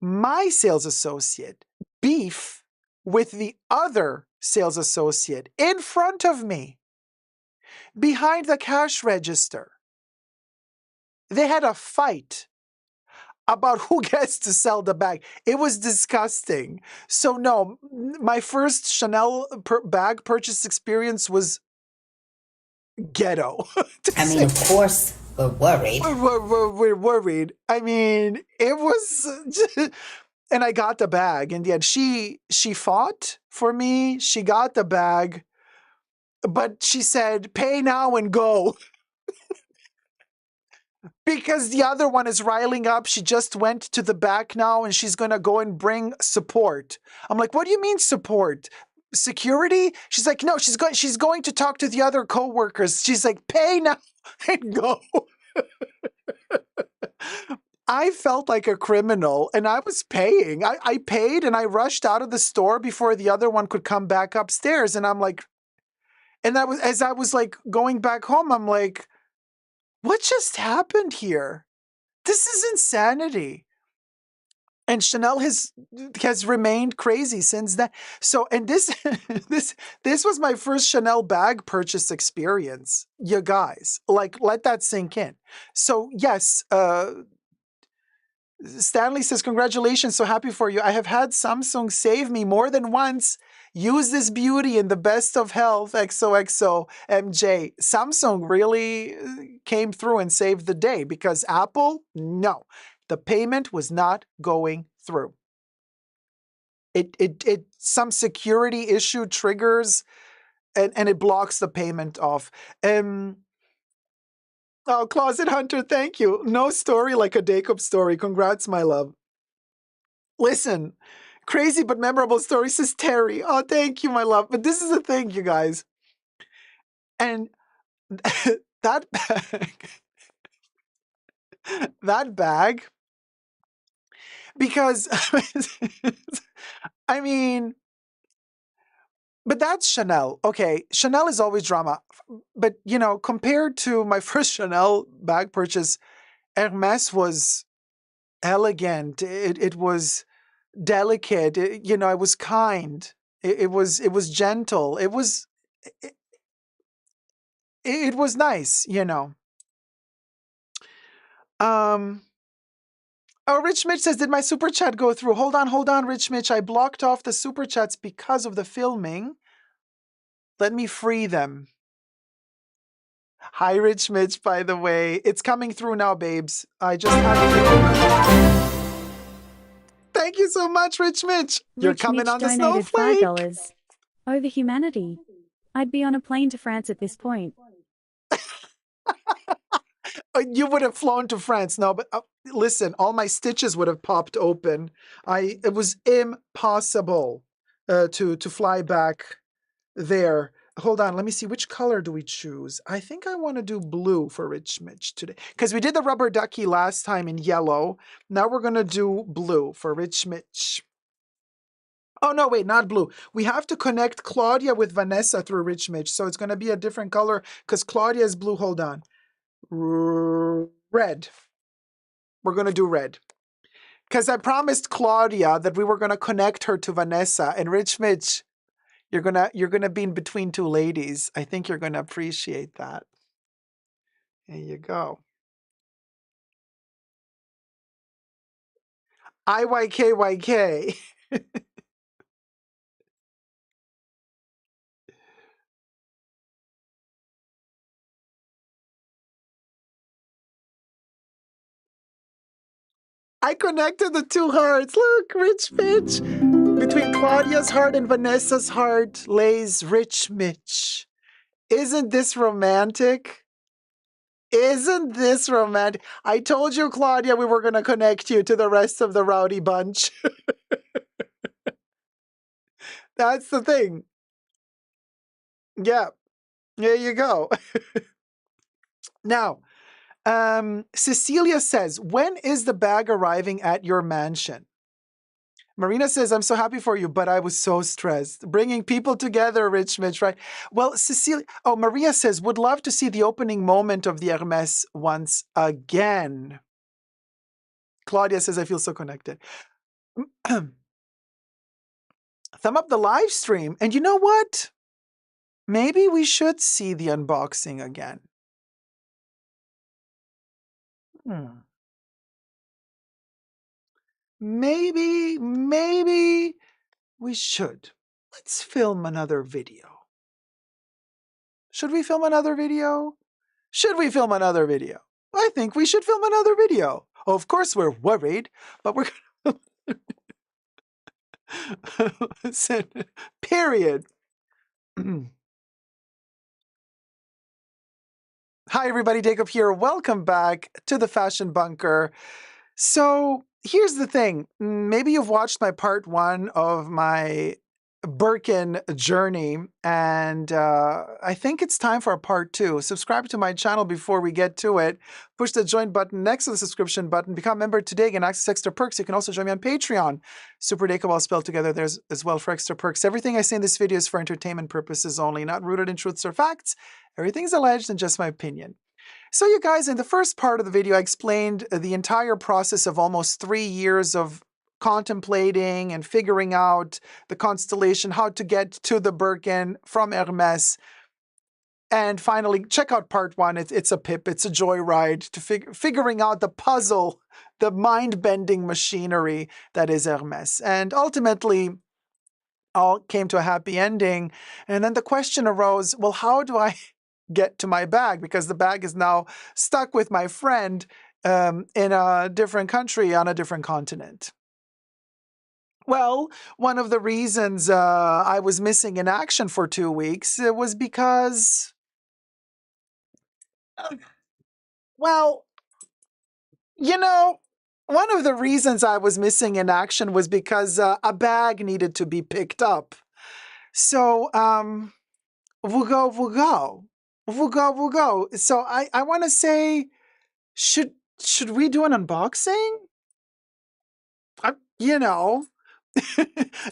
my sales associate beef with the other sales associate in front of me, behind the cash register. They had a fight about who gets to sell the bag. It was disgusting. So no, my first Chanel bag purchase experience was ghetto. I mean, of course, we're worried. We're worried. I mean, it was... And I got the bag. In the end, she fought for me. She got the bag. But she said, pay now and go. Because the other one is riling up. She just went to the back now and she's going to go and bring support. I'm like, what do you mean support? security? She's like, no, she's going to talk to the other co-workers. She's like, pay now and go. I felt like a criminal and I was paying. I paid and I rushed out of the store before the other one could come back upstairs. And I'm like, and that was, as I was like going back home, I'm like, what just happened here? This is insanity. And Chanel has remained crazy since then. So, and this this was my first Chanel bag purchase experience. You guys, like, let that sink in. So yes, Stanley says, congratulations, so happy for you. I have had Samsung save me more than once. Use this beauty in the best of health, XOXO MJ. Samsung really came through and saved the day because Apple, no. The payment was not going through. It some security issue triggers and it blocks the payment off. Oh, Closet Hunter, thank you. No story like a Dacob story. Congrats, my love. Listen, crazy but memorable story, says Terry. Oh, thank you, my love. But this is the thing, you guys. And that bag, that bag, because, I mean, but that's Chanel. Okay, Chanel is always drama. But, you know, compared to my first Chanel bag purchase, Hermes was elegant. It was delicate. You know, it was kind. It was gentle. It was nice, you know. Oh, Rich Mitch says, did my super chat go through? Hold on, Rich Mitch. I blocked off the super chats because of the filming. Let me free them. Hi, Rich Mitch, by the way. It's coming through now, babes. I just had to... Thank you so much, Rich Mitch. You're Rich coming Mitch on the donated snowflake. $5 over humanity. I'd be on a plane to France at this point. You would have flown to France. No, but listen, all my stitches would have popped open. It was impossible to fly back there. Hold on, let me see. Which color do we choose? I think I want to do blue for Rich Mitch today. Because we did the rubber ducky last time in yellow. Now we're going to do blue for Rich Mitch. Oh, no, wait, not blue. We have to connect Claudia with Vanessa through Rich Mitch. So it's going to be a different color because Claudia is blue. Hold on. Red. We're going to do red. Because I promised Claudia that we were going to connect her to Vanessa. And Rich Mitch, you're gonna be in between two ladies. I think you're gonna appreciate that. There you go. IYKYK. I connected the two hearts. Look, Rich Mitch. Between Claudia's heart and Vanessa's heart lays Rich Mitch. Isn't this romantic? Isn't this romantic? I told you, Claudia, we were going to connect you to the rest of the rowdy bunch. That's the thing. Yeah, there you go. Now, Cecilia says, when is the bag arriving at your mansion? Marina says, I'm so happy for you, but I was so stressed. Bringing people together, Rich Mitch, right? Well, Cecilia, oh, Maria says, would love to see the opening moment of the Hermes once again. Claudia says, I feel so connected. Thumb up the live stream. And you know what? Maybe we should see the unboxing again. Maybe we should. Let's film another video. Should we film another video? Should we film another video? I think we should film another video. Of course, we're worried, but we're going to... Listen, period. Hi, everybody. Dacob here. Welcome back to the Fashion Bunker. So here's the thing. Maybe you've watched my part one of my Birkin journey, and I think it's time for a part 2. Subscribe to my channel before we get to it. Push the join button next to the subscription button. Become a member today and access extra perks. You can also join me on Patreon. Super Dacob all spelled together. There's as well for extra perks. Everything I say in this video is for entertainment purposes only, not rooted in truths or facts. Everything's alleged and just my opinion. So you guys, in the first part of the video, I explained the entire process of almost 3 years of contemplating and figuring out the constellation, how to get to the Birkin from Hermes. And finally, check out part 1. It's a pip, it's a joyride to figuring out the puzzle, the mind-bending machinery that is Hermes. And ultimately, all came to a happy ending. And then the question arose, well, how do I get to my bag? Because the bag is now stuck with my friend in a different country on a different continent. Well, one of the reasons I was missing in action for 2 weeks was because, well, you know, one of the reasons I was missing in action was because a bag needed to be picked up. So, we'll go. So I want to say, should we do an unboxing? You know,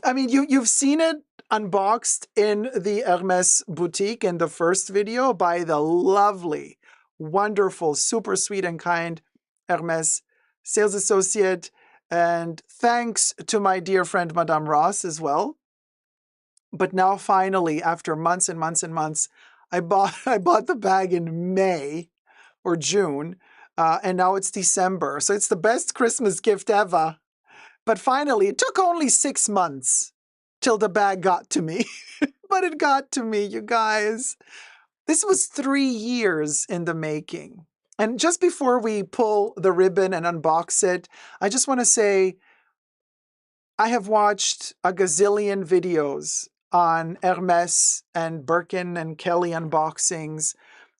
I mean, you've seen it unboxed in the Hermes boutique in the first video by the lovely, wonderful, super sweet and kind Hermes sales associate. And thanks to my dear friend, Madame Ross, as well. But now finally, after months and months and months, I bought the bag in May or June, and now it's December. So it's the best Christmas gift ever. But finally, it took only 6 months till the bag got to me. But it got to me, you guys. This was 3 years in the making. And just before we pull the ribbon and unbox it, I just want to say I have watched a gazillion videos on Hermes and Birkin and Kelly unboxings.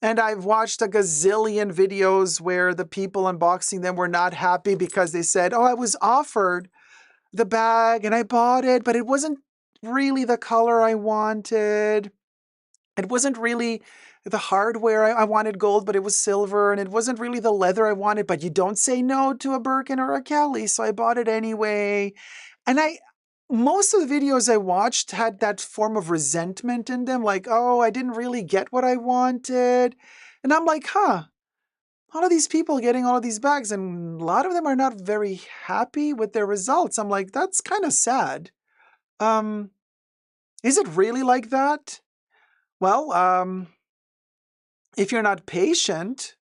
And I've watched a gazillion videos where the people unboxing them were not happy because they said, oh, I was offered the bag and I bought it, but it wasn't really the color I wanted. It wasn't really the hardware. I wanted gold, but it was silver. And it wasn't really the leather I wanted, but you don't say no to a Birkin or a Kelly. So I bought it anyway. And most of the videos I watched had that form of resentment in them, like, oh, I didn't really get what I wanted. And I'm like, huh, all of these people getting all of these bags, and a lot of them are not very happy with their results. I'm like, that's kind of sad. Is it really like that? Well, if you're not patient,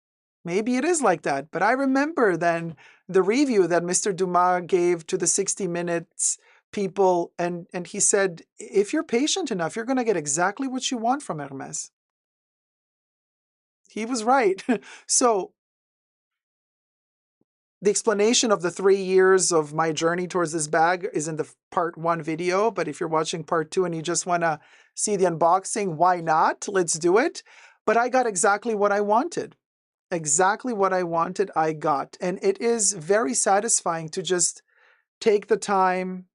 maybe it is like that. But I remember then the review that Mr. Dumas gave to the 60 Minutes people, and he said, if you're patient enough, you're going to get exactly what you want from Hermes. He was right. So the explanation of the 3 years of my journey towards this bag is in the part 1 video. But if you're watching part 2 and you just want to see the unboxing, why not? Let's do it. But I got exactly what I wanted. Exactly what I wanted, I got. And it is very satisfying to just take the time,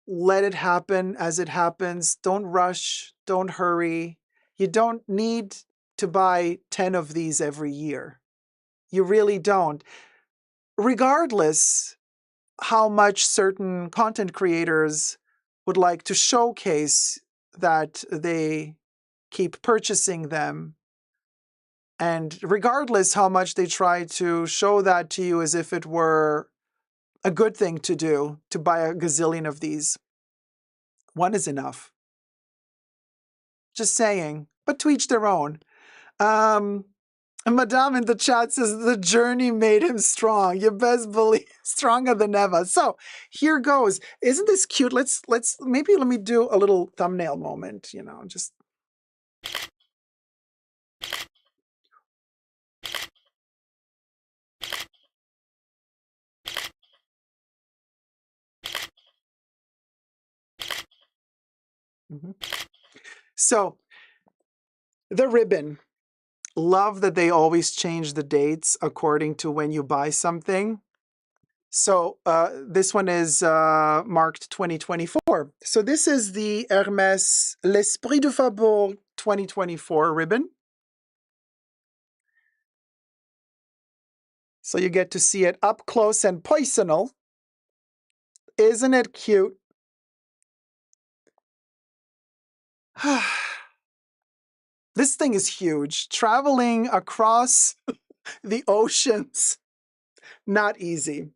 let it happen as it happens. Don't rush, don't hurry. You don't need to buy 10 of these every year. You really don't. Regardless how much certain content creators would like to showcase that they keep purchasing them, and regardless how much they try to show that to you as if it were a good thing to do, to buy a gazillion of these, one is enough. Just saying, but to each their own. Madame in the chat says the journey made him strong. You best believe stronger than ever. So here goes. Isn't this cute? Let me do a little thumbnail moment, you know, just. So the ribbon. Love that they always change the dates according to when you buy something. So this one is marked 2024. So this is the Hermes L'Esprit du Faubourg 2024 ribbon. So you get to see it up close and personal. Isn't it cute? This thing is huge. Traveling across the oceans, not easy.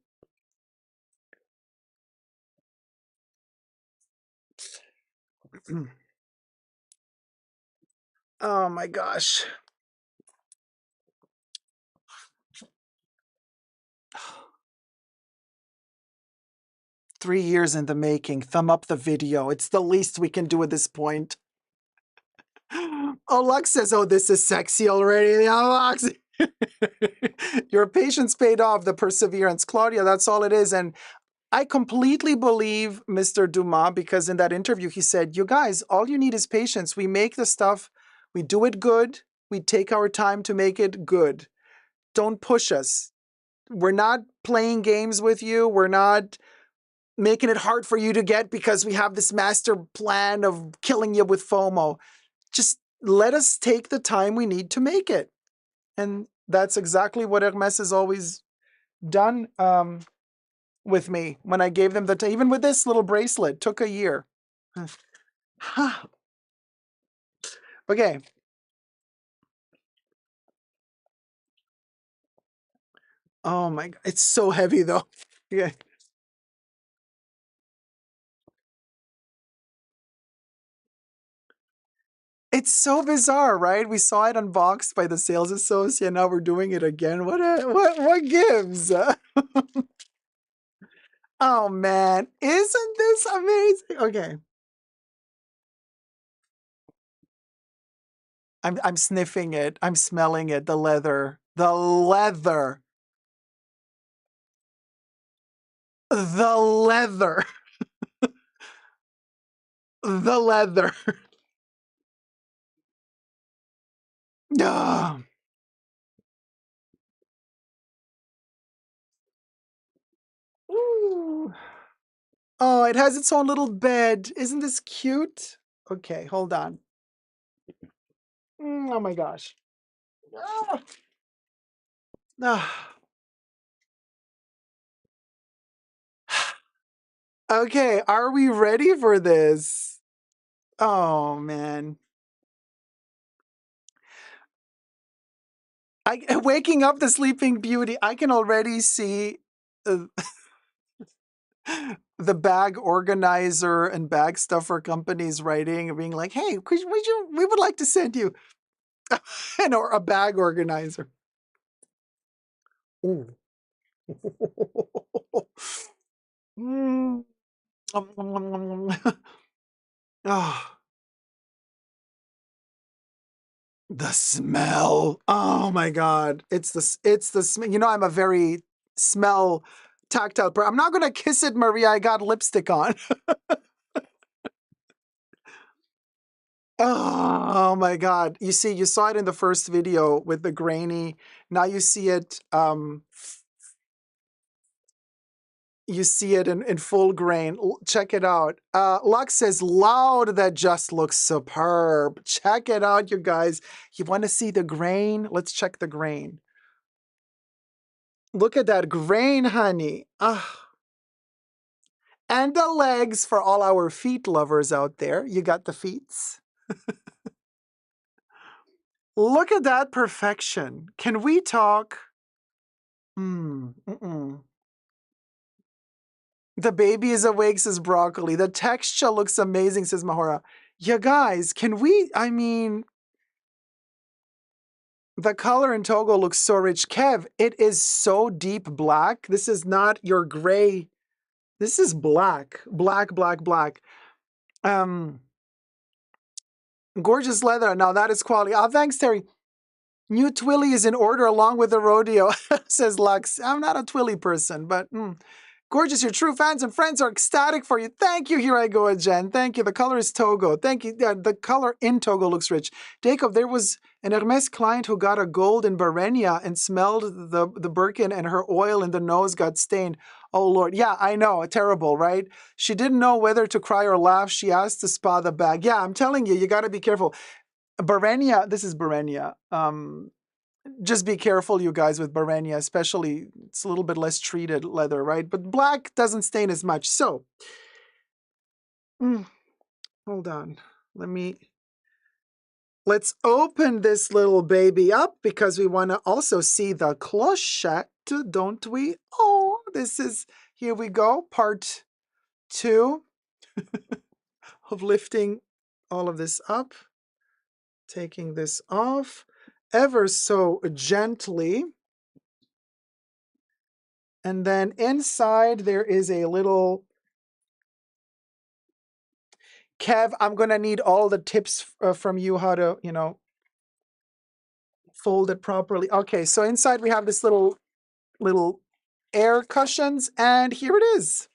Oh my gosh. Three years in the making. Thumb up the video. It's the least we can do at this point. Oh, Lux says, oh, this is sexy already. Yeah, Lux. Your patience paid off, the perseverance. Claudia, that's all it is. And I completely believe Mr. Dumas, because in that interview he said, you guys, all you need is patience. We make the stuff, we do it good, we take our time to make it good. Don't push us. We're not playing games with you. We're not making it hard for you to get because we have this master plan of killing you with FOMO. Just let us take the time we need to make it. And that's exactly what Hermes has always done with me when I gave them the time. Even with this little bracelet, took a year. Okay. Oh my God. It's so heavy though. Yeah. It's so bizarre, right? We saw it unboxed by the sales associate. Now we're doing it again. What gives? Oh man, isn't this amazing? Okay. I'm sniffing it. I'm smelling it. The leather. The leather. The leather. The leather. Ah. Ooh. Oh, it has its own little bed. Isn't this cute? Okay, hold on. Oh my gosh. Ah. Ah. Okay, are we ready for this? Oh man. Waking up the Sleeping Beauty, I can already see uh, the bag organizer and bag stuffer companies writing and being like, hey, we would like to send you or a bag organizer. Ooh. Mm. Oh, the smell. Oh my God. It's the smell. You know, I'm a very smell tactile person. I'm not gonna kiss it, Maria. I got lipstick on. Oh my God. You see, you saw it in the first video with the grainy. Now you see it in full grain. Check it out. Lux says, loud, that just looks superb. Check it out, you guys. You want to see the grain? Let's check the grain. Look at that grain, honey. And the legs for all our feet lovers out there. You got the feets. Look at that perfection. Can we talk? The baby is awake, says Broccoli. The texture looks amazing, says Mahora. You guys, can we, the color in Togo looks so rich. Kev, it is so deep black. This is not your gray. This is black. Black, black, black. Gorgeous leather. Now that is quality. Oh, thanks, Terry. New Twilly is in order along with the rodeo, says Lux. I'm not a Twilly person, but gorgeous. Your true fans and friends are ecstatic for you. Thank you. Here I go, Jen. Thank you. The color is Togo. Thank you. The color in Togo looks rich. Dacob, there was an Hermes client who got a gold in Barenia and smelled the Birkin and her oil in the nose got stained. Oh, Lord. Yeah, I know. Terrible, right? She didn't know whether to cry or laugh. She asked to spa the bag. Yeah, I'm telling you, you got to be careful. Barenia, this is Barenia. Just be careful, you guys, with Barenia, especially it's a little bit less treated leather, right? But black doesn't stain as much. So, hold on. Let's open this little baby up because we want to also see the clochette, don't we? Oh, here we go, part 2 of lifting all of this up, taking this off ever so gently. And then inside there is a little... Kev, I'm going to need all the tips from you how to, fold it properly. Okay, so inside we have this little air cushions, and here it is.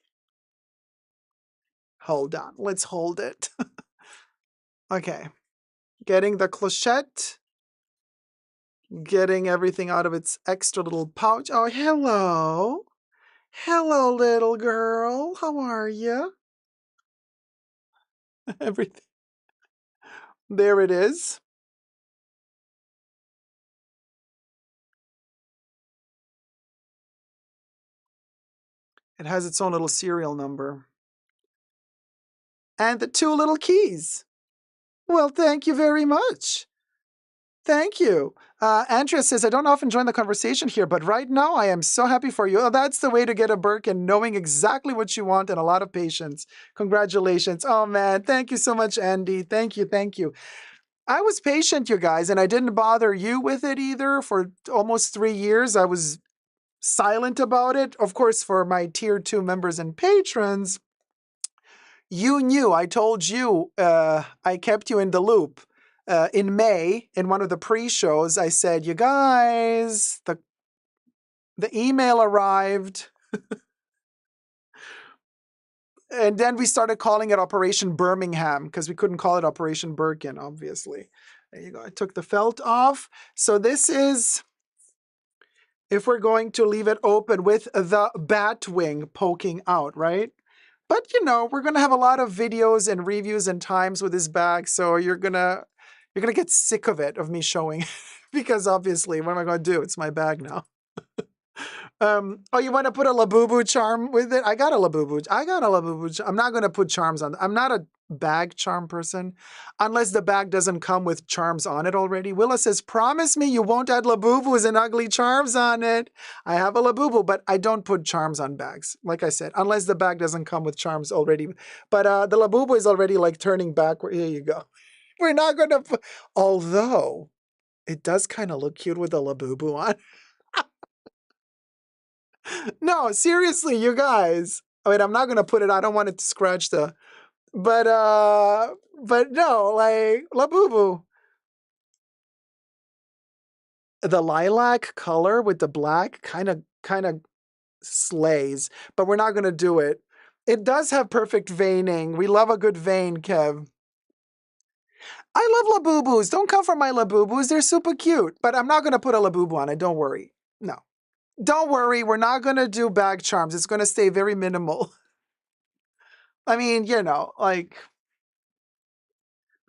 Hold on, let's hold it. Okay, getting the clochette, getting everything out of its extra little pouch. Oh, hello. Hello, little girl. How are you? Everything. There it is. It has its own little serial number. And the 2 little keys. Well, thank you very much. Thank you. Andrea says, I don't often join the conversation here, but right now I am so happy for you. Oh, that's the way to get a Birkin, knowing exactly what you want and a lot of patience. Congratulations. Oh, man. Thank you so much, Andy. Thank you. Thank you. I was patient, you guys, and I didn't bother you with it either. For almost 3 years, I was silent about it. Of course, for my tier 2 members and patrons, you knew. I told you. I kept you in the loop. In May, in one of the pre-shows, I said, you guys, the email arrived. And then we started calling it Operation Birmingham because we couldn't call it Operation Birkin, obviously. There you go. I took the felt off. So this is, if we're going to leave it open with the bat wing poking out, right? But, we're going to have a lot of videos and reviews and times with this bag, so you're going to get sick of it, of me showing, because obviously, what am I going to do? It's my bag now. Oh, you want to put a Labubu charm with it? I got a Labubu. I'm not going to put charms on. I'm not a bag charm person, unless the bag doesn't come with charms on it already. Willa says, promise me you won't add Labubus and ugly charms on it. I have a Labubu, but I don't put charms on bags. Like I said, unless the bag doesn't come with charms already. But the Labubu is already like turning backward. Here you go. We're not going to put, although it does kind of look cute with a Labubu on. No, seriously, you guys. I mean, I'm not gonna put it. I don't want it to scratch the. But no, like Labubu. The lilac color with the black kind of slays, but we're not gonna do it. It does have perfect veining. We love a good vein, Kev. I love Labubus. Don't come for my Labubus. They're super cute. But I'm not gonna put a Labubu on it. Don't worry. No. Don't worry, we're not going to do bag charms. It's going to stay very minimal. I mean, like,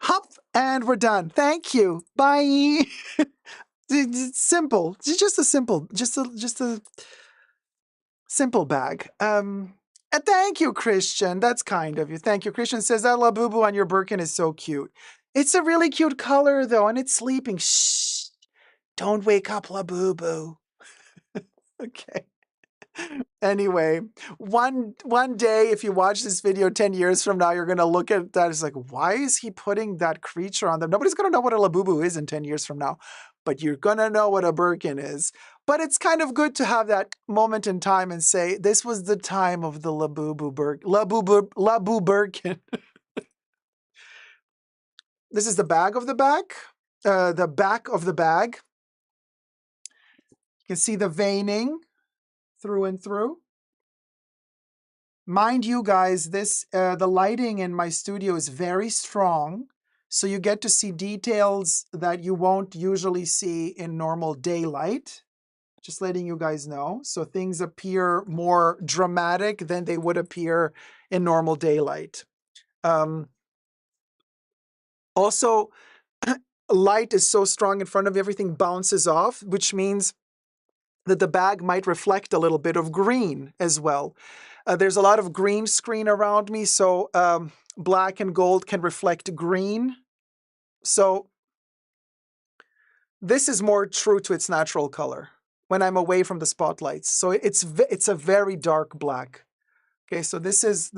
hop, and we're done. Thank you. Bye. It's simple. It's just a simple bag. Thank you, Christian. That's kind of you. Thank you. Christian says that Labubu on your Birkin is so cute. It's a really cute color, though, and it's sleeping. Shh. Don't wake up, Labubu. Okay. Anyway, one day, if you watch this video 10 years from now, you're going to look at that. It's like, why is he putting that creature on them? Nobody's going to know what a Labubu is in 10 years from now, but you're going to know what a Birkin is. But it's kind of good to have that moment in time and say, this was the time of the Labubu Birkin. This is the bag of the bag, the back of the bag. You can see the veining through and through. Mind you guys, the lighting in my studio is very strong, So you get to see details that you won't usually see in normal daylight. Just letting you guys know. So things appear more dramatic than they would appear in normal daylight. Also, light is so strong in front of everything bounces off, which means that the bag might reflect a little bit of green as well. There's a lot of green screen around me, so black and gold can reflect green. So this is more true to its natural color when I'm away from the spotlights. So it's a very dark black. Okay, so this is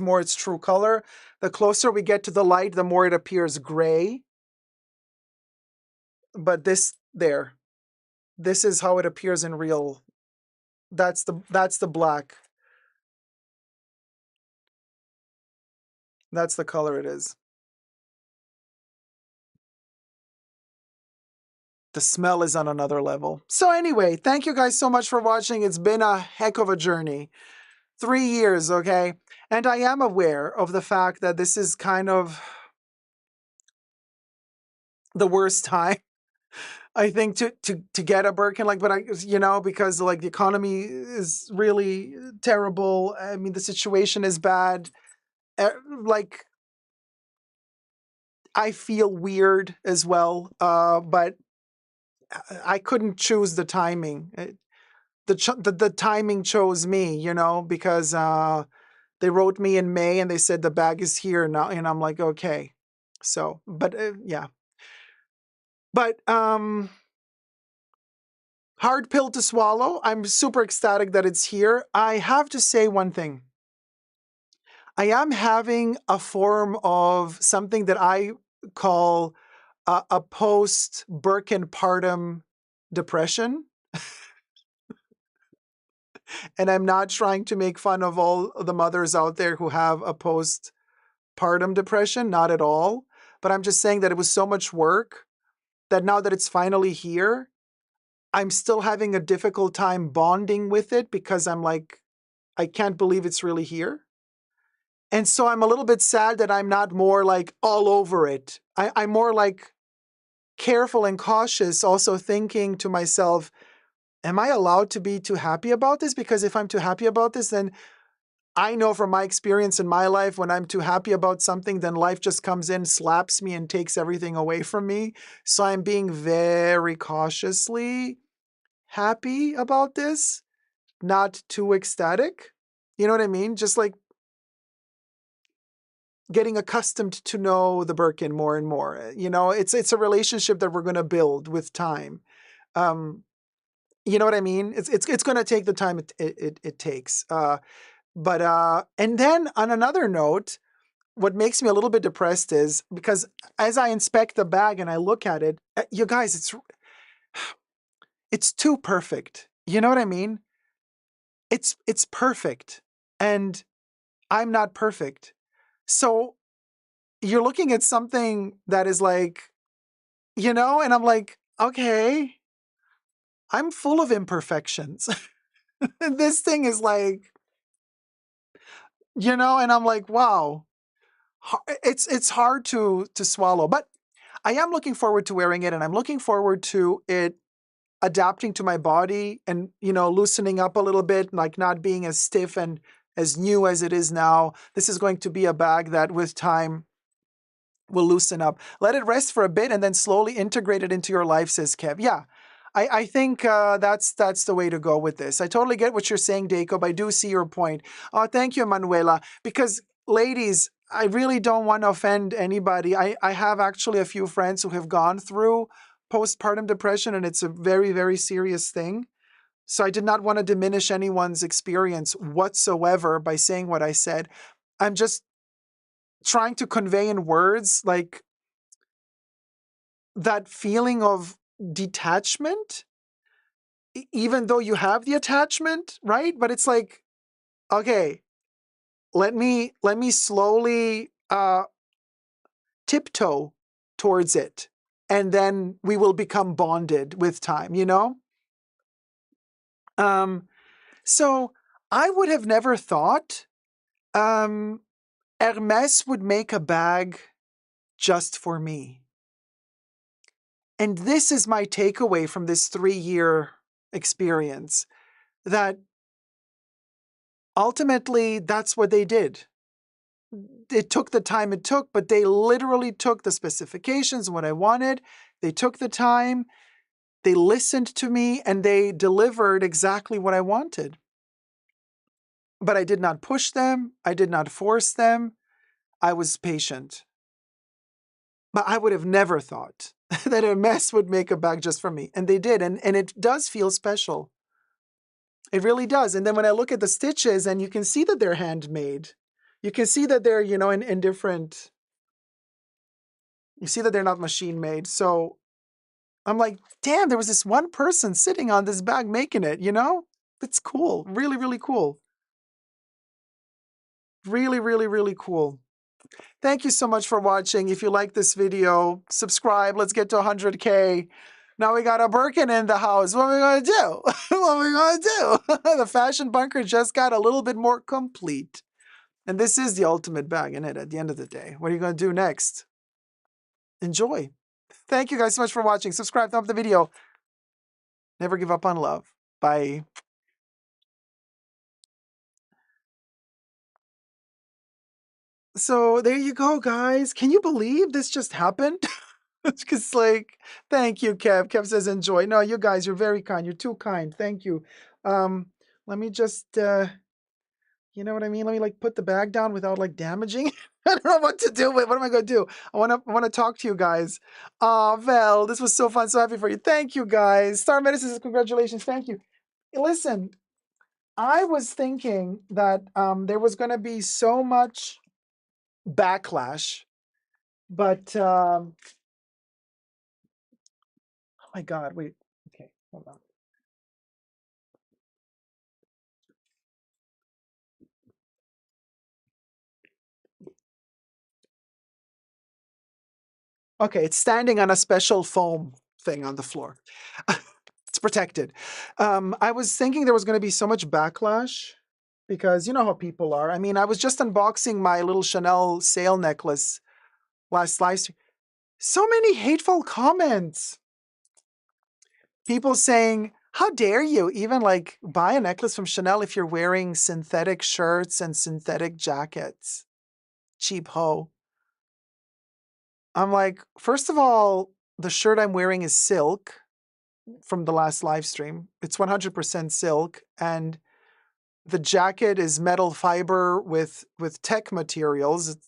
more its true color. The closer we get to the light, the more it appears gray. But this is how it appears in real. That's the black. That's the color it is. The smell is on another level. So anyway, thank you guys so much for watching. It's been a heck of a journey. 3 years, okay? And I am aware of the fact that this is kind of the worst time, I think, to get a Birkin, like, but because like the economy is really terrible. I mean, the situation is bad. Like, I feel weird as well, but I couldn't choose the timing. The timing chose me, because they wrote me in May and they said the bag is here now, and I'm like, okay. So, but yeah. But hard pill to swallow. I'm super ecstatic that it's here. I have to say one thing. I am having a form of something that I call a post-Birkin partum depression. And I'm not trying to make fun of all the mothers out there who have a postpartum depression, not at all. But I'm just saying that it was so much work that now that it's finally here, I'm still having a difficult time bonding with it because I'm like, I can't believe it's really here. And so I'm a little bit sad that I'm not more like all over it. I'm more like careful and cautious, also thinking to myself, am I allowed to be too happy about this? Because if I'm too happy about this, then I know from my experience in my life, when I'm too happy about something, then life just comes in, slaps me, and takes everything away from me. So I'm being very cautiously happy about this, not too ecstatic. You know what I mean? Just like getting accustomed to know the Birkin more and more. It's a relationship that we're going to build with time. You know what I mean? It's going to take the time it takes. But and then on another note, what makes me a little bit depressed is because as I inspect the bag and I look at it, you guys, it's too perfect. You know what I mean? It's perfect, and I'm not perfect. So you're looking at something that is like, and I'm like, okay, I'm full of imperfections. This thing is like, and I'm like, wow, it's hard to swallow. But I am looking forward to wearing it, and I'm looking forward to it adapting to my body and, loosening up a little bit, like not being as stiff and as new as it is now. This is going to be a bag that with time will loosen up. Let it rest for a bit and then slowly integrate it into your life, says Kev. Yeah, I think that's the way to go with this. I totally get what you're saying, Dacob. I do see your point. Thank you, Manuela. Because, ladies, I really don't want to offend anybody. I have actually a few friends who have gone through postpartum depression, and it's a very, very serious thing. So I did not want to diminish anyone's experience whatsoever by saying what I said. I'm just trying to convey in words like that feeling of detachment, even though you have the attachment, right? But it's like, okay, let me slowly tiptoe towards it, and then we will become bonded with time, So I would have never thought Hermes would make a bag just for me. And this is my takeaway from this 3-year experience, that ultimately that's what they did. It took the time it took, but they literally took the specifications, what I wanted. They took the time, they listened to me, and they delivered exactly what I wanted. But I did not push them. I did not force them. I was patient. But I would have never thought that Hermes would make a bag just for me. And they did. And it does feel special. It really does. And then when I look at the stitches, and you can see that they're handmade. You can see that they're, in different, you see that they're not machine made. So I'm like, damn, there was this one person sitting on this bag making it, It's cool. Really, really cool. Really, really, really cool. Thank you so much for watching. If you like this video, subscribe. Let's get to 100K. Now we got a Birkin in the house. What are we going to do? What are we going to do? The fashion bunker just got a little bit more complete. And this is the ultimate bag, isn't it, at the end of the day? What are you going to do next? Enjoy. Thank you guys so much for watching. Subscribe, thumb up the video. Never give up on love. Bye. So there you go, guys. Can you believe this just happened? It's just like, thank you, Kev. Kev says enjoy. No, you guys, you're very kind. You're too kind. Thank you. Let me just, you know what I mean? Let me put the bag down without damaging. I don't know what to do. What am I going to do? I want to talk to you guys. Vel, this was so fun. So happy for you. Thank you, guys. Star Medicine says congratulations. Thank you. Listen, I was thinking that there was going to be so much backlash, but oh my God, wait. Okay, hold on. Okay, it's standing on a special foam thing on the floor. It's protected. I was thinking there was going to be so much backlash because you know how people are. I mean, I was just unboxing my little Chanel sale necklace last live stream. So many hateful comments. People saying, how dare you even buy a necklace from Chanel if you're wearing synthetic shirts and synthetic jackets? Cheap hoe. I'm like, first of all, the shirt I'm wearing is silk from the last live stream. It's 100% silk, and the jacket is metal fiber with tech materials.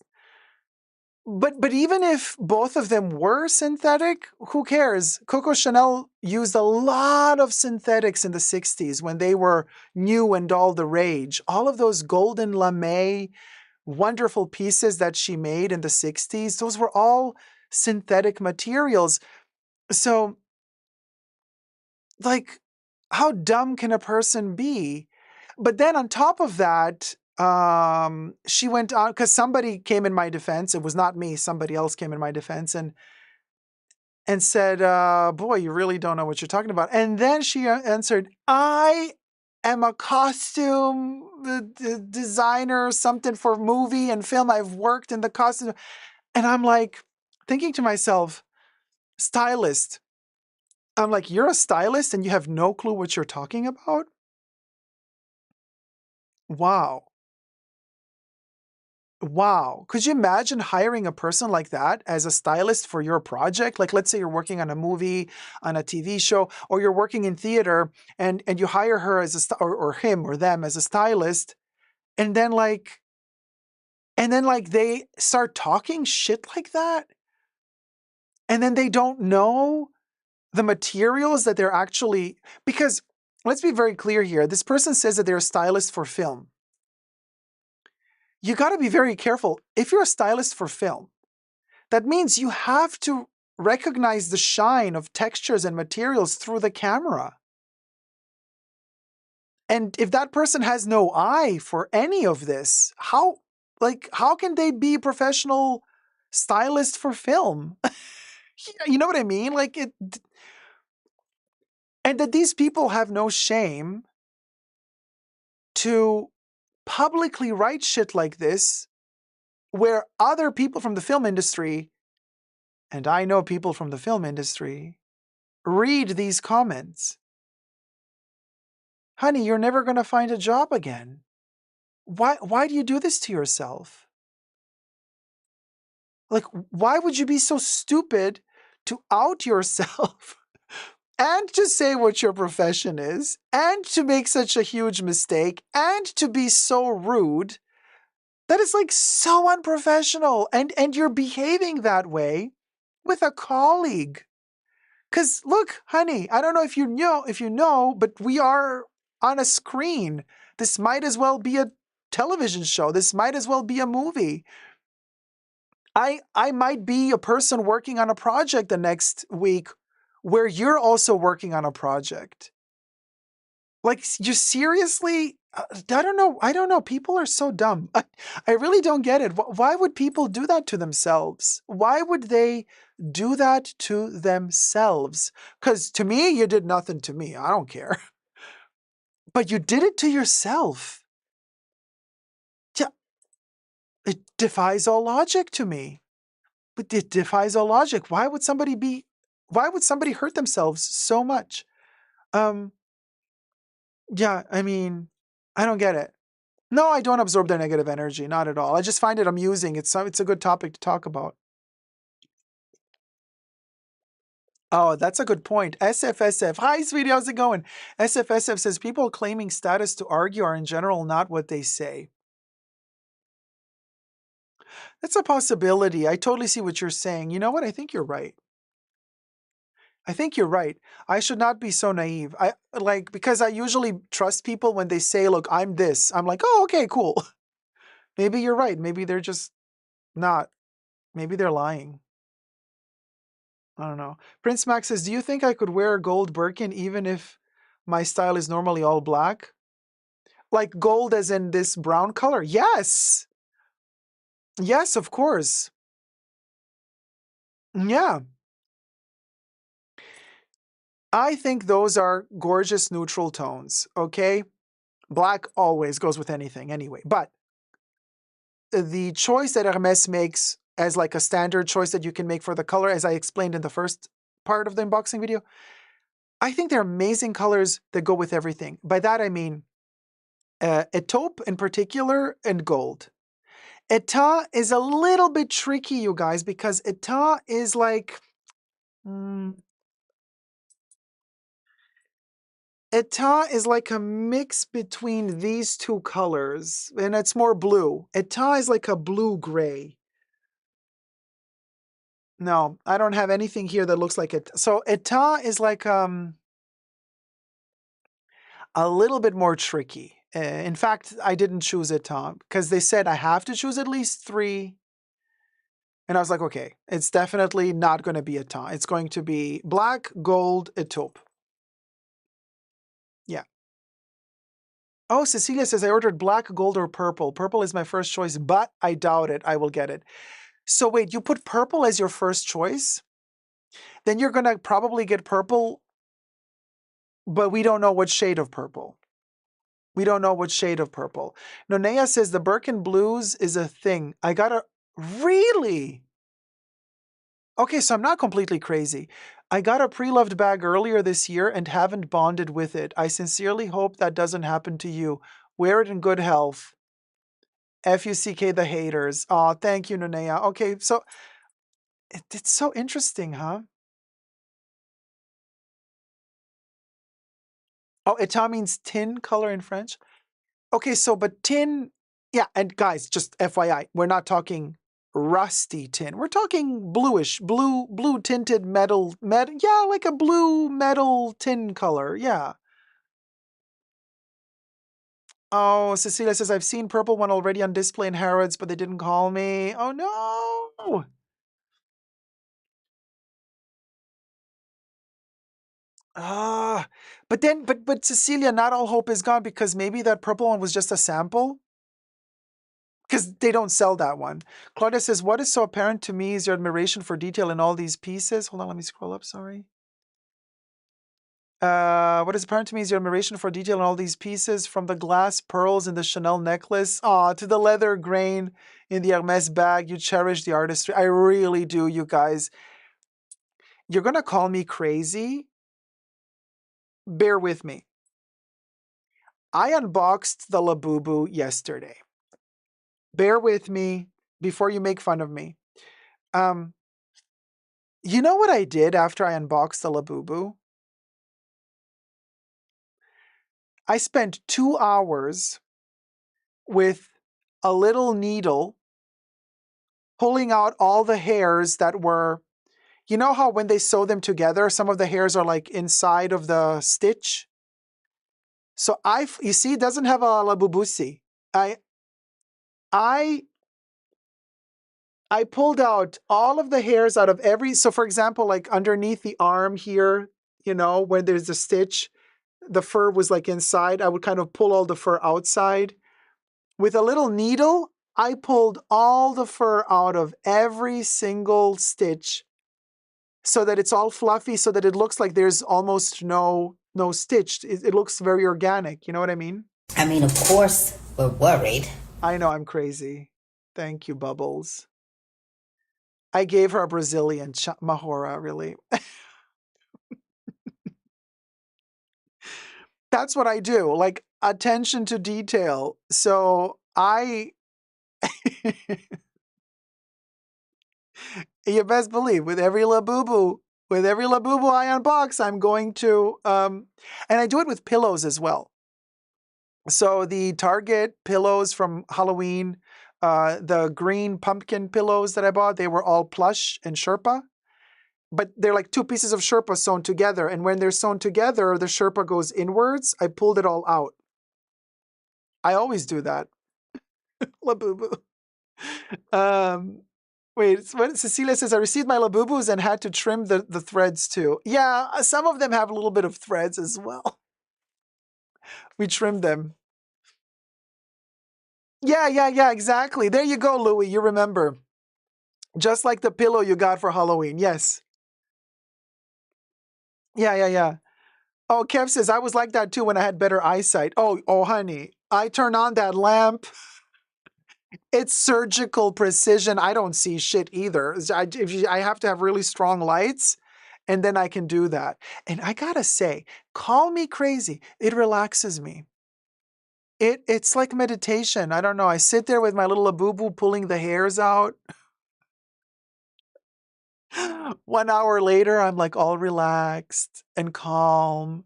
But even if both of them were synthetic, who cares? Coco Chanel used a lot of synthetics in the 60s when they were new and all the rage. All of those golden lame, wonderful pieces that she made in the 60s, those were all synthetic materials. So, how dumb can a person be? But then on top of that, she went on, because somebody came in my defense. It was not me. Somebody else came in my defense and said, boy, you really don't know what you're talking about. And then she answered, I am a costume designer, something for movie and film. I've worked in the costume. And I'm thinking to myself, stylist. I'm like, you're a stylist and you have no clue what you're talking about? Wow. Wow. Could you imagine hiring a person like that as a stylist for your project? Let's say you're working on a movie, on a TV show, or you're working in theater and you hire her as or him or them as a stylist. And then they start talking shit like that. And then they don't know the materials that they're actually, because let's be very clear here. This person says that they're a stylist for film. You got to be very careful. If you're a stylist for film, that means you have to recognize the shine of textures and materials through the camera. And if that person has no eye for any of this, how can they be a professional stylist for film? You know what I mean? And that these people have no shame to publicly write shit like this, where other people from the film industry and I know people from the film industry, read these comments. Honey, you're never going to find a job again. Why do you do this to yourself? Like, why would you be so stupid to out yourself and to say what your profession is and to make such a huge mistake and to be so rude? That is like so unprofessional. And you're behaving that way with a colleague. Because look, honey, I don't know if you know, but we are on a screen. This might as well be a television show. This might as well be a movie. I might be a person working on a project the next week where you're also working on a project. Like, you seriously? I don't know. People are so dumb. I really don't get it. Why would people do that to themselves? Why would they do that to themselves? Because to me, you did nothing to me. I don't care. But you did it to yourself. Yeah, it defies all logic to me. But it defies all logic. Why would somebody hurt themselves so much? Yeah, I mean, I don't get it. No, I don't absorb their negative energy, not at all. I just find it amusing. It's a good topic to talk about. Oh, that's a good point. SFSF. Hi, sweetie, how's it going? SFSF says people claiming status to argue are in general not what they say. That's a possibility. I totally see what you're saying. You know what? I think you're right. I should not be so naive. Because I usually trust people when they say, look, I'm this. I'm like, oh, okay, cool. Maybe you're right. Maybe they're just not. Maybe they're lying. I don't know. Prince Max says, do you think I could wear a gold birkin even if my style is normally all black? Like gold as in this brown color? Yes. Yes, of course. Yeah. I think those are gorgeous neutral tones, okay? Black always goes with anything anyway. But the choice that Hermes makes as like a standard choice that you can make for the color, as I explained in the first part of the unboxing video, I think they're amazing colors that go with everything. By that I mean a taupe in particular and gold. Etat is a little bit tricky, you guys, because etat is like... Etat is like a mix between these two colors, and it's more blue. Etat is like a blue-gray. No, I don't have anything here that looks like it. So etat is like a little bit more tricky. In fact, I didn't choose etat because they said I have to choose at least 3. And I was like, okay, it's definitely not going to be etat. It's going to be black, gold, et taupe. Yeah. Oh, Cecilia says, I ordered black, gold, or purple. Purple is my first choice, but I doubt it. I will get it. So wait, you put purple as your first choice? Then you're going to probably get purple, but we don't know what shade of purple. Nonea says, the Birkin blues is a thing. I got a... Really? Okay, so I'm not completely crazy. I got a pre-loved bag earlier this year and haven't bonded with it. I sincerely hope that doesn't happen to you. Wear it in good health. FUCK the haters. Oh, thank you, Nonea. Okay, so it's so interesting, huh? Oh, etat means tin color in French. Okay, so but tin, yeah, and guys, just FYI, we're not talking rusty tin. We're talking bluish, blue tinted metal, yeah, like a blue metal tin color, yeah. Oh, Cecilia says, I've seen purple one already on display in Harrods, but they didn't call me. Oh, no. But Cecilia, not all hope is gone because maybe that purple one was just a sample. Because they don't sell that one. Claudia says, what is so apparent to me is your admiration for detail in all these pieces. Hold on, let me scroll up, sorry. What is apparent to me is your admiration for detail in all these pieces, from the glass pearls in the Chanel necklace, to the leather grain in the Hermes bag. You cherish the artistry. I really do, you guys. You're going to call me crazy? Bear with me. I unboxed the Labubu yesterday. Bear with me before you make fun of me. You know what I did after I unboxed the Labubu? I spent 2 hours with a little needle pulling out all the hairs that were, you know how when they sew them together, some of the hairs are like inside of the stitch? So you see, it doesn't have a labubusi. I pulled out all of the hairs out of so for example, like underneath the arm here, where there's a stitch, the fur was like inside. I would kind of pull all the fur outside. With a little needle, I pulled all the fur out of every single stitch so that it's all fluffy, so that it looks like there's almost no stitch. It looks very organic. You know what I mean? I mean, of course, we're worried. I know I'm crazy. Thank you, Bubbles. I gave her a Brazilian Mahora, really. That's what I do, like attention to detail. So you best believe with every Labubu I unbox, I'm going to, and I do it with pillows as well. So the Target pillows from Halloween, the green pumpkin pillows that I bought, they were all plush and Sherpa. But they're like 2 pieces of Sherpa sewn together. And when they're sewn together, the Sherpa goes inwards. I pulled it all out. I always do that. Labubu. Wait, what Cecilia says, I received my Labubus and had to trim the threads too. Yeah, some of them have a little bit of threads as well. We trimmed them. Yeah, exactly. There you go, Louie. You remember. Just like the pillow you got for Halloween. Yes. Yeah. Oh, Kev says, I was like that too when I had better eyesight. Oh, honey, I turn on that lamp. It's surgical precision. I don't see shit either. I have to have really strong lights, and then I can do that. And I gotta say, call me crazy. It relaxes me. It's like meditation. I don't know. I sit there with my little Labubu pulling the hairs out. 1 hour later, I'm like all relaxed and calm.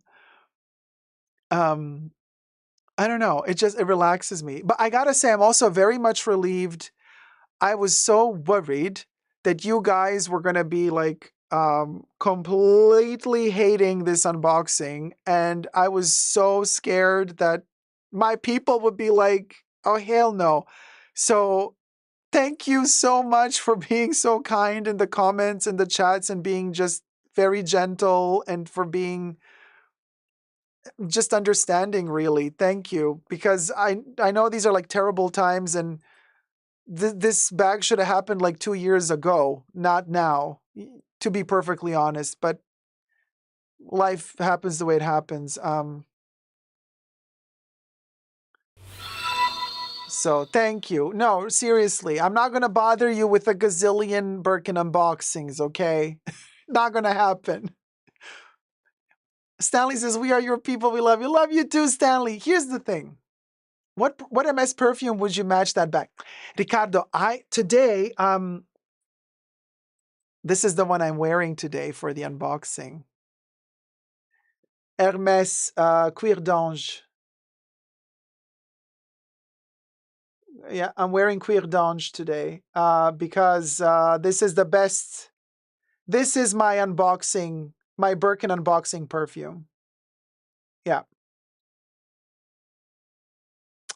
I don't know. It relaxes me. But I gotta say, I'm also very much relieved. I was so worried that you guys were gonna be like completely hating this unboxing. And I was so scared that my people would be like, oh, hell no. So thank you so much for being so kind in the comments and the chats and being just very gentle and for being just understanding, really. Thank you. Because I know these are like terrible times and this bag should have happened like 2 years ago, not now, to be perfectly honest. But life happens the way it happens. So thank you. No, seriously, I'm not going to bother you with a gazillion Birkin unboxings, okay? Not going to happen. Stanley says, we are your people. We love you. Love you too, Stanley. Here's the thing. What MS perfume would you match that bag? Ricardo, today, this is the one I'm wearing today for the unboxing. Hermes Cuir d'Ange. Yeah, I'm wearing Cuir d'Ange today because this is the best. This is my unboxing, my Birkin unboxing perfume. Yeah.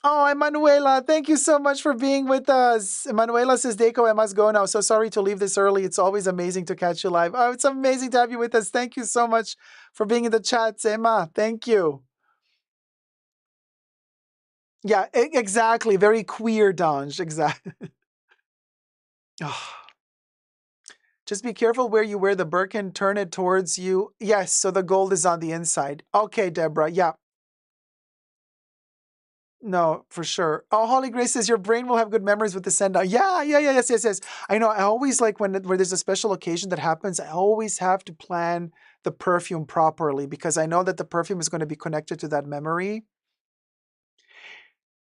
Oh, Emanuela, thank you so much for being with us. Emanuela says, Dacob, I must go now. So sorry to leave this early. It's always amazing to catch you live. Oh, it's amazing to have you with us. Thank you so much for being in the chat, Emma. Thank you. Yeah, exactly. Very queer, Dange. Exactly. Oh. Just be careful where you wear the Birkin. Turn it towards you. Yes, so the gold is on the inside. Okay, Deborah. Yeah. No, for sure. Oh, Holly Grace says your brain will have good memories with the send out. Yeah, yes. I know. I always like when there's a special occasion that happens, I always have to plan the perfume properly because I know that the perfume is going to be connected to that memory.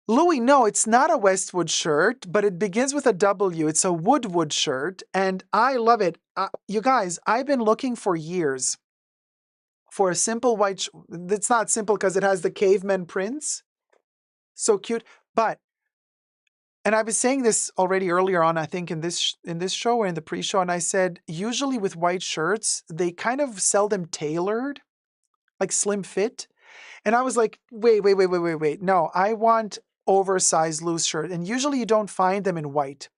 Louis, no, it's not a Westwood shirt, but it begins with a W. It's a Woodwood shirt, and I love it. You guys, I've been looking for years for a simple white. It's not simple because it has the caveman prints. So cute, but and I was saying this already earlier on, I think in this show or in the pre-show, and I said usually with white shirts they kind of sell them tailored, like slim fit, and I was like, wait, no, I want oversized loose shirt, and usually you don't find them in white.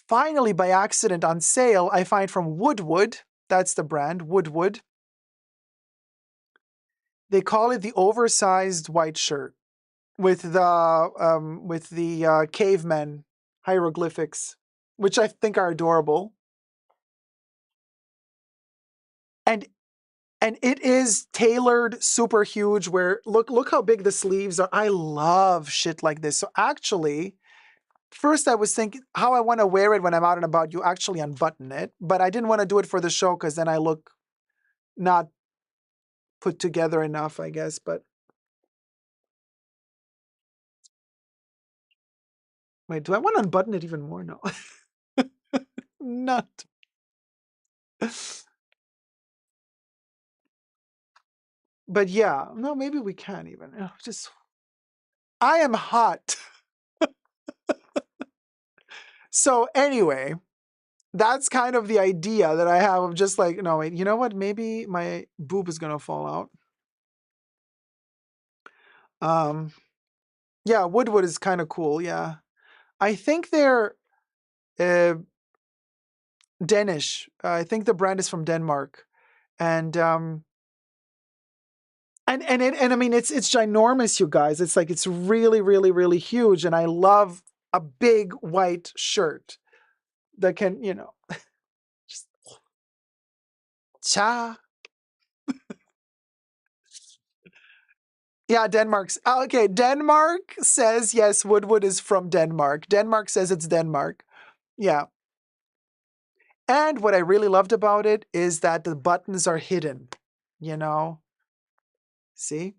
Finally, by accident on sale, I find from Woodwood. That's the brand, Woodwood. They call it the oversized white shirt with the caveman hieroglyphics, which I think are adorable. And it is tailored super huge where look how big the sleeves are. I love shit like this. So actually, first I was thinking how I want to wear it when I'm out and about. You actually unbutton it, but I didn't want to do it for the show because then I look not put together enough, I guess. But wait, do I want to unbutton it even more? No. Not. But yeah, no, maybe we can even. Just I am hot. So anyway, that's kind of the idea that I have of just like, no, wait, you know what? Maybe my boob is gonna fall out. Yeah, Woodwood is kind of cool. Yeah, I think they're Danish. I think the brand is from Denmark, and I mean it's ginormous, you guys. It's like it's really huge, and I love a big white shirt that can, just cha. Yeah, Denmark's okay. Denmark says yes. Woodwood is from Denmark. Denmark says it's Denmark. Yeah. And what I really loved about it is that the buttons are hidden. See?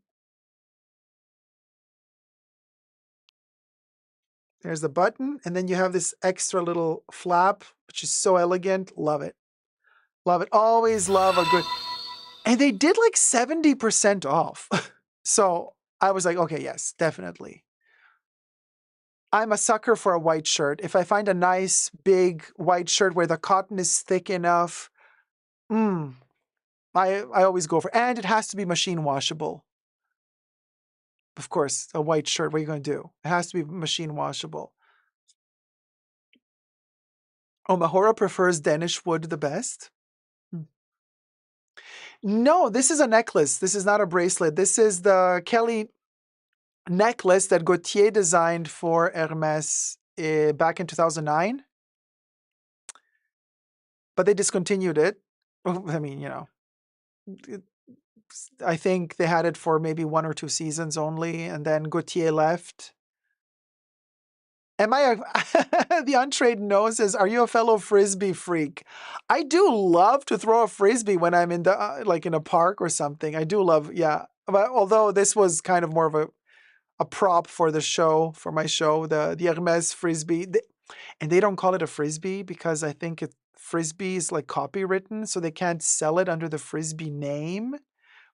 There's the button, and then you have this extra little flap, which is so elegant. Love it. Love it. Always love a good. And they did like 70% off. So I was like, okay, yes, definitely. I'm a sucker for a white shirt. If I find a nice big white shirt where the cotton is thick enough, I always go for, and it has to be machine washable. Of course, a white shirt, what are you going to do? It has to be machine washable. Oh, Mahora prefers Danish wood the best? No, this is a necklace. This is not a bracelet. This is the Kelly necklace that Gautier designed for Hermes back in 2009. But they discontinued it. I mean, I think they had it for maybe 1 or 2 seasons only, and then Gautier left. Am I the untrained nose says, are you a fellow Frisbee freak? I do love to throw a Frisbee when I'm in the, like in a park or something. I do love, yeah. But although this was kind of more of a prop for the show, for my show, the Hermes Frisbee. And they don't call it a Frisbee because I think Frisbee is like copywritten, so they can't sell it under the Frisbee name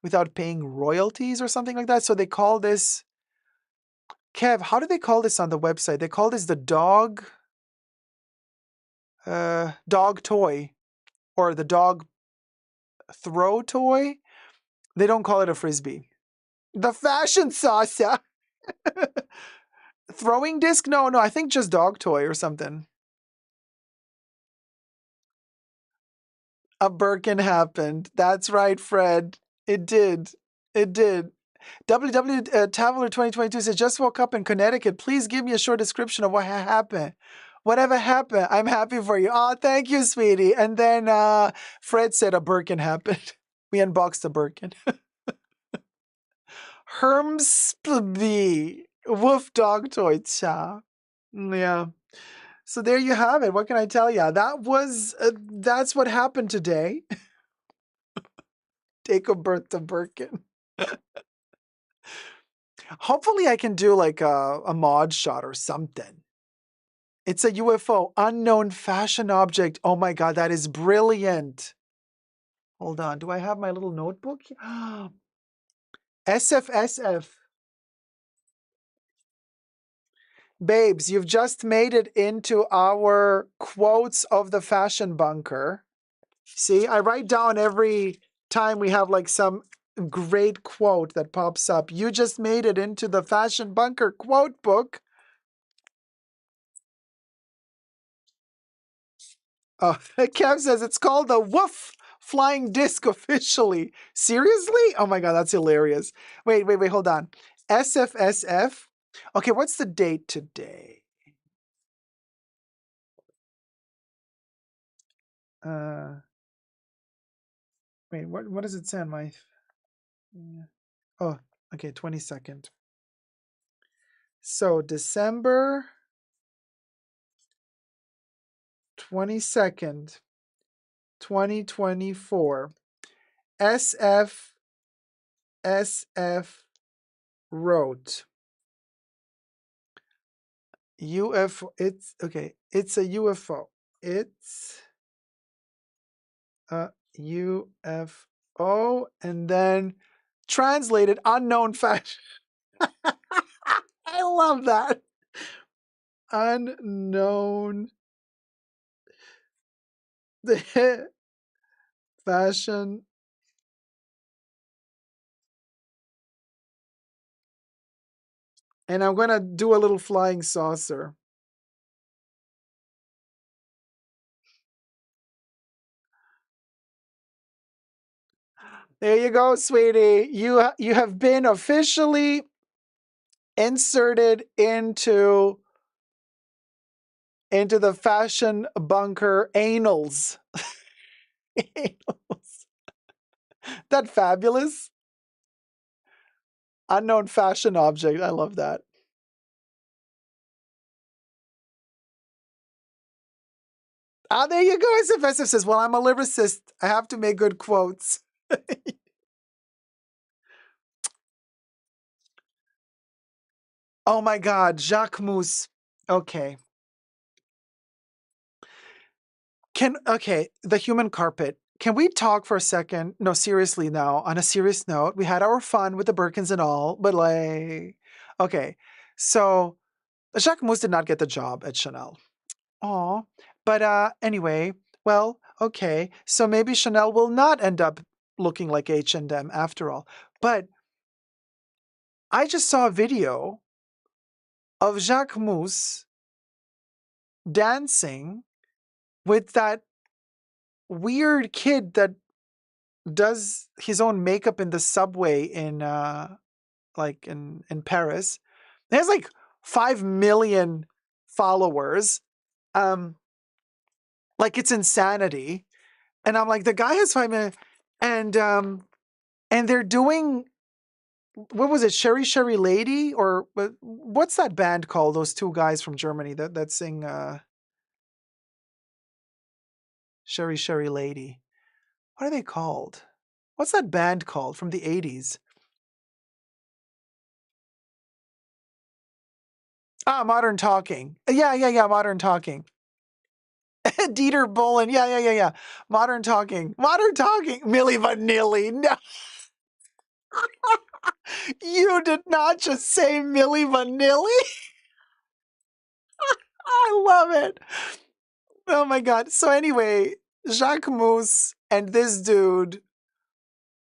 without paying royalties or something like that. So they call this, Kev, how do they call this on the website? They call this the dog toy or the dog throw toy. They don't call it a Frisbee. The fashion saucer. Throwing disc? No, I think just dog toy or something. A Birkin happened. That's right, Fred. It did. It did. WW Traveler 2022 says, just woke up in Connecticut. Please give me a short description of what happened. Whatever happened, I'm happy for you. Oh, thank you, sweetie. And then Fred said a Birkin happened. We unboxed a Birkin. Hermes wolf dog toy. Cha. Yeah. So there you have it. What can I tell you? That's what happened today. Dacob birth to Birkin. Hopefully I can do like a mod shot or something. It's a UFO, unknown fashion object. Oh my God, that is brilliant. Hold on. Do I have my little notebook? SFSF. Babes, you've just made it into our quotes of the fashion bunker. See, I write down every time we have like some great quote that pops up. You just made it into the fashion bunker quote book. Oh, Kev says it's called the Woof Flying Disc officially. Seriously? Oh my God, that's hilarious. Wait, hold on. SFSF. Okay, what's the date today? Wait, what does it say on my? Oh, okay, 22nd. So December 22nd, 2024. SFSF wrote UFO. It's okay. It's a UFO. It's a UFO, and then translated unknown fashion. I love that. Unknown fashion. And I'm gonna do a little flying saucer. There you go, sweetie. You have been officially inserted into the fashion bunker anals. Anals. That fabulous? Unknown fashion object. I love that. Ah, there you go. SFSF says, well, I'm a lyricist. I have to make good quotes. Oh my God, jacquemus. Okay. The human carpet. Can we talk for a second? No, seriously now, on a serious note, we had our fun with the Birkins and all, but like, okay. So jacquemus did not get the job at Chanel. Aw. But anyway, well, okay. So maybe Chanel will not end up looking like H&M after all. But I just saw a video of jacquemus dancing with that weird kid that does his own makeup in the subway in Paris. He has like 5 million followers. Like it's insanity. And I'm like, the guy has 5 million, and they're doing, what was it, Sherry Sherry Lady, or what's that band called? Those two guys from Germany that sing Sherry Sherry Lady. What are they called? What's that band called from the 80s? Ah, Modern Talking. Yeah, Modern Talking. Dieter Bohlen. Yeah. Modern Talking. Milli Vanilli. No. You did not just say Milli Vanilli. I love it. Oh my God. So anyway, jacquemus and this dude,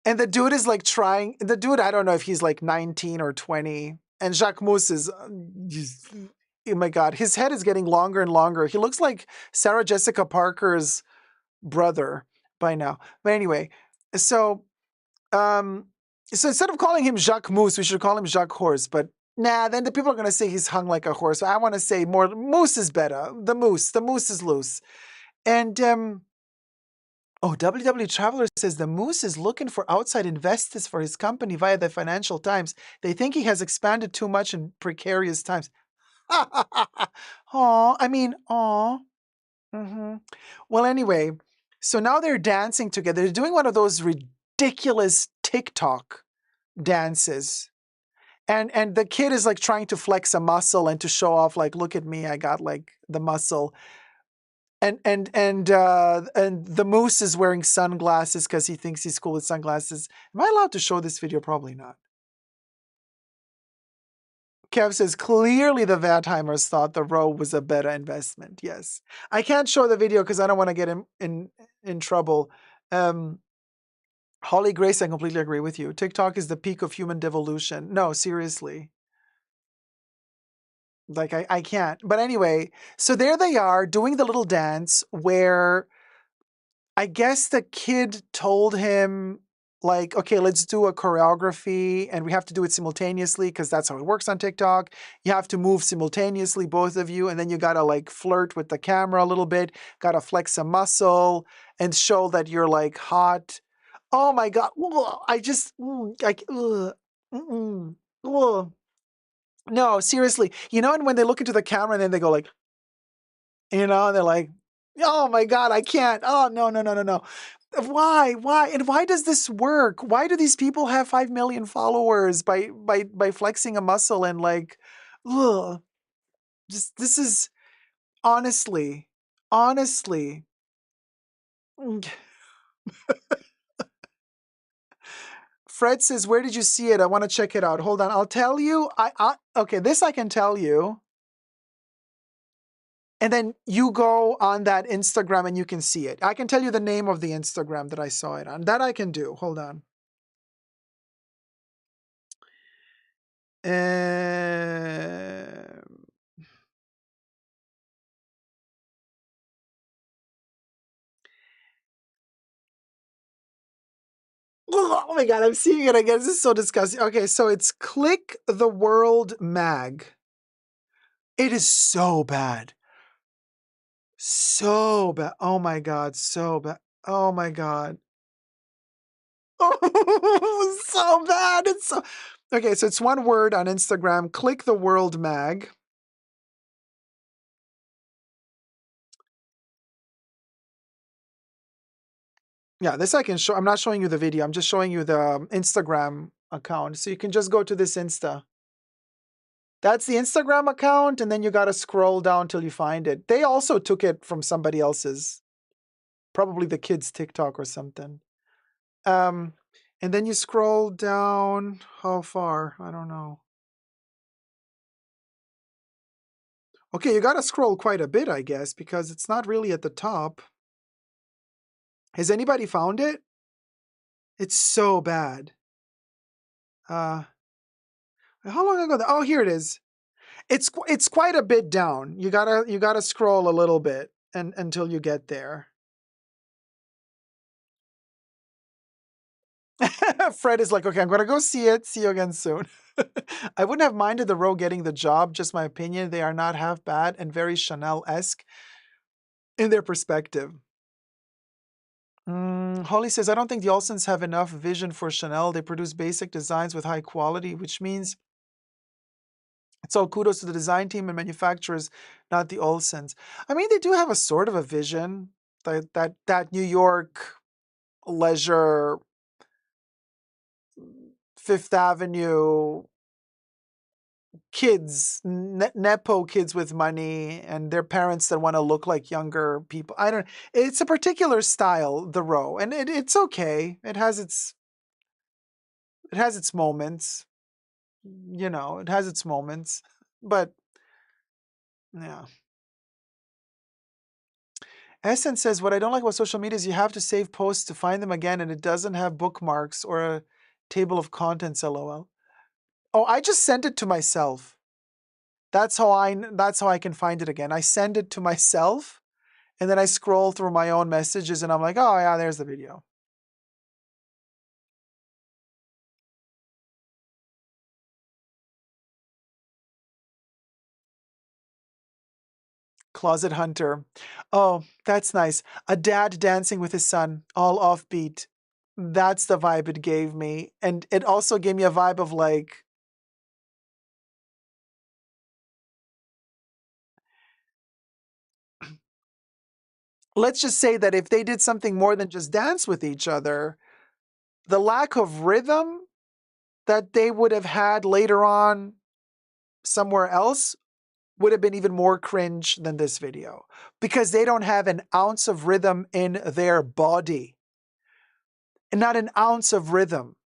and the dude is like trying, the dude, I don't know if he's like 19 or 20, and jacquemus is, oh my God, his head is getting longer and longer. He looks like Sarah Jessica Parker's brother by now. But anyway, so instead of calling him jacquemus, we should call him Jacques Horse. But nah, then the people are gonna say he's hung like a horse. I want to say more moose is better. The moose is loose. And Oh, WW Traveler says the Moose is looking for outside investors for his company via the Financial Times. They think he has expanded too much in precarious times. Aw, I mean, aw. Mm-hmm. Well, anyway, so now they're dancing together. They're doing one of those ridiculous TikTok dances. And the kid is like trying to flex a muscle and to show off, like, look at me, I got like the muscle. And the Moose is wearing sunglasses because he thinks he's cool with sunglasses. Am I allowed to show this video? Probably not. Kev says, clearly the Vatheimers thought the robe was a better investment. Yes. I can't show the video because I don't want to get in trouble. Holly Grace, I completely agree with you. TikTok is the peak of human devolution. No, seriously. Like, I can't. But anyway, so there they are doing the little dance where I guess the kid told him, like, okay, let's do a choreography and we have to do it simultaneously because that's how it works on TikTok. You have to move simultaneously, both of you, and then you gotta like flirt with the camera a little bit, gotta flex a muscle and show that you're like hot. Oh my God. Ugh, I just, like, ugh, ugh. No, seriously. You know, and when they look into the camera and then they go like, and they're like, oh my God, I can't. Oh, no, no, no, no, no. Why? Why? And why does this work? Why do these people have 5 million followers by flexing a muscle and like, ugh, just this is honestly, honestly. Fred says, where did you see it? I want to check it out. Hold on. I'll tell you. Okay, this I can tell you. And then you go on that Instagram and you can see it. I can tell you the name of the Instagram that I saw it on. That I can do. Hold on. Oh my God, I'm seeing it again. This is so disgusting. Okay, so it's Click the World Mag. It is so bad. So bad. Oh my God, so bad. Oh my God. Oh, so bad. It's so... Okay, so it's one word on Instagram. Click the World Mag. Yeah, this I can show. I'm not showing you the video. I'm just showing you the Instagram account. So you can just go to this Insta. That's the Instagram account, and then you got to scroll down till you find it. They also took it from somebody else's, probably the kid's TikTok or something. And then you scroll down. How far? I don't know. Okay, you got to scroll quite a bit, I guess, because it's not really at the top. Has anybody found it? It's so bad. How long ago? Oh, here it is. It's quite a bit down. You gotta scroll a little bit until you get there. Fred is like, okay, I'm gonna go see it. See you again soon. I wouldn't have minded the row getting the job. Just my opinion. They are not half bad and very Chanel-esque in their perspective. Holly says, I don't think the Olsens have enough vision for Chanel. They produce basic designs with high quality, which means it's all kudos to the design team and manufacturers, not the Olsens. I mean, they do have a sort of a vision. That New York leisure, Fifth Avenue kids, nepo kids with money, and their parents that want to look like younger people. I don't. It's a particular style, the row, and it's okay. It has its moments. It has its moments, but yeah. Essen says, what I don't like about social media is you have to save posts to find them again, and it doesn't have bookmarks or a table of contents, lol. Oh, I just sent it to myself. That's how I can find it again. I send it to myself, and then I scroll through my own messages, and I'm like, oh yeah, there's the video. Closet Hunter. Oh, that's nice. A dad dancing with his son, all offbeat. That's the vibe it gave me. And it also gave me a vibe of like, let's just say that if they did something more than just dance with each other, the lack of rhythm that they would have had later on somewhere else would have been even more cringe than this video because they don't have an ounce of rhythm in their body. And not an ounce of rhythm.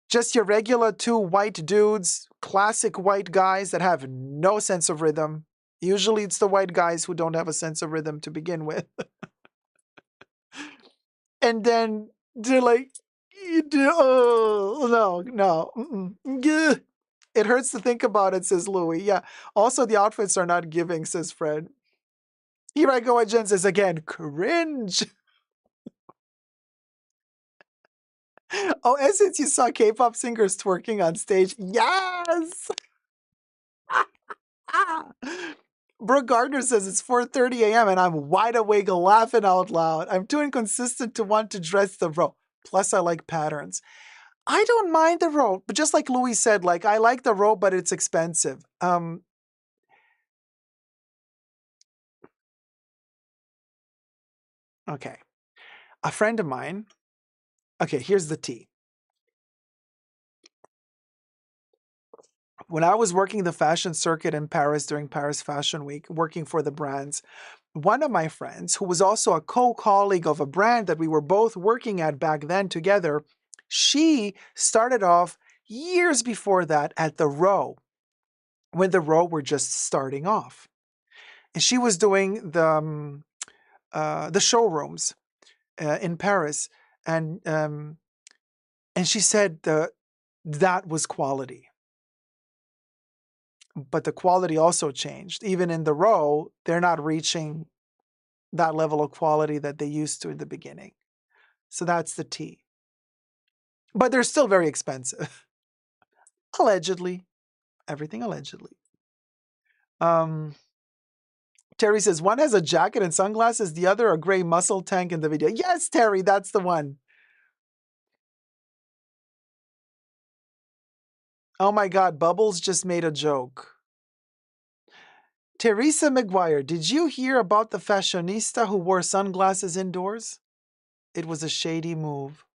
Just your regular two white dudes, classic white guys that have no sense of rhythm. Usually it's the white guys who don't have a sense of rhythm to begin with. And then they're like, oh, no. Gah. It hurts to think about it, says Louis. Yeah. Also, the outfits are not giving, says Fred. Here I go, Jen says again, cringe. Oh, and since you saw K-pop singers twerking on stage, yes! Brooke Gardner says it's 4:30 a.m. and I'm wide awake laughing out loud. I'm too inconsistent to want to dress the robe. Plus, I like patterns. I don't mind the robe, but just like Louis said, like I like the robe, but it's expensive. Okay. A friend of mine. Okay, here's the tea. When I was working the fashion circuit in Paris during Paris Fashion Week, working for the brands, one of my friends, who was also a co-colleague of a brand that we were both working at back then together, she started off years before that at the Row, when the Row were just starting off. And she was doing the showrooms in Paris. And she said that was quality. But the quality also changed. Even in the Row, they're not reaching that level of quality that they used to in the beginning. So that's the tea. But they're still very expensive. Allegedly. Everything allegedly. Terry says, one has a jacket and sunglasses, the other a gray muscle tank in the video. Yes, Terry, that's the one. Oh my God, Bubbles just made a joke. Teresa McGuire, did you hear about the fashionista who wore sunglasses indoors? It was a shady move.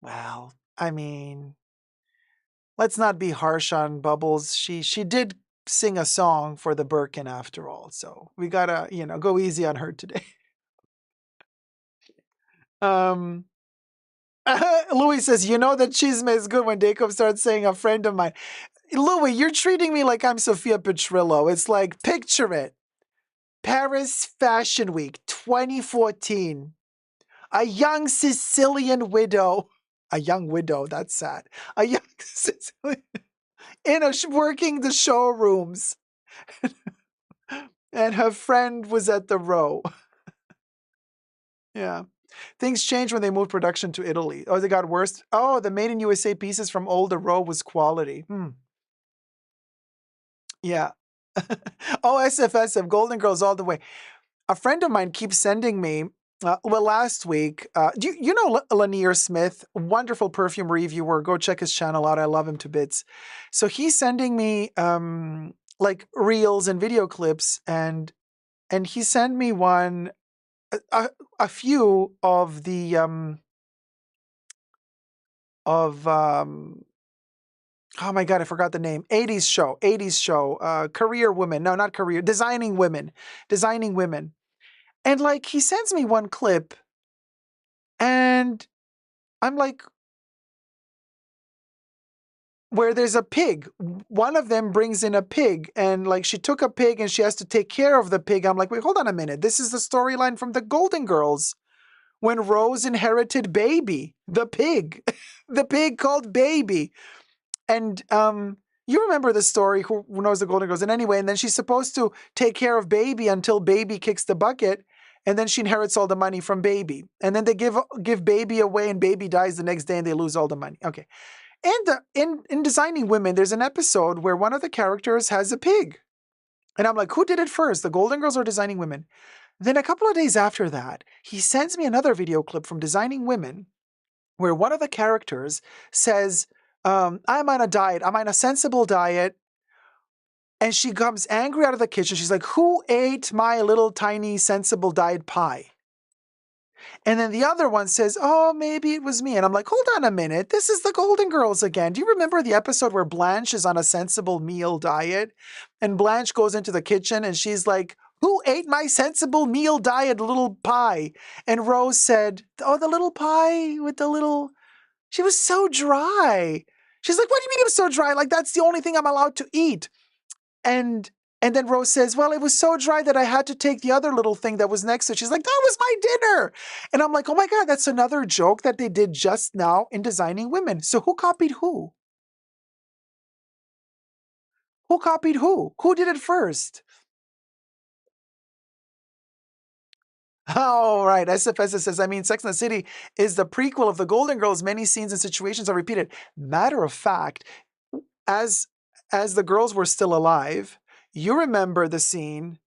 Well, I mean, let's not be harsh on Bubbles. She did sing a song for the Birkin after all, so we gotta, go easy on her today. Louis says, you know that chisme is good when Dacob starts saying a friend of mine. Louis, you're treating me like I'm Sophia Petrillo. It's like, picture it. Paris Fashion Week 2014. A young Sicilian widow. A young widow, that's sad. A young Sicilian working the showrooms. And her friend was at the Row. Yeah. Things changed when they moved production to Italy. Oh, they got worse. Oh, the made in USA pieces from older Row was quality. Yeah. Oh, SFSF, Golden Girls all the way. A friend of mine keeps sending me, last week, you know Lanier Smith, wonderful perfume reviewer. Go check his channel out. I love him to bits. So he's sending me like reels and video clips, and he sent me one, a few of the oh my God, I forgot the name. 80s show, career women. No, not career, designing women. And like, he sends me one clip and I'm like, where there's a pig. One of them brings in a pig and like she took a pig and she has to take care of the pig. I'm like, wait, hold on a minute. This is the storyline from the Golden Girls when Rose inherited Baby, the pig, the pig called Baby. And you remember the story, who knows the Golden Girls? And anyway, and then she's supposed to take care of Baby until Baby kicks the bucket. And then she inherits all the money from Baby. And then they give Baby away and Baby dies the next day and they lose all the money. Okay. And in Designing Women, there's an episode where one of the characters has a pig. And I'm like, who did it first, the Golden Girls or Designing Women? Then a couple of days after that, he sends me another video clip from Designing Women where one of the characters says, I'm on a diet. I'm on a sensible diet. And she comes angry out of the kitchen. She's like, who ate my little tiny sensible diet pie? And then the other one says, oh, maybe it was me. And I'm like, hold on a minute. This is the Golden Girls again. Do you remember the episode where Blanche is on a sensible meal diet? And Blanche goes into the kitchen and she's like, who ate my sensible meal diet little pie? And Rose said, oh, the little pie with the little... She was so dry. She's like, what do you mean it was so dry? Like, that's the only thing I'm allowed to eat. And then Rose says, well, it was so dry that I had to take the other little thing that was next to it. She's like, that was my dinner. And I'm like, oh my God, that's another joke that they did just now in Designing Women. So who copied who? Who copied who? Who did it first? Oh, right. SFS says, I mean, Sex and the City is the prequel of the Golden Girls. Many scenes and situations are repeated. Matter of fact, as the girls were still alive, you remember the scene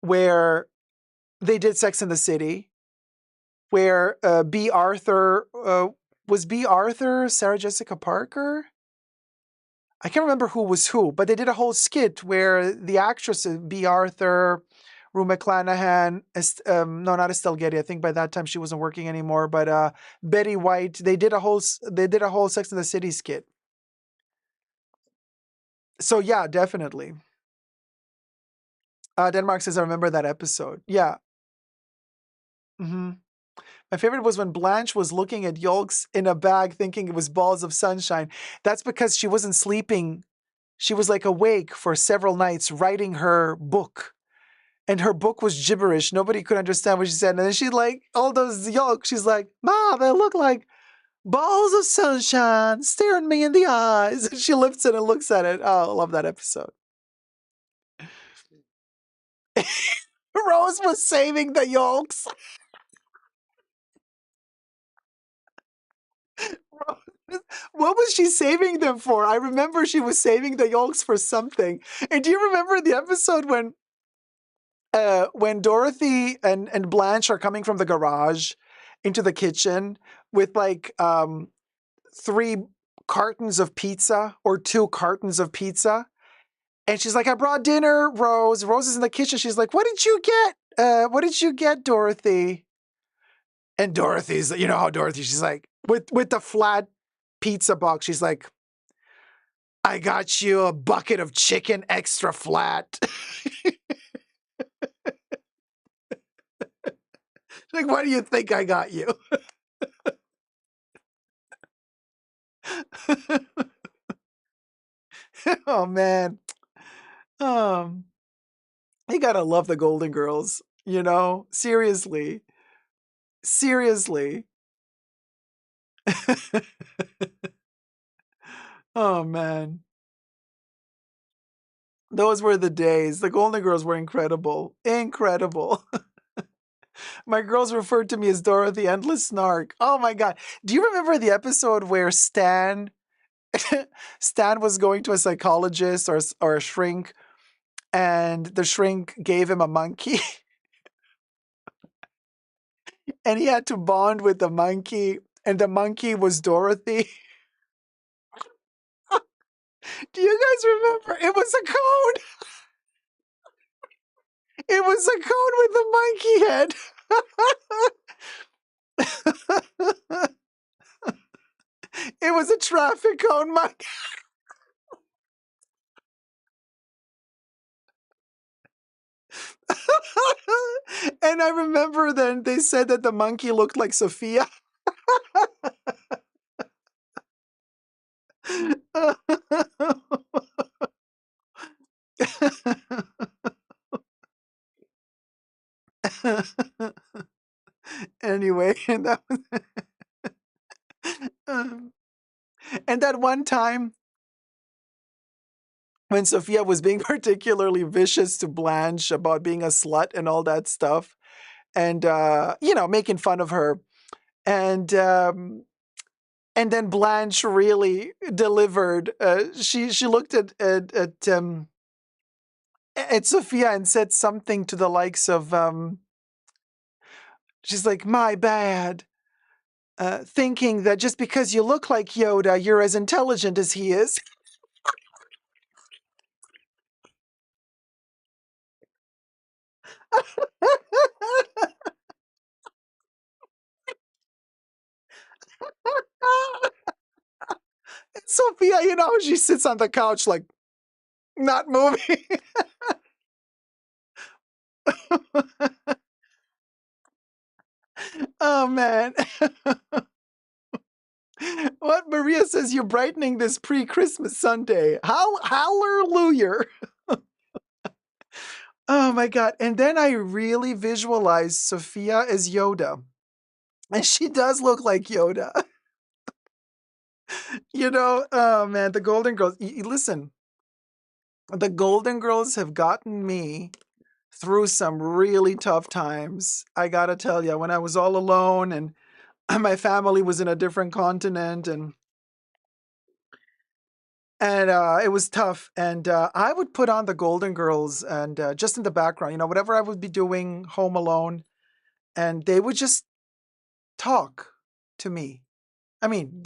where they did Sex and the City, where B. Arthur, was B. Arthur Sarah Jessica Parker? I can't remember who was who, but they did a whole skit where the actress B. Arthur, Rue McClanahan, no, not Estelle Getty. I think by that time she wasn't working anymore. But Betty White, they did a whole Sex and the City skit. So yeah, definitely. Denmark says I remember that episode. Yeah. Mm-hmm. My favorite was when Blanche was looking at yolks in a bag thinking it was balls of sunshine. That's because she wasn't sleeping. She was like awake for several nights writing her book. And her book was gibberish. Nobody could understand what she said. And then she like, all those yolks, she's like, Ma, they look like balls of sunshine staring me in the eyes. And she lifts it and looks at it. Oh, I love that episode. Rose was saving the yolks. What was she saving them for? I remember she was saving the yolks for something. And do you remember the episode when Dorothy and Blanche are coming from the garage into the kitchen with like 3 cartons of pizza or 2 cartons of pizza? And she's like, I brought dinner, Rose. Rose is in the kitchen. She's like, what did you get? What did you get, Dorothy? And Dorothy's, you know how Dorothy, she's like, with the flat pizza box, she's like, I got you a bucket of chicken extra flat. Like, what do you think I got you? Oh, man. You gotta love the Golden Girls, you know? Seriously. Seriously. Oh, man. Those were the days. The Golden Girls were incredible. Incredible. My girls referred to me as Dorothy Endless Snark. Oh my God. Do you remember the episode where Stan was going to a psychologist or a shrink, and the shrink gave him a monkey? And he had to bond with the monkey, and the monkey was Dorothy. Do you guys remember? It was a cone. It was a cone with a monkey head. It was a traffic cone monkey. And I remember then they said that the monkey looked like Sophia. Anyway, and that was and that one time when Sophia was being particularly vicious to Blanche about being a slut and all that stuff, and making fun of her. And And then Blanche really delivered. She looked at Sophia and said something to the likes of, she's like, my bad. Thinking that just because you look like Yoda, you're as intelligent as he is. Sophia, she sits on the couch like, not moving. Oh, man. What Maria says, you're brightening this pre-Christmas Sunday. Hallelujah. Oh, my God. And then I really visualized Sophia as Yoda. And she does look like Yoda. Oh, man, the Golden Girls. Listen, the Golden Girls have gotten me through some really tough times. I gotta tell you, when I was all alone and my family was in a different continent and it was tough. And I would put on the Golden Girls and just in the background, whatever I would be doing home alone, and they would just talk to me. I mean,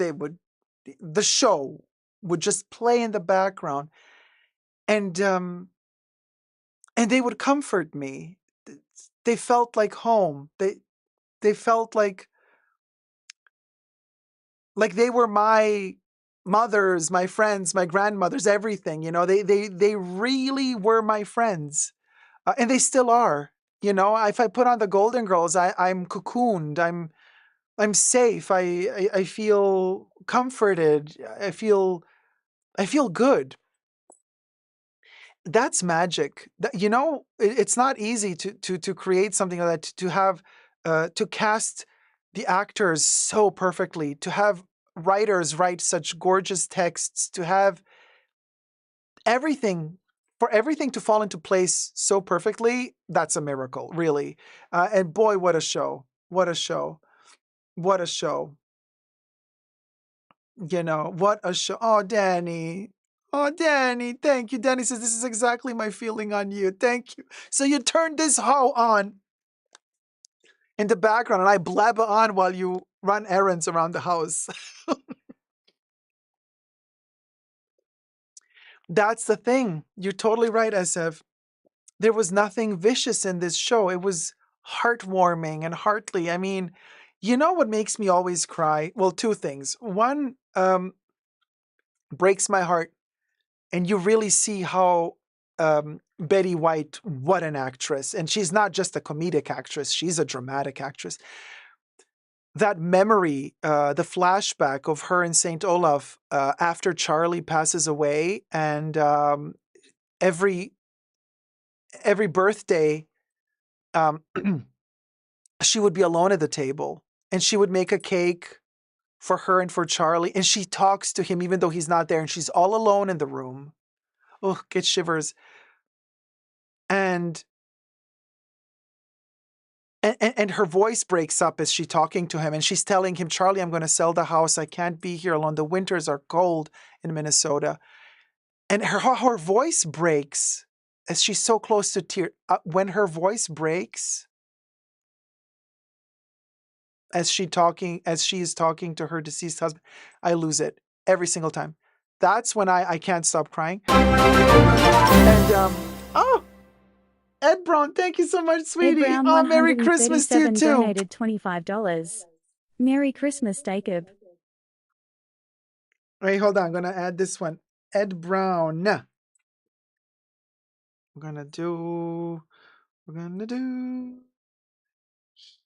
the show would just play in the background, and they would comfort me. They felt like home. They felt like they were my mothers, my friends, my grandmothers, everything. They really were my friends, and they still are. If I put on the Golden Girls, I'm cocooned. I'm safe. I feel comforted. I feel good. That's magic. It's not easy to create something like that, to have to cast the actors so perfectly, to have writers write such gorgeous texts, to have everything to fall into place so perfectly. That's a miracle, really. And boy, what a show. What a show. What a show. What a show. Oh, Danny. Oh, Danny, thank you. Danny says, this is exactly my feeling on you. Thank you. So you turned this hoe on in the background and I blabber on while you run errands around the house. That's the thing. You're totally right, SF. There was nothing vicious in this show. It was heartwarming and heartly. I mean, what makes me always cry? Well, two things. One, breaks my heart, and you really see how Betty White, what an actress. And she's not just a comedic actress, she's a dramatic actress. That memory, the flashback of her in St. Olaf after Charlie passes away, and every birthday, she would be alone at the table, and she would make a cake for her and for Charlie, and she talks to him even though he's not there, and she's all alone in the room. Oh, get shivers. And her voice breaks up as she's talking to him, and she's telling him, Charlie, I'm going to sell the house. I can't be here alone. The winters are cold in Minnesota. And her voice breaks as she's so close to tears. When her voice breaks, as she is talking to her deceased husband, I lose it every single time. That's when I can't stop crying. And Ed Brown, thank you so much, sweetie. Ed Brown, oh, Merry Christmas to you too. Donated $25. Merry Christmas, Dacob. Wait, hold on. I'm gonna add this one. Ed Brown. We're gonna do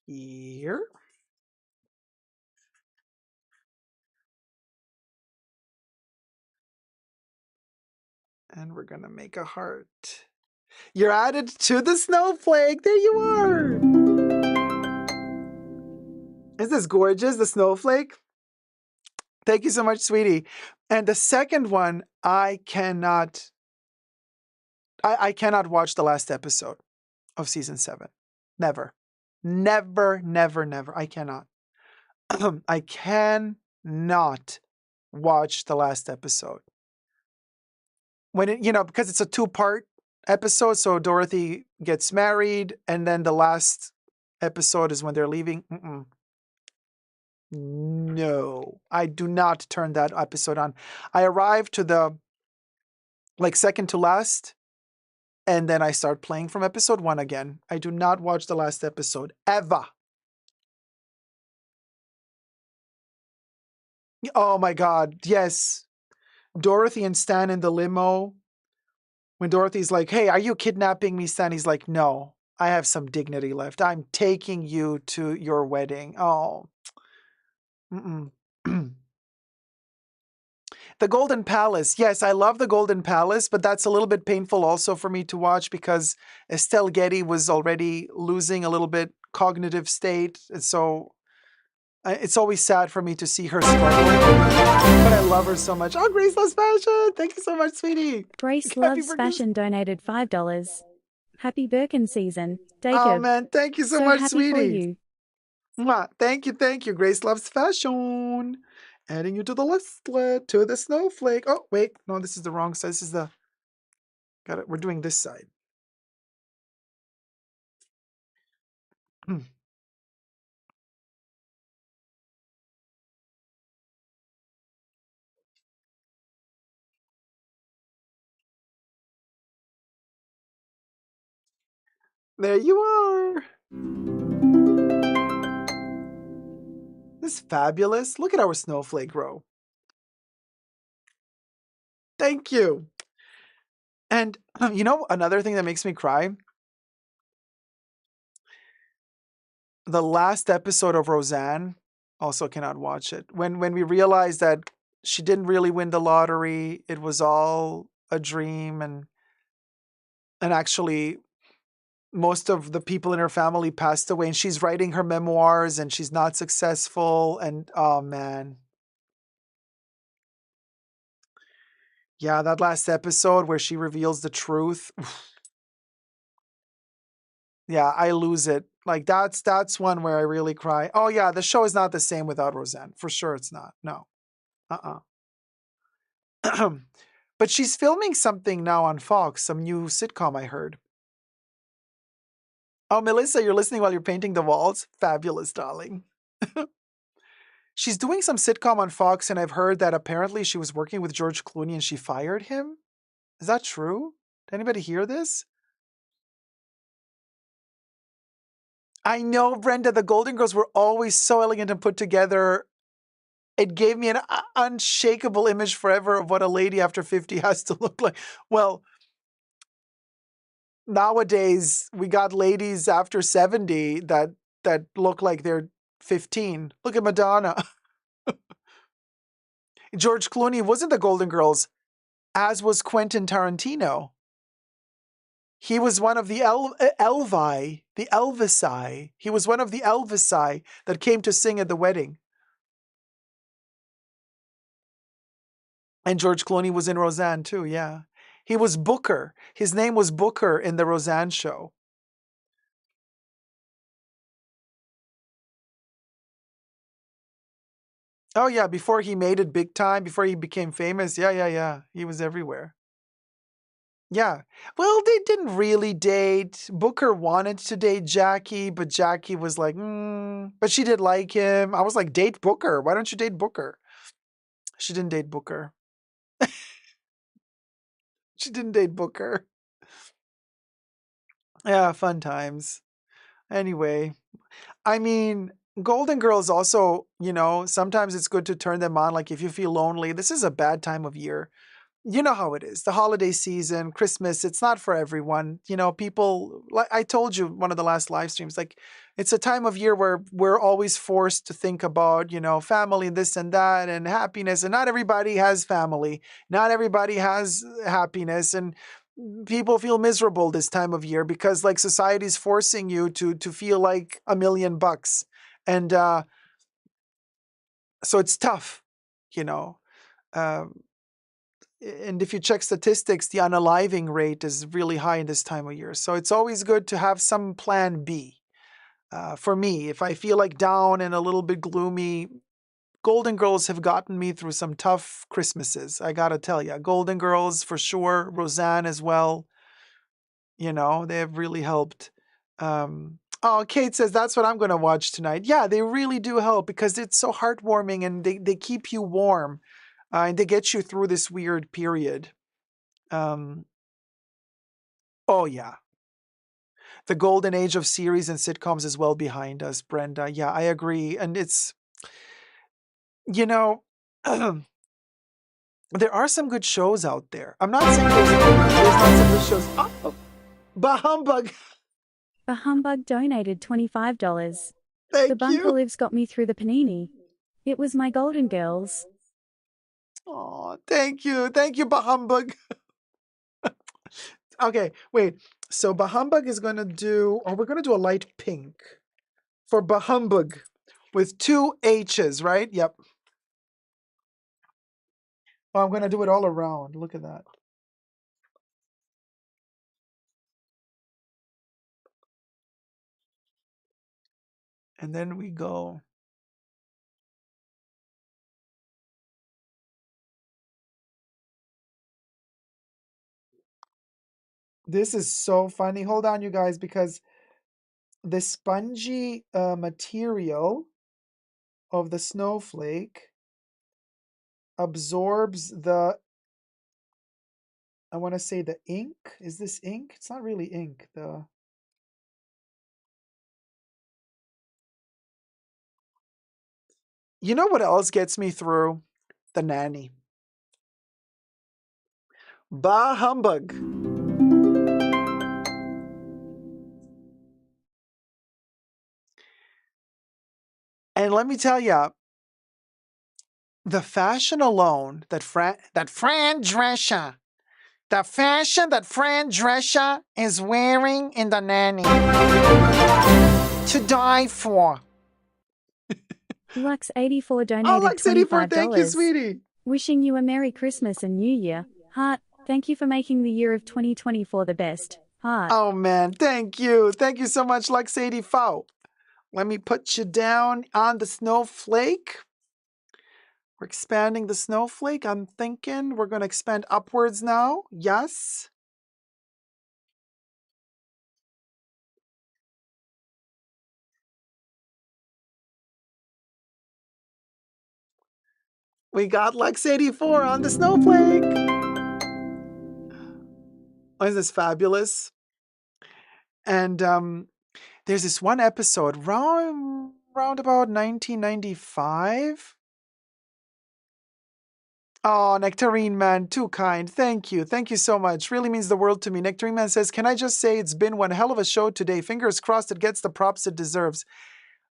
here. And we're gonna make a heart. You're added to the snowflake. There you are. Isn't this gorgeous, the snowflake? Thank you so much, sweetie. And the second one, I cannot watch the last episode of season 7. Never. I cannot. I can not watch the last episode. When it, because it's a two-part episode, so Dorothy gets married, and then the last episode is when they're leaving. No, I do not turn that episode on. I arrive to the second to last, and then I start playing from episode 1 again. I do not watch the last episode ever. Oh my God, yes. Dorothy and Stan in the limo. When Dorothy's like, "Hey, are you kidnapping me?" Stan, he's like, "No, I have some dignity left. I'm taking you to your wedding." Oh. The Golden Palace. Yes, I love the Golden Palace, but that's a little bit painful also for me to watch because Estelle Getty was already losing a little bit cognitive state. And so it's always sad for me to see her struggle. But I love her so much. Oh, Grace Loves Fashion. Thank you so much, sweetie. Grace Loves Fashion donated $5. Happy Birkin season, Dacob. Oh, man. Thank you so much, happy sweetie. For you. Mwah. Thank you. Grace Loves Fashion. Adding you to the listlet, to the snowflake. Oh, wait. No, this is the wrong side. This is the... Got it. We're doing this side. There you are. This is fabulous. Look at our snowflake row. Thank you. And another thing that makes me cry? The last episode of Roseanne, also cannot watch it. When we realized that she didn't really win the lottery, it was all a dream, and actually most of the people in her family passed away, and she's writing her memoirs and she's not successful, and oh man. Yeah, that last episode where she reveals the truth. Yeah, I lose it. Like that's one where I really cry. Oh yeah, the show is not the same without Roseanne. For sure it's not. No. But she's filming something now on Fox, some new sitcom I heard. Oh, Melissa, you're listening while you're painting the walls? Fabulous, darling. She's doing some sitcom on Fox, and I've heard that apparently she was working with George Clooney and she fired him. Is that true? Did anybody hear this? I know, Brenda, the Golden Girls were always so elegant and put together. It gave me an unshakable image forever of what a lady after 50 has to look like. Well, nowadays we got ladies after 70 that look like they're 15. Look at Madonna. George Clooney wasn't the Golden Girls, as was Quentin Tarantino. He was one of the Elvi, the Elvisi. He was one of the Elvisi that came to sing at the wedding. And George Clooney was in Roseanne too, yeah. He was Booker. His name was Booker in the Roseanne show. Oh yeah, before he made it big time, before he became famous, yeah. He was everywhere. Yeah. Well, they didn't really date. Booker wanted to date Jackie, but Jackie was like, but she did like him. I was like, date Booker. Why don't you date Booker? She didn't date Booker. She didn't date Booker. Yeah, fun times. Anyway, I mean, Golden Girls also, sometimes it's good to turn them on. Like if you feel lonely, this is a bad time of year. You know how it is. The holiday season, Christmas, it's not for everyone. People, like I told you one of the last live streams, like it's a time of year where we're always forced to think about, family, this and that, and happiness. And not everybody has family. Not everybody has happiness. And people feel miserable this time of year because like society's forcing you to feel like $1,000,000. And so it's tough, and if you check statistics, the unaliving rate is really high in this time of year. So it's always good to have some plan B. For me, if I feel like down and a little bit gloomy, Golden Girls have gotten me through some tough Christmases. I gotta tell you, Golden Girls for sure. Roseanne as well. You know, they have really helped. Oh, Kate says that's what I'm going to watch tonight. Yeah, they really do help because it's so heartwarming and they keep you warm and they get you through this weird period. Oh, yeah. The golden age of series and sitcoms is well behind us, Brenda. Yeah, I agree. And it's, you know, there are some good shows out there. I'm not saying there's not some good shows. Oh, bah humbug. A humbug donated $25. The Thank bunker you. lives got me through the panini. It was my Golden Girls. Oh, thank you. Thank you, bah humbug. Okay, wait. So Bahumbug is going to do, we're going to do a light pink for Bahumbug with 2 H's, right? Yep. Oh, I'm going to do it all around. Look at that. And then we go. This is so funny. Hold on, you guys, because the spongy material of the snowflake absorbs the, I want to say the ink. Is this ink? It's not really ink. You know what else gets me through? The nanny. Bah humbug. And let me tell you, the fashion alone that Fran Drescher, the fashion that Fran Drescher is wearing in the nanny, to die for. Lux84 donated Oh, Lux84, thank you, $25. sweetie. Wishing you a Merry Christmas and New Year. Heart, thank you for making the year of 2024 the best. Heart. Oh man, thank you. Thank you so much, Lux84. Let me put you down on the snowflake. We're expanding the snowflake. I'm thinking we're going to expand upwards now. Yes. We got Lux84 on the snowflake. Oh, isn't this fabulous? And there's this one episode round about 1995. Oh, Nectarine Man, too kind. Thank you. Thank you so much. Really means the world to me. Nectarine Man says, can I just say it's been one hell of a show today. Fingers crossed it gets the props it deserves.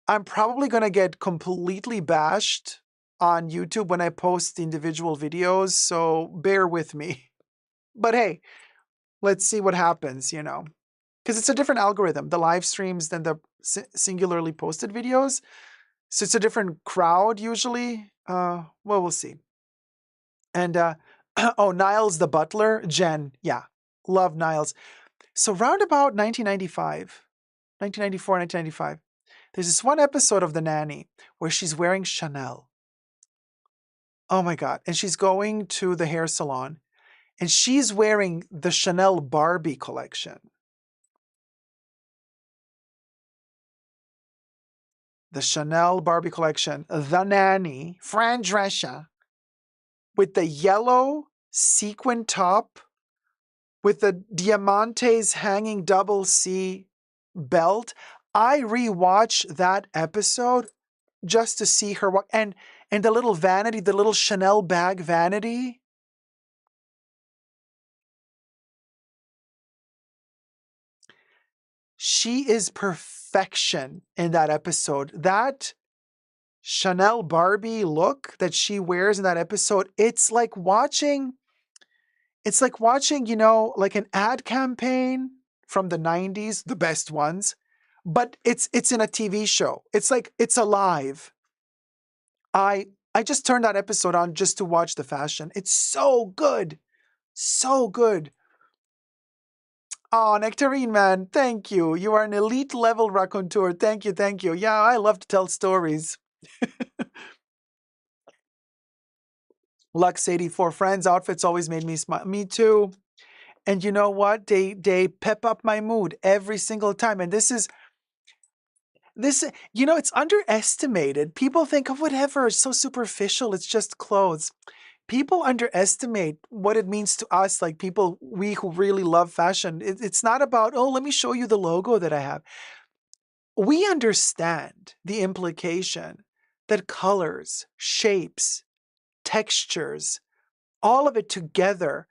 I'm probably going to get completely bashed on YouTube when I post individual videos, so bear with me. But hey, let's see what happens, you know. Because it's a different algorithm, the live streams than the singularly posted videos. So it's a different crowd usually. Well, we'll see. And oh, Niles the butler, Jen, yeah, love Niles. So round about 1994, 1995, there's this one episode of The Nanny where she's wearing Chanel. Oh my God. And she's going to the hair salon and she's wearing the Chanel Barbie collection. The Chanel Barbie collection, The Nanny, Fran Drescher, with the yellow sequin top, with the Diamantes hanging double C belt. I rewatched that episode just to see her walk. And the little vanity, the little Chanel bag vanity. She is perfection in that episode. That Chanel Barbie look that she wears in that episode, it's like watching, you know, like an ad campaign from the 90s, the best ones, but it's in a TV show. It's like it's alive. I just turned that episode on just to watch the fashion. It's so good. So good. Oh, Nectarine Man, thank you. You are an elite level raconteur. Thank you, thank you. Yeah, I love to tell stories. Lux 84 friends outfits always made me smile. Me too. And you know what? They pep up my mood every single time. And this, it's underestimated. People think of whatever, it's so superficial. It's just clothes. People underestimate what it means to us, like we who really love fashion. It's not about, oh, let me show you the logo that I have. We understand the implication that colors, shapes, textures, all of it together,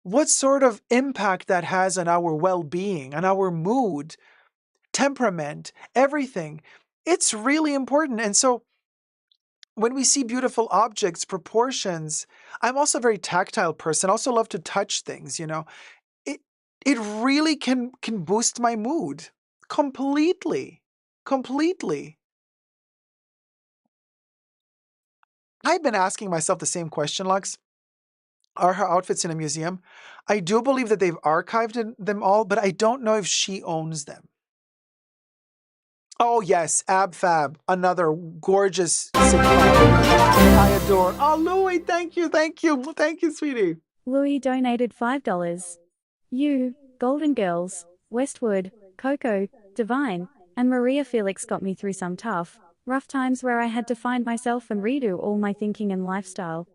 what sort of impact that has on our well-being, on our mood, temperament, everything. It's really important. And so when we see beautiful objects, proportions, I'm also a very tactile person. I also love to touch things, It it really can boost my mood completely. Completely. I've been asking myself the same question, Lux. Are her outfits in a museum? I do believe that they've archived them all, but I don't know if she owns them. Oh yes, Ab Fab, another gorgeous sitcom I adore. Oh, Louie, thank you, sweetie. Louis donated $5. You, Golden Girls, Westwood, Coco, Divine, and Maria Felix got me through some tough, rough times where I had to find myself and redo all my thinking and lifestyle.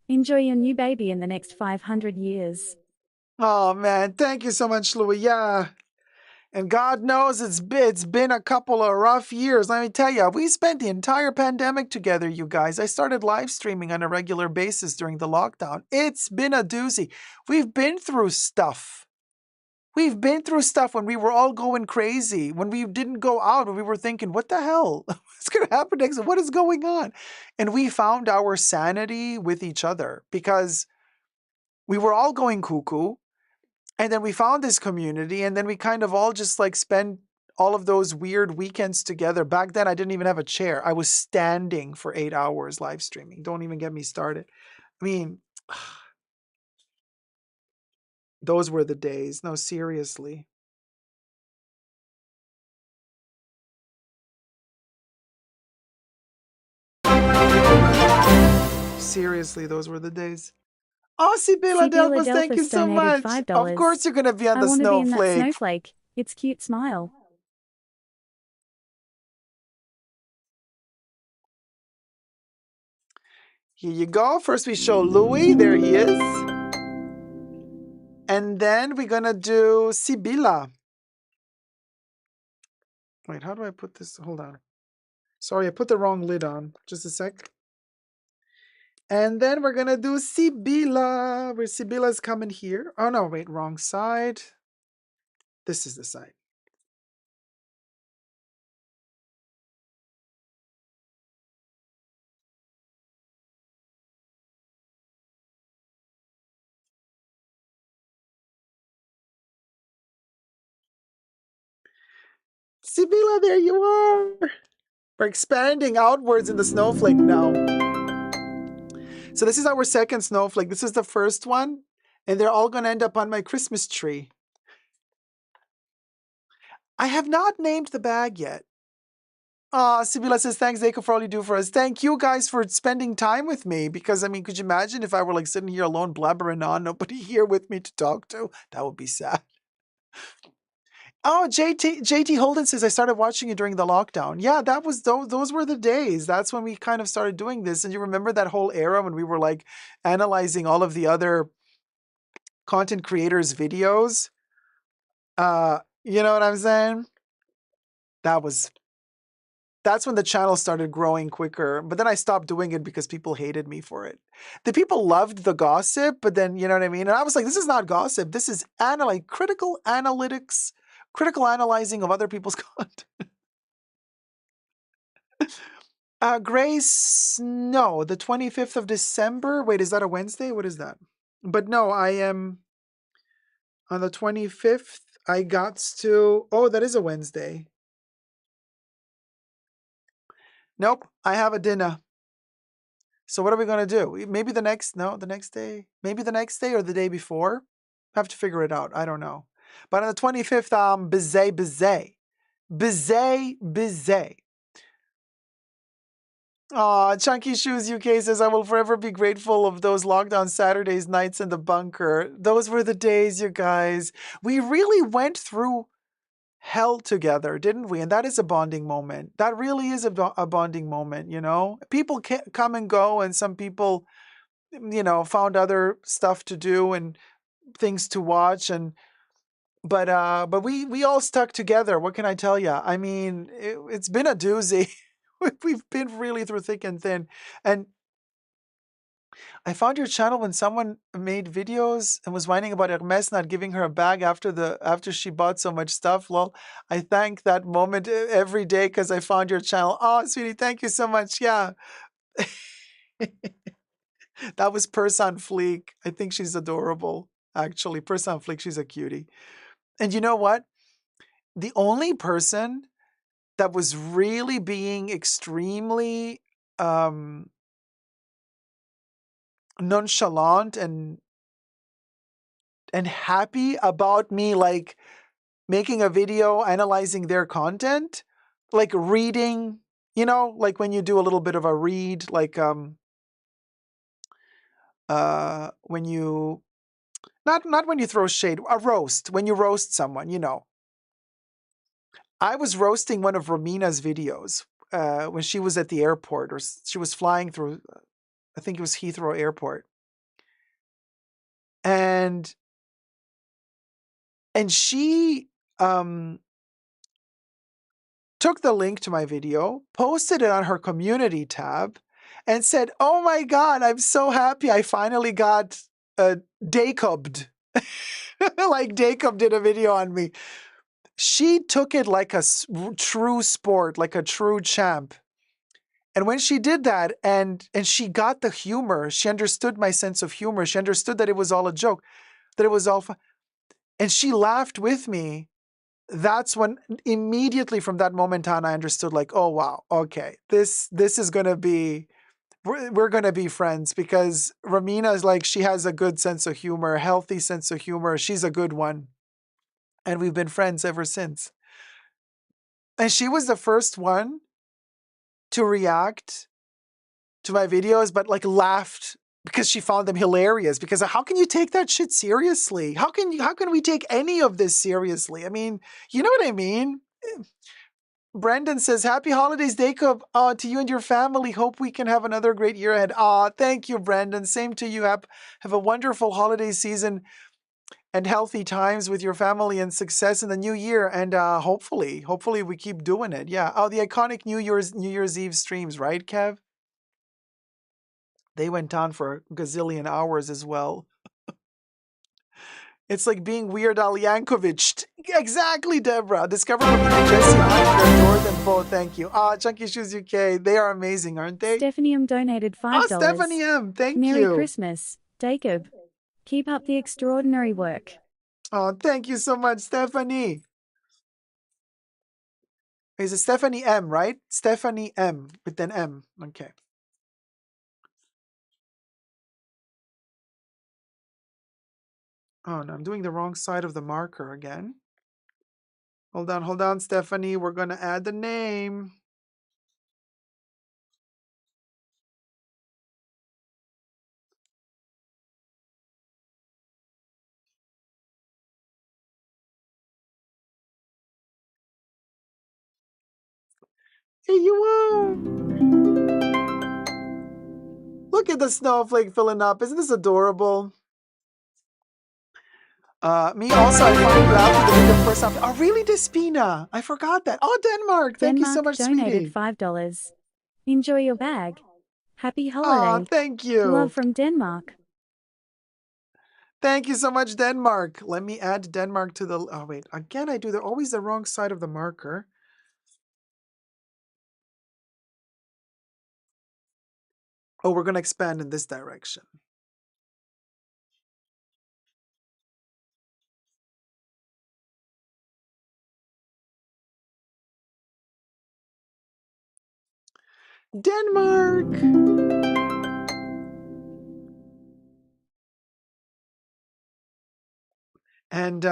Enjoy your new baby in the next 500 years. Oh man, thank you so much, Louie. Yeah. And God knows it's been a couple of rough years. Let me tell you, we spent the entire pandemic together, you guys. I started live streaming on a regular basis during the lockdown. It's been a doozy. We've been through stuff. We've been through stuff when we were all going crazy, when we didn't go out, when we were thinking, what the hell? What's going to happen next? What is going on? And we found our sanity with each other because we were all going cuckoo. And then we found this community, and then we kind of all just like spend all of those weird weekends together. Back then, I didn't even have a chair. I was standing for 8 hours live streaming. Don't even get me started. I mean, those were the days. No, seriously. Seriously, those were the days. Oh, Sibila Delphus, thank you so much. Of course you're going to be on the snowflake. I want to be in that snowflake. It's cute smile. Here you go. First we show Louis. There he is. And then we're going to do Sibila. Wait, how do I put this? Hold on. Sorry, I put the wrong lid on. Just a sec. And then we're going to do Sibila. Where Sibila's coming here. Oh, no, wait, wrong side. This is the side. Sibila, there you are. We're expanding outwards in the snowflake now. So this is our second snowflake. This is the first one. And they're all going to end up on my Christmas tree. I have not named the bag yet. Sibila says, thanks, Dacob, for all you do for us. Thank you guys for spending time with me. Because, I mean, could you imagine if I were like sitting here alone, blabbering on, nobody here with me to talk to? That would be sad. Oh, JT Holden says, I started watching it during the lockdown. Yeah, that was those were the days. That's when we kind of started doing this. And you remember that whole era when we were like analyzing all of the other content creators' videos? You know what I'm saying? That's when the channel started growing quicker. But then I stopped doing it because people hated me for it. The people loved the gossip, but then, you know what I mean? And I was like, this is not gossip. This is critical analytics, critical analyzing of other people's content. Grace, no, the 25th of December. Wait, is that a Wednesday? What is that? But no, I am on the 25th. I got to, oh, that is a Wednesday. Nope, I have a dinner. So what are we going to do? Maybe the next day. Maybe the next day or the day before. Have to figure it out. I don't know. But on the 25th, I'm busy. Aw, Chunky Shoes UK says, I will forever be grateful of those lockdown Saturdays nights in the bunker. Those were the days, you guys. We really went through hell together, didn't we? And that is a bonding moment. That really is a bonding moment, you know? People come and go, and some people, found other stuff to do and things to watch. But we all stuck together. What can I tell you? I mean, it's been a doozy. We've been really through thick and thin. And I found your channel when someone made videos and was whining about Hermes not giving her a bag after she bought so much stuff. Well, I thank that moment every day because I found your channel. Oh, sweetie, thank you so much. Yeah, that was Purse on Fleek. I think she's adorable. Actually, Purse on Fleek, she's a cutie. And you know what? The only person that was really being extremely nonchalant and happy about me, like, making a video analyzing their content, like reading, like when you do a little bit of a read, like when you not when you throw shade, a roast, when you roast someone, I was roasting one of Romina's videos when she was at the airport, or she was flying through, I think it was Heathrow Airport. And she took the link to my video, posted it on her community tab, and said, "Oh my God, I'm so happy I finally got Dacobbed." Like Dacob did a video on me. She took it like a true sport, like a true champ. And when she did that, and she got the humor, she understood my sense of humor. She understood that it was all a joke, that it was all fun. And she laughed with me. That's when immediately from that moment on, I understood, like, oh, wow, okay, this is going to be, we're going to be friends, because Ramina is like, she has a good sense of humor, a healthy sense of humor. She's a good one. And we've been friends ever since. And she was the first one to react to my videos, but like laughed because she found them hilarious. Because how can you take that shit seriously? How can we take any of this seriously? I mean, you know what I mean? Brendan says, "Happy holidays, Dacob, to you and your family. Hope we can have another great year ahead." Thank you, Brendan. Same to you. Have a wonderful holiday season and healthy times with your family, and success in the new year. And hopefully we keep doing it. Yeah. Oh, the iconic New Year's Eve streams, right, Kev? They went on for a gazillion hours as well. It's like being Weird Al Yankovic. Exactly, Deborah. Discover Jesse Hunter, adore them both. Thank you. Chunky Shoes UK. They are amazing, aren't they? Stephanie M donated $5. Stephanie M. Thank Merry you. Christmas, Dacob. Keep up the extraordinary work. Oh, thank you so much, Stephanie. Is it Stephanie M, right? Stephanie M with an M. Okay. Oh, no, I'm doing the wrong side of the marker again. Hold on, Stephanie. We're going to add the name. Here you are. Look at the snowflake filling up. Isn't this adorable? Me also, I found you after the video first time. Oh, really, Despina? I forgot that. Oh, Denmark. Thank you so much, donated sweetie. $5. Enjoy your bag. Happy Oh, holiday. thank you. Love from Denmark. Thank you so much, Denmark. Let me add Denmark to the... Oh, wait. Again, I do always the wrong side of the marker. Oh, we're going to expand in this direction. Denmark! And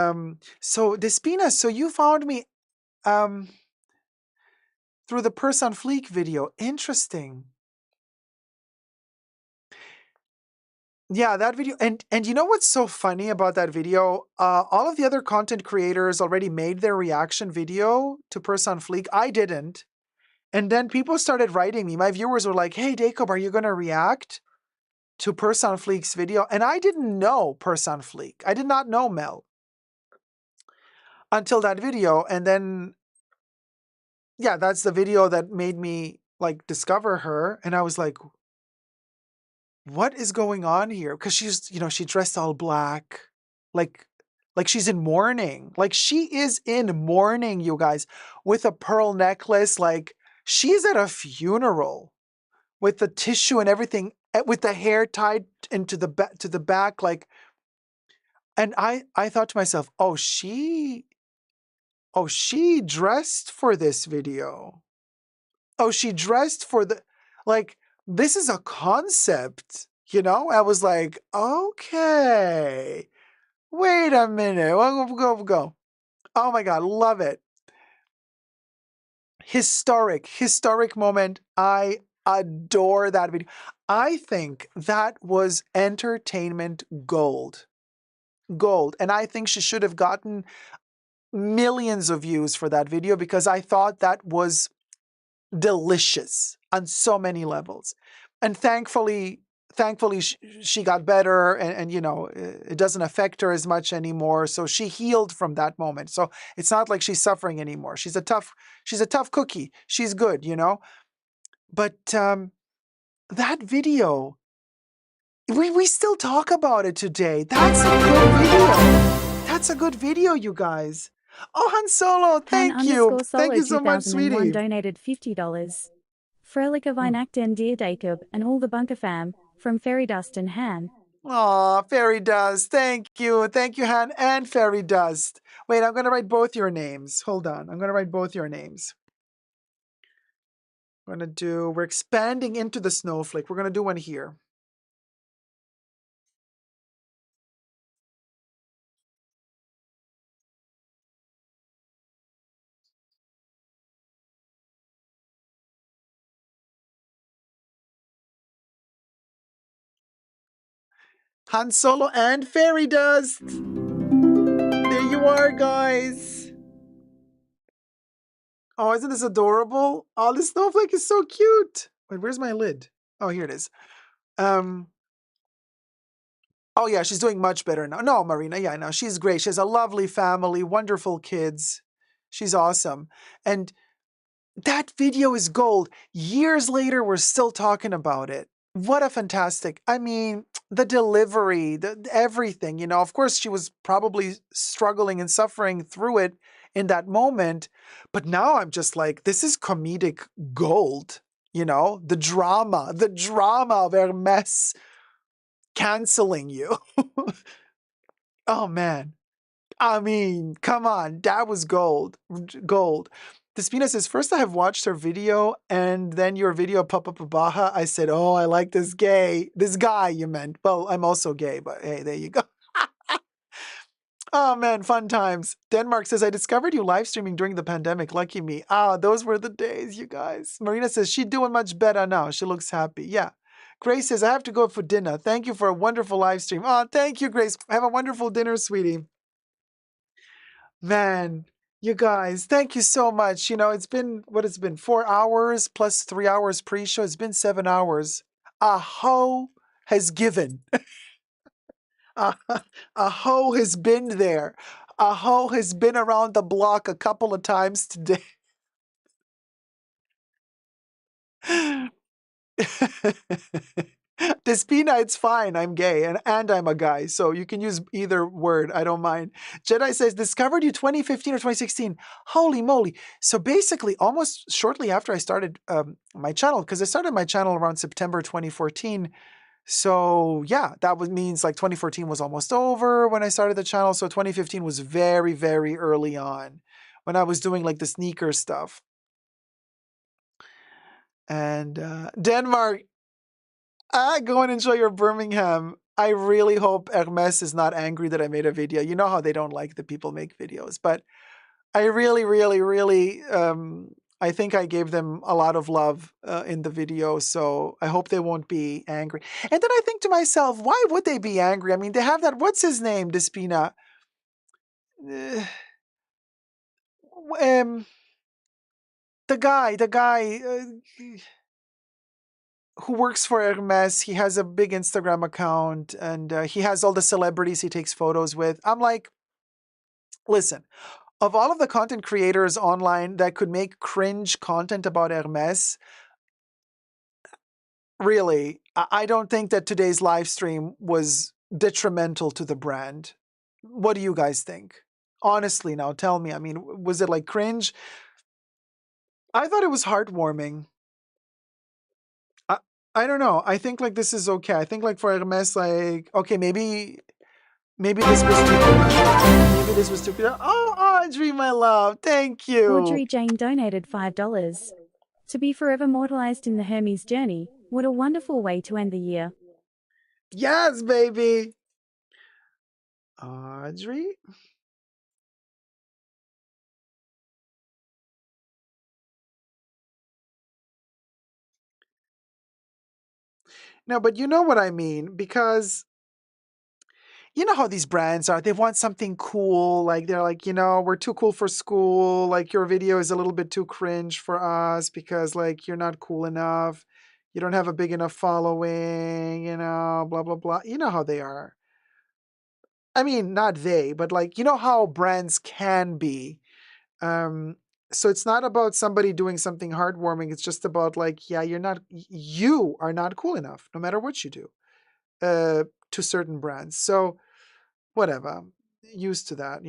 so, Despina, so you found me through the Purse on Fleek video. Interesting. Yeah, that video, and you know what's so funny about that video? All of the other content creators already made their reaction video to Purse on Fleek. I didn't. And then people started writing me. My viewers were like, "Hey, Dacob, are you going to react to Purse on Fleek's video?" And I didn't know Purse on Fleek. I did not know Mel until that video. And then, yeah, that's the video that made me like discover her. And I was like, what is going on here? Because she's, she dressed all black, like, like she's in mourning. Like she is in mourning, you guys, with a pearl necklace. Like she's at a funeral with the tissue and everything, with the hair tied into the back, like. And I thought to myself, oh, she dressed for this video. Oh, she dressed for like, this is a concept, I was like, okay, wait a minute. Go. Oh my God, love it. Historic moment. I adore that video. I think that was entertainment gold. Gold. And I think she should have gotten millions of views for that video because I thought that was delicious on so many levels. And thankfully she got better, and it doesn't affect her as much anymore. So she healed from that moment. So it's not like she's suffering anymore. She's a tough cookie. She's good, But that video, we still talk about it today. That's a good video. That's a good video, you guys. Oh, Han Solo, thank you. Thank you so much, sweetie. Donated $50. Frelica Vinak Den Dear Dacob and all the Bunker fam, from Fairy Dust and Han. Aw, Fairy Dust, thank you. Thank you, Han and Fairy Dust. Wait, I'm going to write both your names. Hold on. I'm going to write both your names. We're expanding into the snowflake. We're going to do one here. Han Solo and Fairy Dust. There you are, guys. Oh, isn't this adorable? Oh, this snowflake is so cute. Wait, where's my lid? Oh, here it is. Oh yeah, she's doing much better now. No, Marina, yeah, no, she's great. She has a lovely family, wonderful kids. She's awesome. And that video is gold. Years later, we're still talking about it. What a fantastic, the delivery, everything, of course she was probably struggling and suffering through it in that moment. But now I'm just like, this is comedic gold, the drama of Hermes canceling you. Oh man. Come on, that was gold. Gold. Despina says, first I have watched her video and then your video pop up Baja. I said, oh, I like this guy you meant. Well, I'm also gay, but hey, there you go. Oh man, fun times. Denmark says, I discovered you live streaming during the pandemic. Lucky me. Those were the days, you guys. Marina says, she's doing much better now. She looks happy. Yeah. Grace says, I have to go for dinner. Thank you for a wonderful live stream. Oh, thank you, Grace. Have a wonderful dinner, sweetie. Man, you guys, thank you so much. It's been, 4 hours plus 3 hours pre-show. It's been 7 hours. A hoe has given. A hoe has been there. A hoe has been around the block a couple of times today. Despina, it's fine. I'm gay and I'm a guy, so you can use either word. I don't mind. Jedi says, discovered you 2015 or 2016. Holy moly. So basically, almost shortly after I started my channel, because I started my channel around September 2014. So yeah, means like 2014 was almost over when I started the channel. So 2015 was very, very early on when I was doing like the sneaker stuff. And Denmark, go and enjoy your Birmingham. I really hope Hermes is not angry that I made a video. You know how they don't like that people make videos, but I really, really, really I think I gave them a lot of love in the video, so I hope they won't be angry. And then I think to myself, why would they be angry? I mean, they have that, what's his name, Despina? Uh, um, the guy who works for Hermes, he has a big Instagram account and he has all the celebrities he takes photos with. I'm like, listen, of all of the content creators online that could make cringe content about Hermes, really, I don't think that today's live stream was detrimental to the brand. What do you guys think? Honestly, now tell me. I mean, was it like cringe? I thought it was heartwarming. I, I don't know. I think like this is okay. I think like for Hermes, like, okay, maybe this was too good. Maybe this was too good. Oh, Audrey, my love. Thank you. Audrey Jane donated $5. To be forever mortalized in the Hermes journey, what a wonderful way to end the year. Yes, baby. Audrey. No, but you know what I mean, because you know how these brands are. They want something cool. Like they're like, we're too cool for school. Like your video is a little bit too cringe for us because like you're not cool enough. You don't have a big enough following, blah, blah, blah. You know how they are. I mean, not they, but like, you know how brands can be. Um, so it's not about somebody doing something heartwarming. It's just about like, yeah, you are not cool enough, no matter what you do, to certain brands. So whatever, used to that.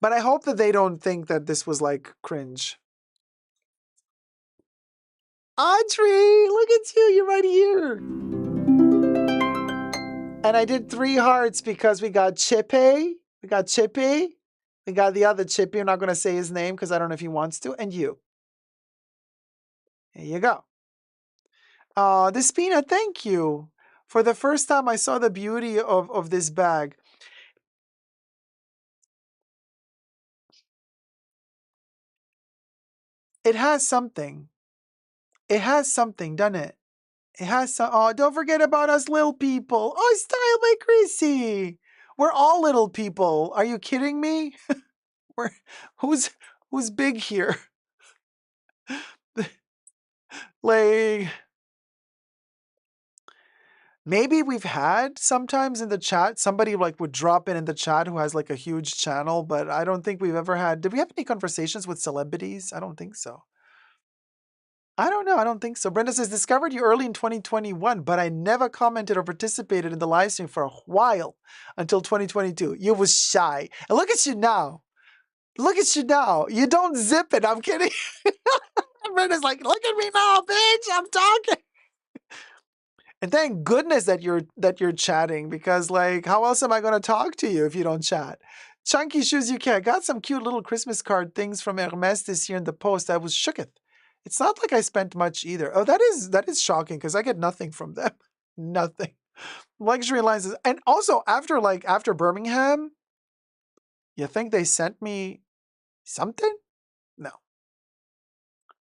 But I hope that they don't think that this was like cringe. Audrey, look at you, you're right here. And I did 3 hearts because we got Chippy, we got Chippy, we got the other Chippy. I'm not going to say his name because I don't know if he wants to, and you. There you go. Despina, thank you. For the first time, I saw the beauty of this bag. It has something. It has something, doesn't it? It has some. Oh, don't forget about us little people. Oh, style by Chrissy. We're all little people. Are you kidding me? We're who's big here? Like maybe we've had sometimes in the chat somebody like would drop in the chat who has like a huge channel, but I don't think we've ever had. Did we have any conversations with celebrities? I don't think so. I don't know. I don't think so. Brenda says, discovered you early in 2021, but I never commented or participated in the live stream for a while until 2022. You was shy. And look at you now. Look at you now. You don't zip it. I'm kidding. Brenda's like, look at me now, bitch. I'm talking. And thank goodness that you're chatting, because like, how else am I going to talk to you if you don't chat? Chunky Shoes UK. I got some cute little Christmas card things from Hermes this year in the post. I was shooketh. It's not like I spent much either. Oh, that is shocking because I get nothing from them. Nothing. Luxury lines is, and also after Birmingham, you think they sent me something? No.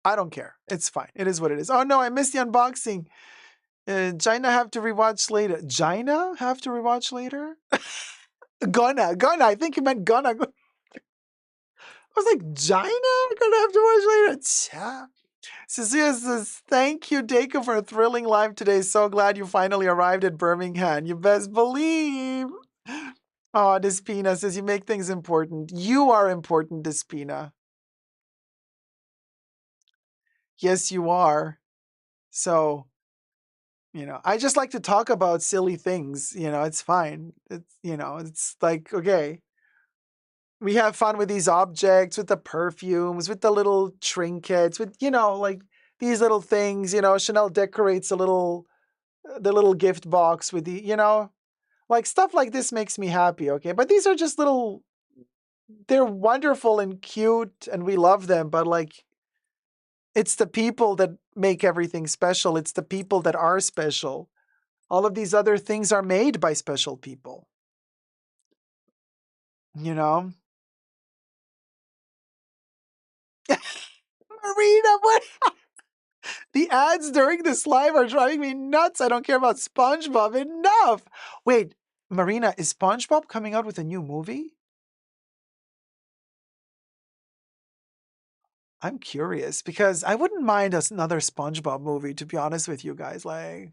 I don't care. It's fine. It is what it is. Oh no, I missed the unboxing. Gina have to rewatch later. Gina have to rewatch later? Gonna. I think you meant gonna. I was like, Gina? Gonna have to watch later. Cha. Cecilia says, thank you, Dacob, for a thrilling live today. So glad you finally arrived at Birmingham. You best believe. Oh, Despina says, you make things important. You are important, Despina. Yes, you are. So, I just like to talk about silly things. It's fine. It's like, okay. We have fun with these objects, with the perfumes, with the little trinkets, with, like these little things. Chanel decorates the little gift box with like stuff like this makes me happy. Okay. But these are just they're wonderful and cute and we love them. But like, it's the people that make everything special. It's the people that are special. All of these other things are made by special people. Marina, what? The ads during this live are driving me nuts. I don't care about SpongeBob. Enough. Wait, Marina, is SpongeBob coming out with a new movie? I'm curious because I wouldn't mind another SpongeBob movie, to be honest with you guys. Like,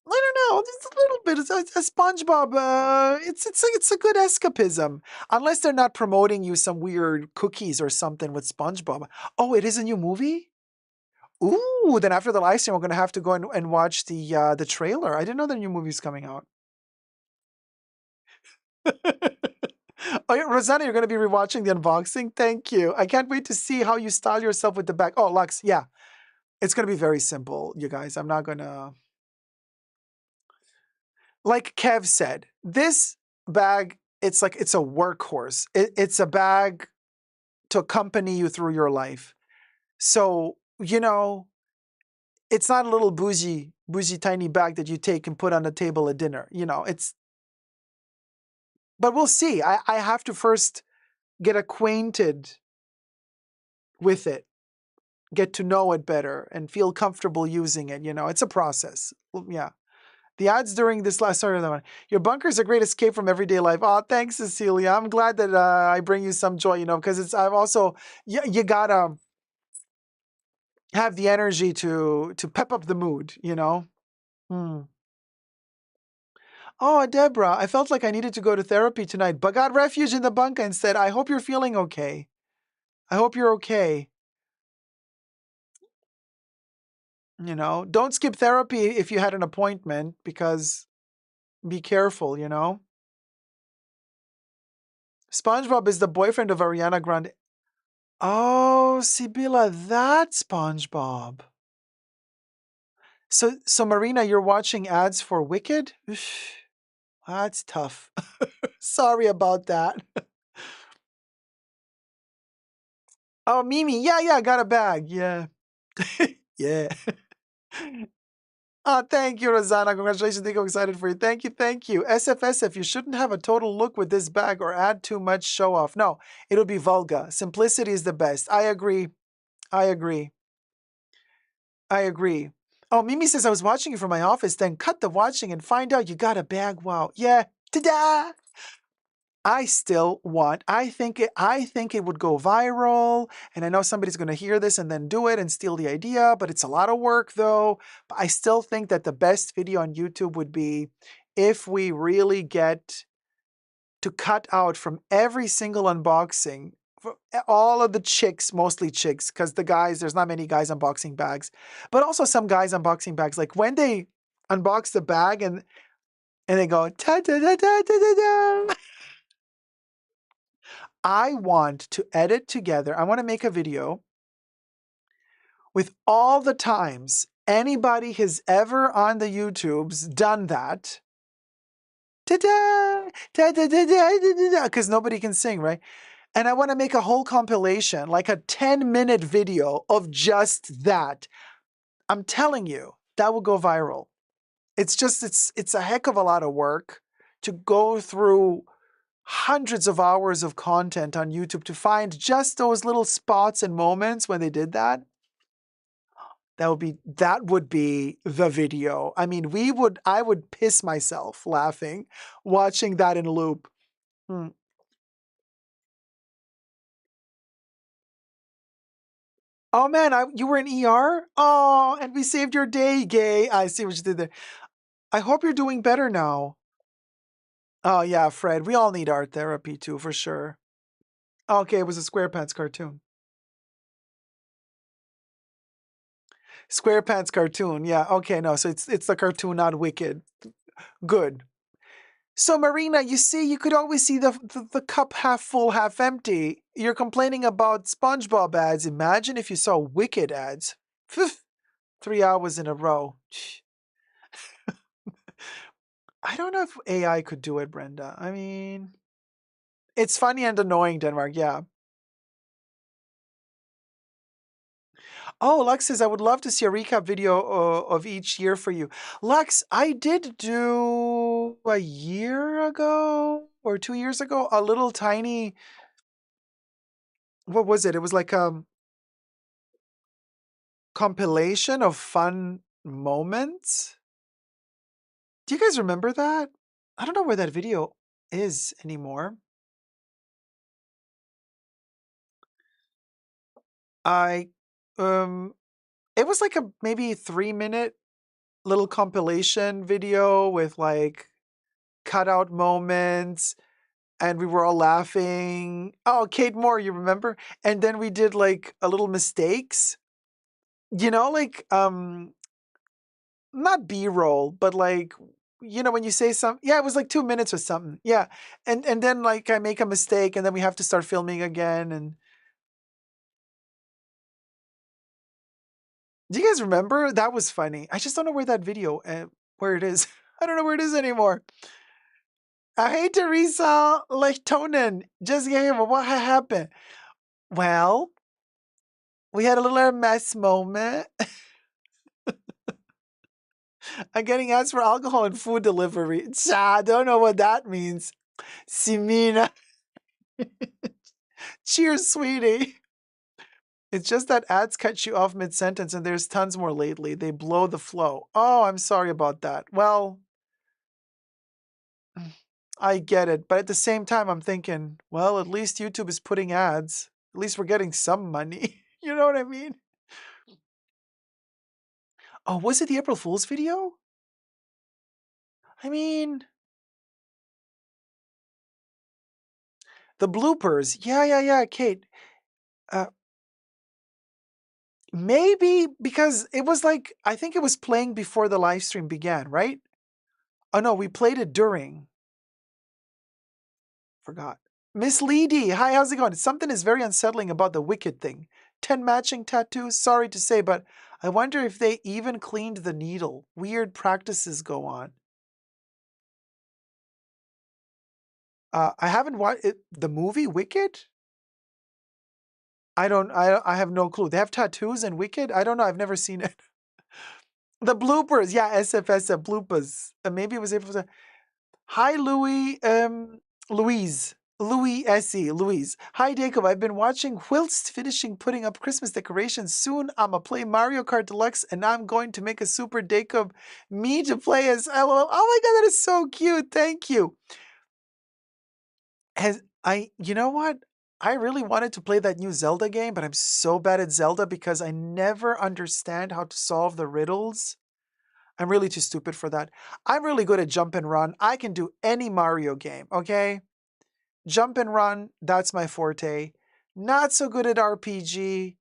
I don't know, just a little bit. A SpongeBob. It's a good escapism, unless they're not promoting you some weird cookies or something with SpongeBob. Oh, it is a new movie. Ooh, then after the live stream, we're gonna have to go and watch the trailer. I didn't know the new movie's coming out. Oh, yeah, Rosanna, you're gonna be rewatching the unboxing. Thank you. I can't wait to see how you style yourself with the bag. Oh, Lux, yeah, it's gonna be very simple, you guys. I'm not gonna, like Kev said, this bag. It's like it's a workhorse. It's a bag to accompany you through your life. So it's not a little bougie tiny bag that you take and put on the table at dinner. But we'll see. I have to first get acquainted with it, get to know it better, and feel comfortable using it. It's a process. Yeah. The ads during this last sorry, that one. Your bunker is a great escape from everyday life. Oh, thanks, Cecilia. I'm glad that I bring you some joy. Because I've also you gotta have the energy to pep up the mood. Hmm. Oh, Deborah, I felt like I needed to go to therapy tonight, but got refuge in the bunker and said, I hope you're feeling okay. I hope you're okay. Don't skip therapy if you had an appointment because be careful. SpongeBob is the boyfriend of Ariana Grande. Oh, Sibylla, that SpongeBob. So Marina, you're watching ads for Wicked? That's tough. Sorry about that. Oh, Mimi, yeah, I got a bag. Yeah. Yeah. Oh, thank you, Rosanna. Congratulations. I think I'm excited for you. Thank you. Thank you. SFSF, you shouldn't have a total look with this bag or add too much show off. No, it'll be vulgar. Simplicity is the best. I agree. I agree. I agree. Oh, Mimi says I was watching you from my office, then cut the watching and find out you got a bag. Wow. Yeah. Ta-da! I think it would go viral, and I know somebody's going to hear this and then do it and steal the idea, but it's a lot of work though. But I still think that the best video on YouTube would be if we really get to cut out from every single unboxing for all of the chicks, mostly chicks, because the guys, there's not many guys unboxing bags, but also some guys unboxing bags. Like when they unbox the bag and they go ta ta ta ta ta ta ta. I want to edit together. I want to make a video with all the times anybody has ever on the YouTubes done that. Ta-da! Ta-da-da-da-da-da-da, because nobody can sing, right? And I want to make a whole compilation, like a 10-minute video of just that. I'm telling you, that will go viral. It's a heck of a lot of work to go through hundreds of hours of content on YouTube to find just those little spots and moments when they did that. That would be the video. I mean, I would piss myself laughing watching that in loop. Hmm. Oh man, you were in ER? Oh, and we saved your day, gay. I see what you did there. I hope you're doing better now. Oh yeah, Fred, we all need art therapy too, for sure. Okay, it was a SquarePants cartoon. SquarePants cartoon, yeah. Okay, no, so it's the cartoon, not Wicked. Good. So Marina, you see, you could always see the cup half full, half empty. You're complaining about SpongeBob ads. Imagine if you saw Wicked ads. Phew, 3 hours in a row. I don't know if AI could do it, Brenda. I mean, it's funny and annoying, Denmark, yeah. Oh, Lux says, I would love to see a recap video of each year for you. Lux, I did do a year ago or 2 years ago, a little tiny, what was it? It was like compilation of fun moments. Do you guys remember that? I don't know where that video is anymore. I it was like a maybe 3-minute little compilation video with like cutout moments, and we were all laughing. Oh, Kate Moore, you remember? And then we did like a little mistakes. Like not B-roll, but like when you say something, yeah, it was like 2 minutes or something. Yeah. And then like I make a mistake and then we have to start filming again. And do you guys remember? That was funny. I just don't know where that video where it is. I don't know where it is anymore. Hey Teresa Lechtonen. Just gave what happened? Well, we had a little Hermes moment. I'm getting ads for alcohol and food delivery. I don't know what that means. Simina. Cheers, sweetie. It's just that ads cut you off mid-sentence and there's tons more lately. They blow the flow. Oh, I'm sorry about that. Well, I get it. But at the same time, I'm thinking, well, at least YouTube is putting ads. At least we're getting some money. You know what I mean? Oh, was it the April Fool's video? I mean, the bloopers. Yeah, Kate. Maybe because it was like, I think it was playing before the live stream began, right? Oh no, we played it during. Forgot. Miss Leedy, hi, how's it going? Something is very unsettling about the Wicked thing. 10 matching tattoos, sorry to say, but I wonder if they even cleaned the needle. Weird practices go on. I haven't watched the movie Wicked? I have no clue. They have tattoos in Wicked? I don't know, I've never seen it. The bloopers, yeah, SFS bloopers. Maybe it was April. Hi, Louis. Louis Essie. Louise. Hi, Dacob. I've been watching whilst finishing putting up Christmas decorations. Soon I'ma play Mario Kart Deluxe and I'm going to make a Super Dacob me to play as LOL. Oh my god, that is so cute. Thank you. You know what? I really wanted to play that new Zelda game, but I'm so bad at Zelda because I never understand how to solve the riddles. I'm really too stupid for that. I'm really good at jump and run. I can do any Mario game, okay? Jump and run, that's my forte. Not so good at RPG,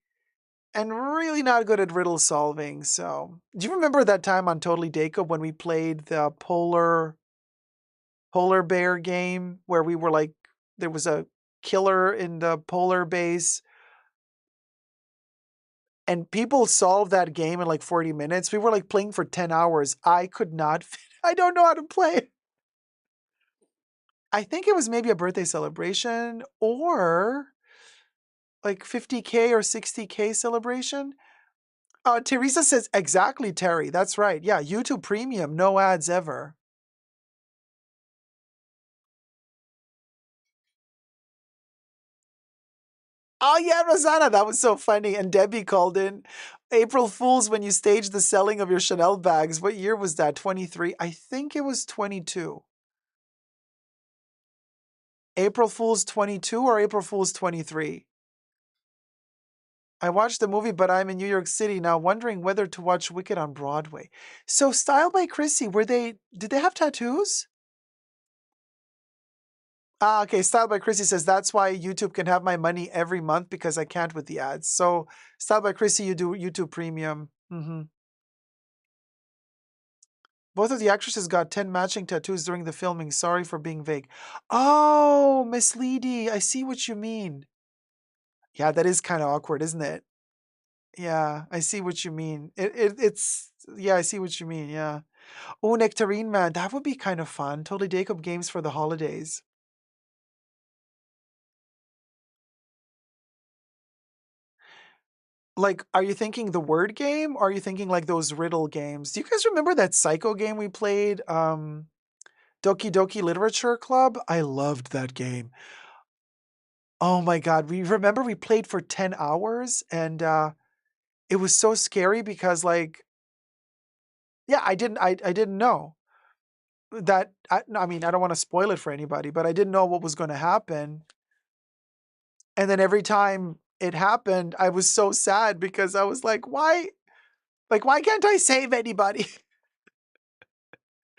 and really not good at riddle solving. So, do you remember that time on Totally Dacob when we played the polar bear game where we were like, there was a killer in the polar base and people solved that game in like 40 minutes. We were like playing for 10 hours. I could not, I don't know how to play. I think it was maybe a birthday celebration or like 50K or 60K celebration. Teresa says, exactly, Terry. That's right. Yeah, YouTube Premium, no ads ever. Oh, yeah, Rosanna, that was so funny. And Debbie called in. April Fools when you staged the selling of your Chanel bags. What year was that? 23? I think it was 22. April Fools 22 or April Fools 23? I watched the movie, but I'm in New York City now, wondering whether to watch Wicked on Broadway. So, Style by Chrissy, did they have tattoos? Okay, Style by Chrissy says, that's why YouTube can have my money every month because I can't with the ads. So, Style by Chrissy, you do YouTube Premium. Both of the actresses got 10 matching tattoos during the filming. Sorry for being vague. Oh, Miss Leedy, I see what you mean. Yeah, that is kind of awkward, isn't it? Yeah, I see what you mean. Yeah, I see what you mean. Yeah. Oh, Nectarine Man, that would be kind of fun. Totally Dacob games for the holidays. Like, are you thinking the word game or are you thinking like those riddle games? Do you guys remember that Psycho game we played? Doki Doki Literature Club? I loved that game. Oh my god, we played for 10 hours and it was so scary because like, yeah, I didn't know that. I mean, I don't want to spoil it for anybody, but I didn't know what was going to happen. And then every time it happened, I was so sad because I was like, why? Like, why can't I save anybody?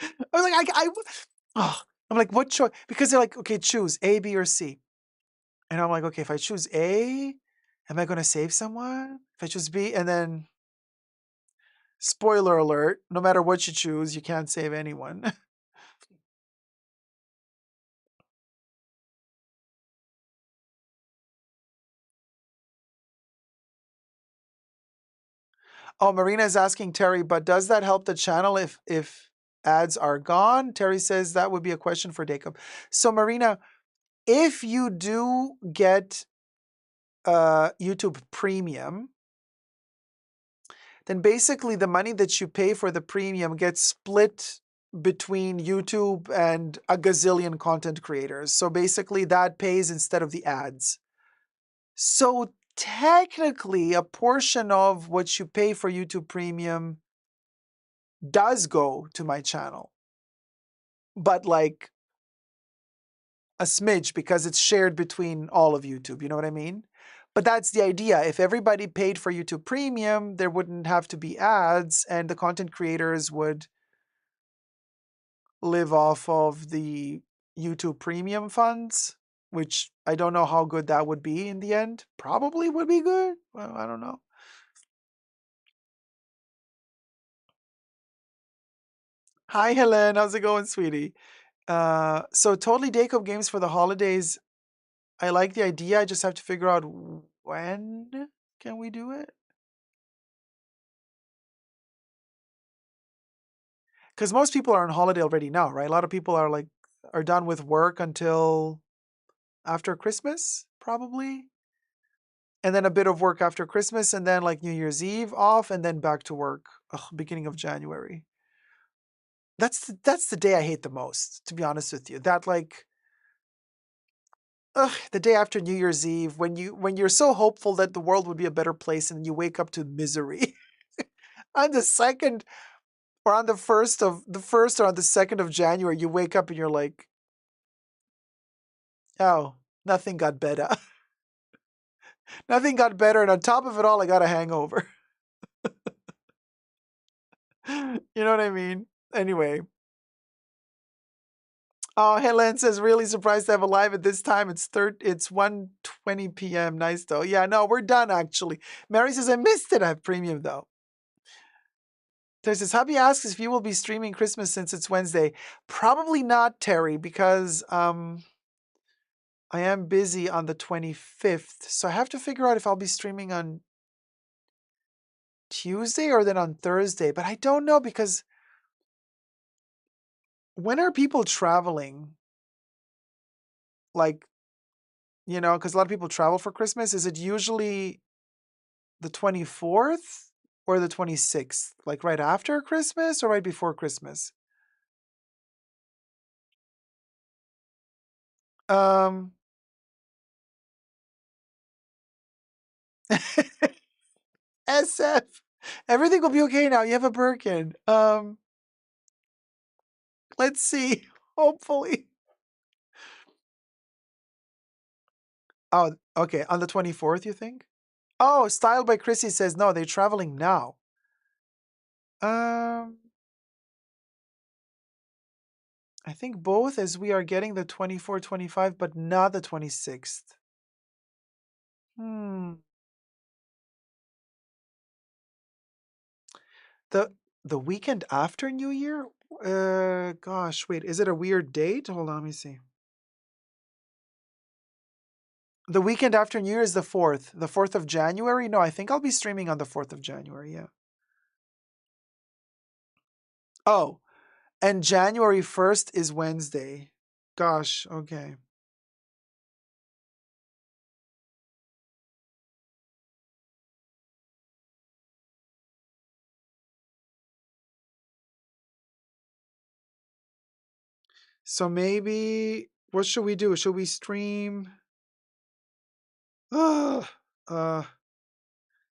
I was like, oh, I'm like, what choice? Because they're like, okay, choose A, B, or C. And I'm like, okay, if I choose A, am I going to save someone? If I choose B, and then spoiler alert, no matter what you choose, you can't save anyone. Oh, Marina is asking Terry, but does that help the channel if ads are gone? Terry says that would be a question for Dacob. So Marina, if you do get YouTube Premium, then basically the money that you pay for the premium gets split between YouTube and a gazillion content creators. So basically that pays instead of the ads. So technically a portion of what you pay for YouTube Premium does go to my channel, but like a smidge because it's shared between all of YouTube. You know what I mean? But that's the idea. If everybody paid for YouTube Premium, there wouldn't have to be ads and the content creators would live off of the YouTube Premium funds, which I don't know how good that would be in the end. Probably would be good. Well, I don't know. Hi, Helen. How's it going, sweetie? So totally Dacob games for the holidays. I like the idea. I just have to figure out when can we do it? Because most people are on holiday already now, right? A lot of people are like are done with work until after Christmas, probably. And then a bit of work after Christmas, and then like New Year's Eve off, and then back to work. Ugh, beginning of January. That's the day I hate the most, to be honest with you. That like the day after New Year's Eve, when you're so hopeful that the world would be a better place, and you wake up to misery. On the second or on the first or on the 2nd of January, you wake up and you're like, oh, nothing got better. Nothing got better, and on top of it all, I got a hangover. You know what I mean? Anyway. Oh, Helen says, really surprised to have a live at this time. It's 1:20 p.m. Nice though. Yeah, no, we're done actually. Mary says, I missed it. I have premium though. Terry says, hubby asks if you will be streaming Christmas since it's Wednesday. Probably not, Terry, because I am busy on the 25th. So I have to figure out if I'll be streaming on Tuesday or then on Thursday. But I don't know because when are people traveling? Like, because a lot of people travel for Christmas. Is it usually the 24th or the 26th? Like right after Christmas or right before Christmas? Um, SF. Everything will be okay now. You have a Birkin. Let's see. Hopefully. Oh, okay. On the 24th, you think? Oh, Style by Chrissy says no, they're traveling now. Um, I think both as we are getting the 24, 25, but not the 26th. Hmm. The the weekend after New Year? Gosh, wait, is it a weird date? Hold on, let me see. The weekend after New Year is the 4th. The 4th of January? No, I think I'll be streaming on the 4th of January, yeah. Oh, and January 1st is Wednesday. Gosh, okay. So maybe what should we do? Should we stream? Uh,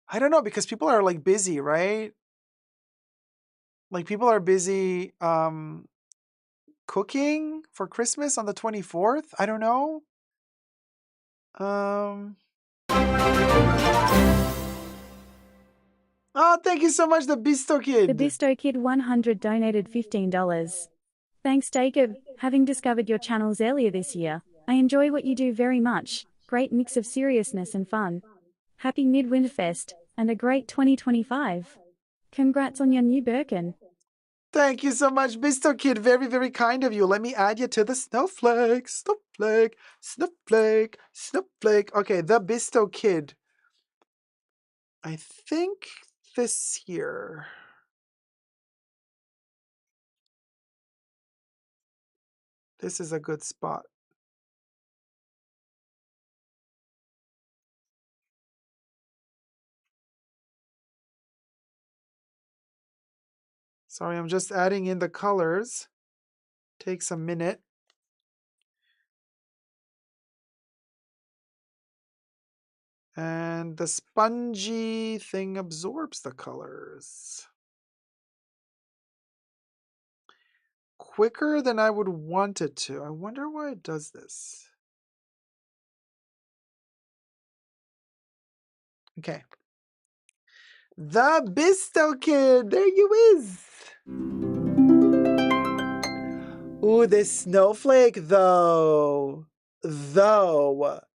I don't know, because people are like busy, right? Like people are busy cooking for Christmas on the 24th. I don't know. Oh, thank you so much, the Bisto Kid. The Bisto Kid 100 donated $15. Thanks, Dacob. Having discovered your channels earlier this year, I enjoy what you do very much. Great mix of seriousness and fun. Happy Midwinterfest, and a great 2025. Congrats on your new Birkin. Thank you so much, Bisto Kid. Very, very kind of you. Let me add you to the snowflake. Snowflake, snowflake, snowflake. Okay, the Bisto Kid. I think this here. This is a good spot. Sorry, I'm just adding in the colors. Takes a minute. And the spongy thing absorbs the colors quicker than I would want it to. I wonder why it does this. Okay. The Bisto Kid, there you is. Ooh, this snowflake though.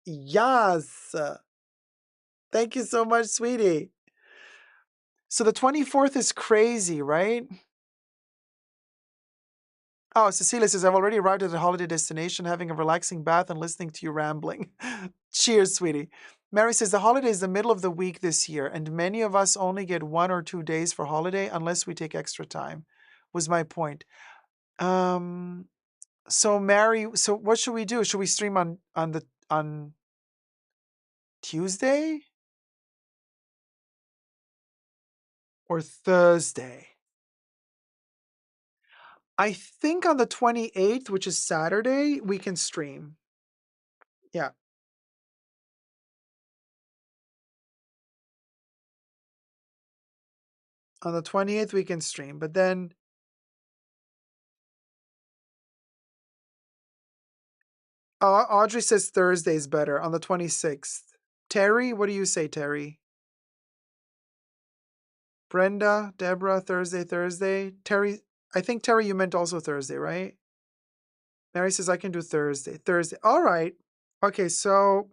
Yes. Thank you so much, sweetie. So the 24th is crazy, right? Oh, Cecilia says, I've already arrived at a holiday destination, having a relaxing bath and listening to you rambling. Cheers, sweetie. Mary says, the holiday is the middle of the week this year, and many of us only get 1 or 2 days for holiday unless we take extra time, was my point. So Mary, so what should we do? Should we stream on Tuesday or Thursday? I think on the 28th, which is Saturday, we can stream. Yeah. On the 28th, we can stream. But then Audrey says Thursday is better on the 26th. Terry, what do you say, Terry? Brenda, Deborah, Thursday. Terry, I think, Terry, you meant also Thursday, right? Mary says, I can do Thursday. All right. Okay, so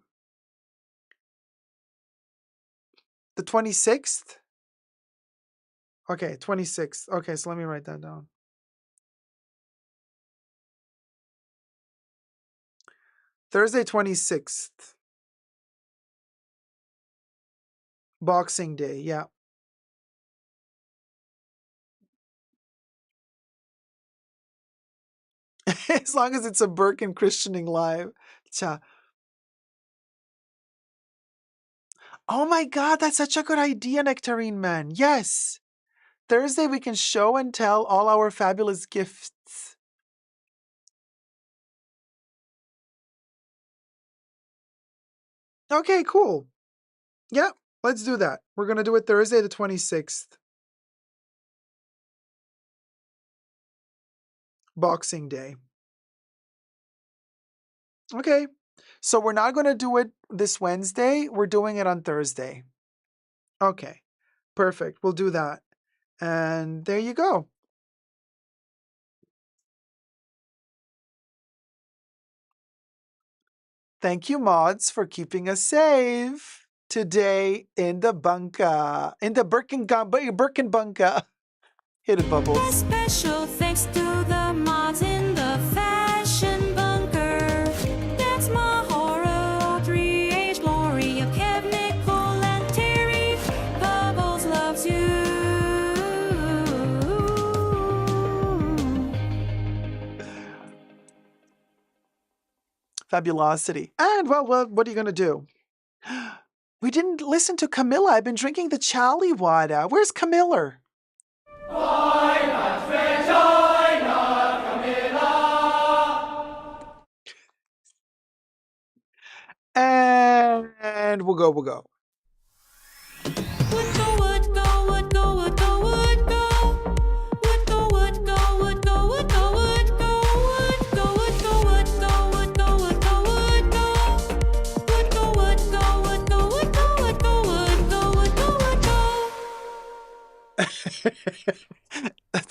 the 26th? Okay, 26th. Okay, so let me write that down. Thursday, 26th. Boxing Day, yeah. As long as it's a Birkin Christianing live. Cha. Oh my God, that's such a good idea, Nectarine Man. Yes. Thursday, we can show and tell all our fabulous gifts. Okay, cool. Yeah, let's do that. We're going to do it Thursday, the 26th. Boxing Day. Okay. So we're not going to do it this Wednesday. We're doing it on Thursday. Okay. Perfect. We'll do that. And there you go. Thank you, mods, for keeping us safe today in the bunker, in the Birkin bunker. Hit it, Bubbles. A special thanks to the mods in the fashion bunker. That's Mahora, 3H, Gloria, Kev, Nicole, and Terry. Bubbles loves you. Fabulosity. And, well, what are you going to do? We didn't listen to Camilla. I've been drinking the Charlie water. Where's Camilla? Why not, Regina, Camilla? And we'll go.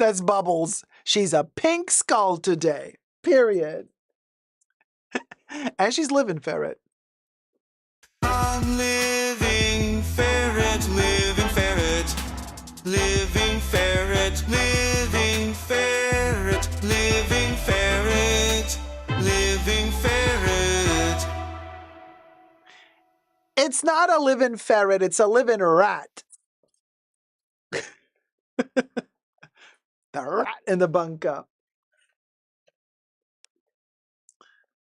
says Bubbles. She's a pink skull today. Period. And she's living ferret. I'm living ferret, living ferret, living ferret, living ferret, living ferret, living ferret. It's not a living ferret, it's a living rat. The rat in the bunker.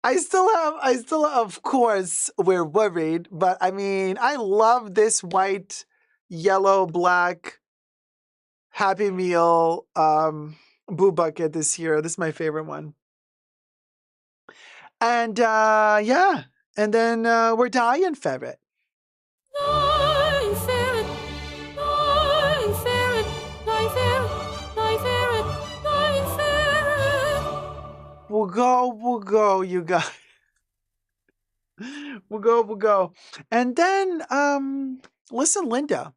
I still, of course, we're worried, but I mean, I love this white, yellow, black Happy Meal Boo Bucket this year. This is my favorite one. And yeah, and then we're dying ferret. Dying ferret, dying ferret, dying ferret, dying ferret, dying ferret. We'll go, you guys. We'll go. And then, listen, Linda.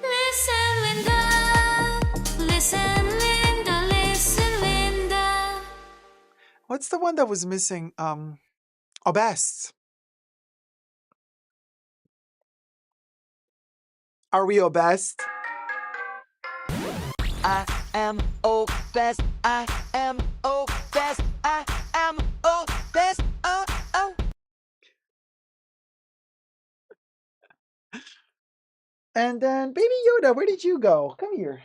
Listen, Linda. Listen, Linda. Listen, Linda. What's the one that was missing? Obsessed. Are we obsessed? I am obsessed. I am obsessed. I am obsessed. Oh. And then, Baby Yoda, where did you go? Come here.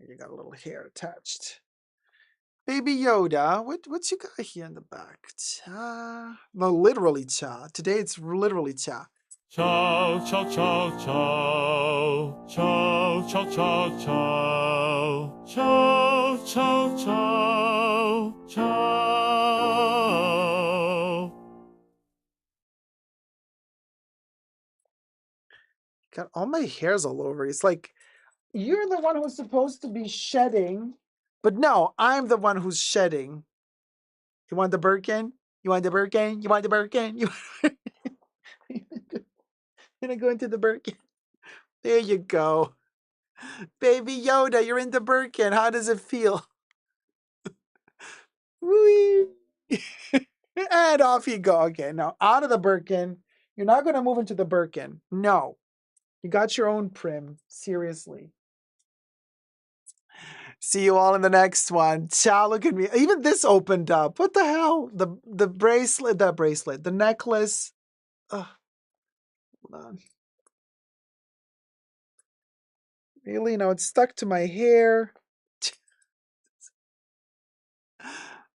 You got a little hair attached. Baby Yoda, what's you got here in the back? Cha. No, literally cha. Today it's literally cha. Ciao, ciao, ciao, ciao. Ciao, ciao, ciao, ciao. Ciao, ciao, ciao. Ciao. Got all my hairs all over. It's like you're the one who's supposed to be shedding, but no, I'm the one who's shedding. You want the Birkin? You want the Birkin? You want the Birkin? You gonna go into the Birkin? There you go. Baby Yoda, you're in the Birkin. How does it feel? Whee! And off you go. Okay, now out of the Birkin. You're not going to move into the Birkin. No. You got your own prim. Seriously. See you all in the next one. Ciao, look at me. Even this opened up. What the hell? The bracelet, the necklace. Ugh. Hold on. Really? No, it's stuck to my hair.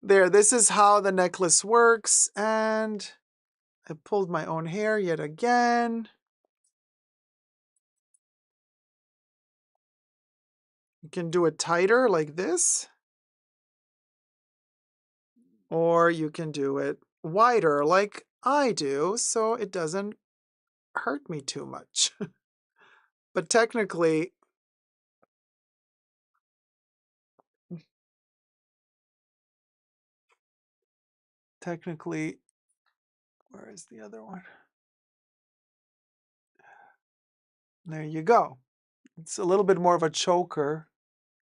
There, this is how the necklace works. And I pulled my own hair yet again. You can do it tighter like this. Or you can do it wider like I do, so it doesn't hurt me too much. But technically, where is the other one? There you go. It's a little bit more of a choker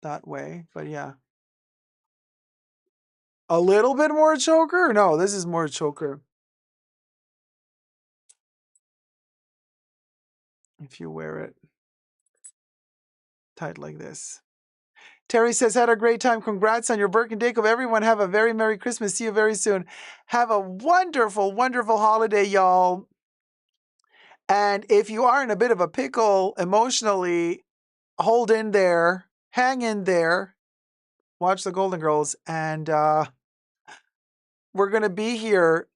that way, but yeah. A little bit more choker? No, this is more choker. If you wear it tight like this. Terry says, had a great time. Congrats on your Birkin Dacob. Everyone have a very Merry Christmas. See you very soon. Have a wonderful, wonderful holiday, y'all. And if you are in a bit of a pickle emotionally, hold in there, hang in there, watch the Golden Girls, and we're going to be here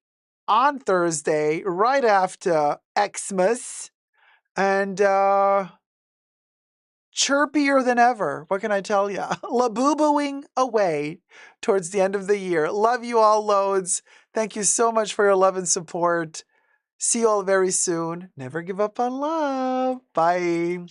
on Thursday, right after Xmas, and chirpier than ever. What can I tell you? Laboo-booing away towards the end of the year. Love you all loads. Thank you so much for your love and support. See you all very soon. Never give up on love. Bye.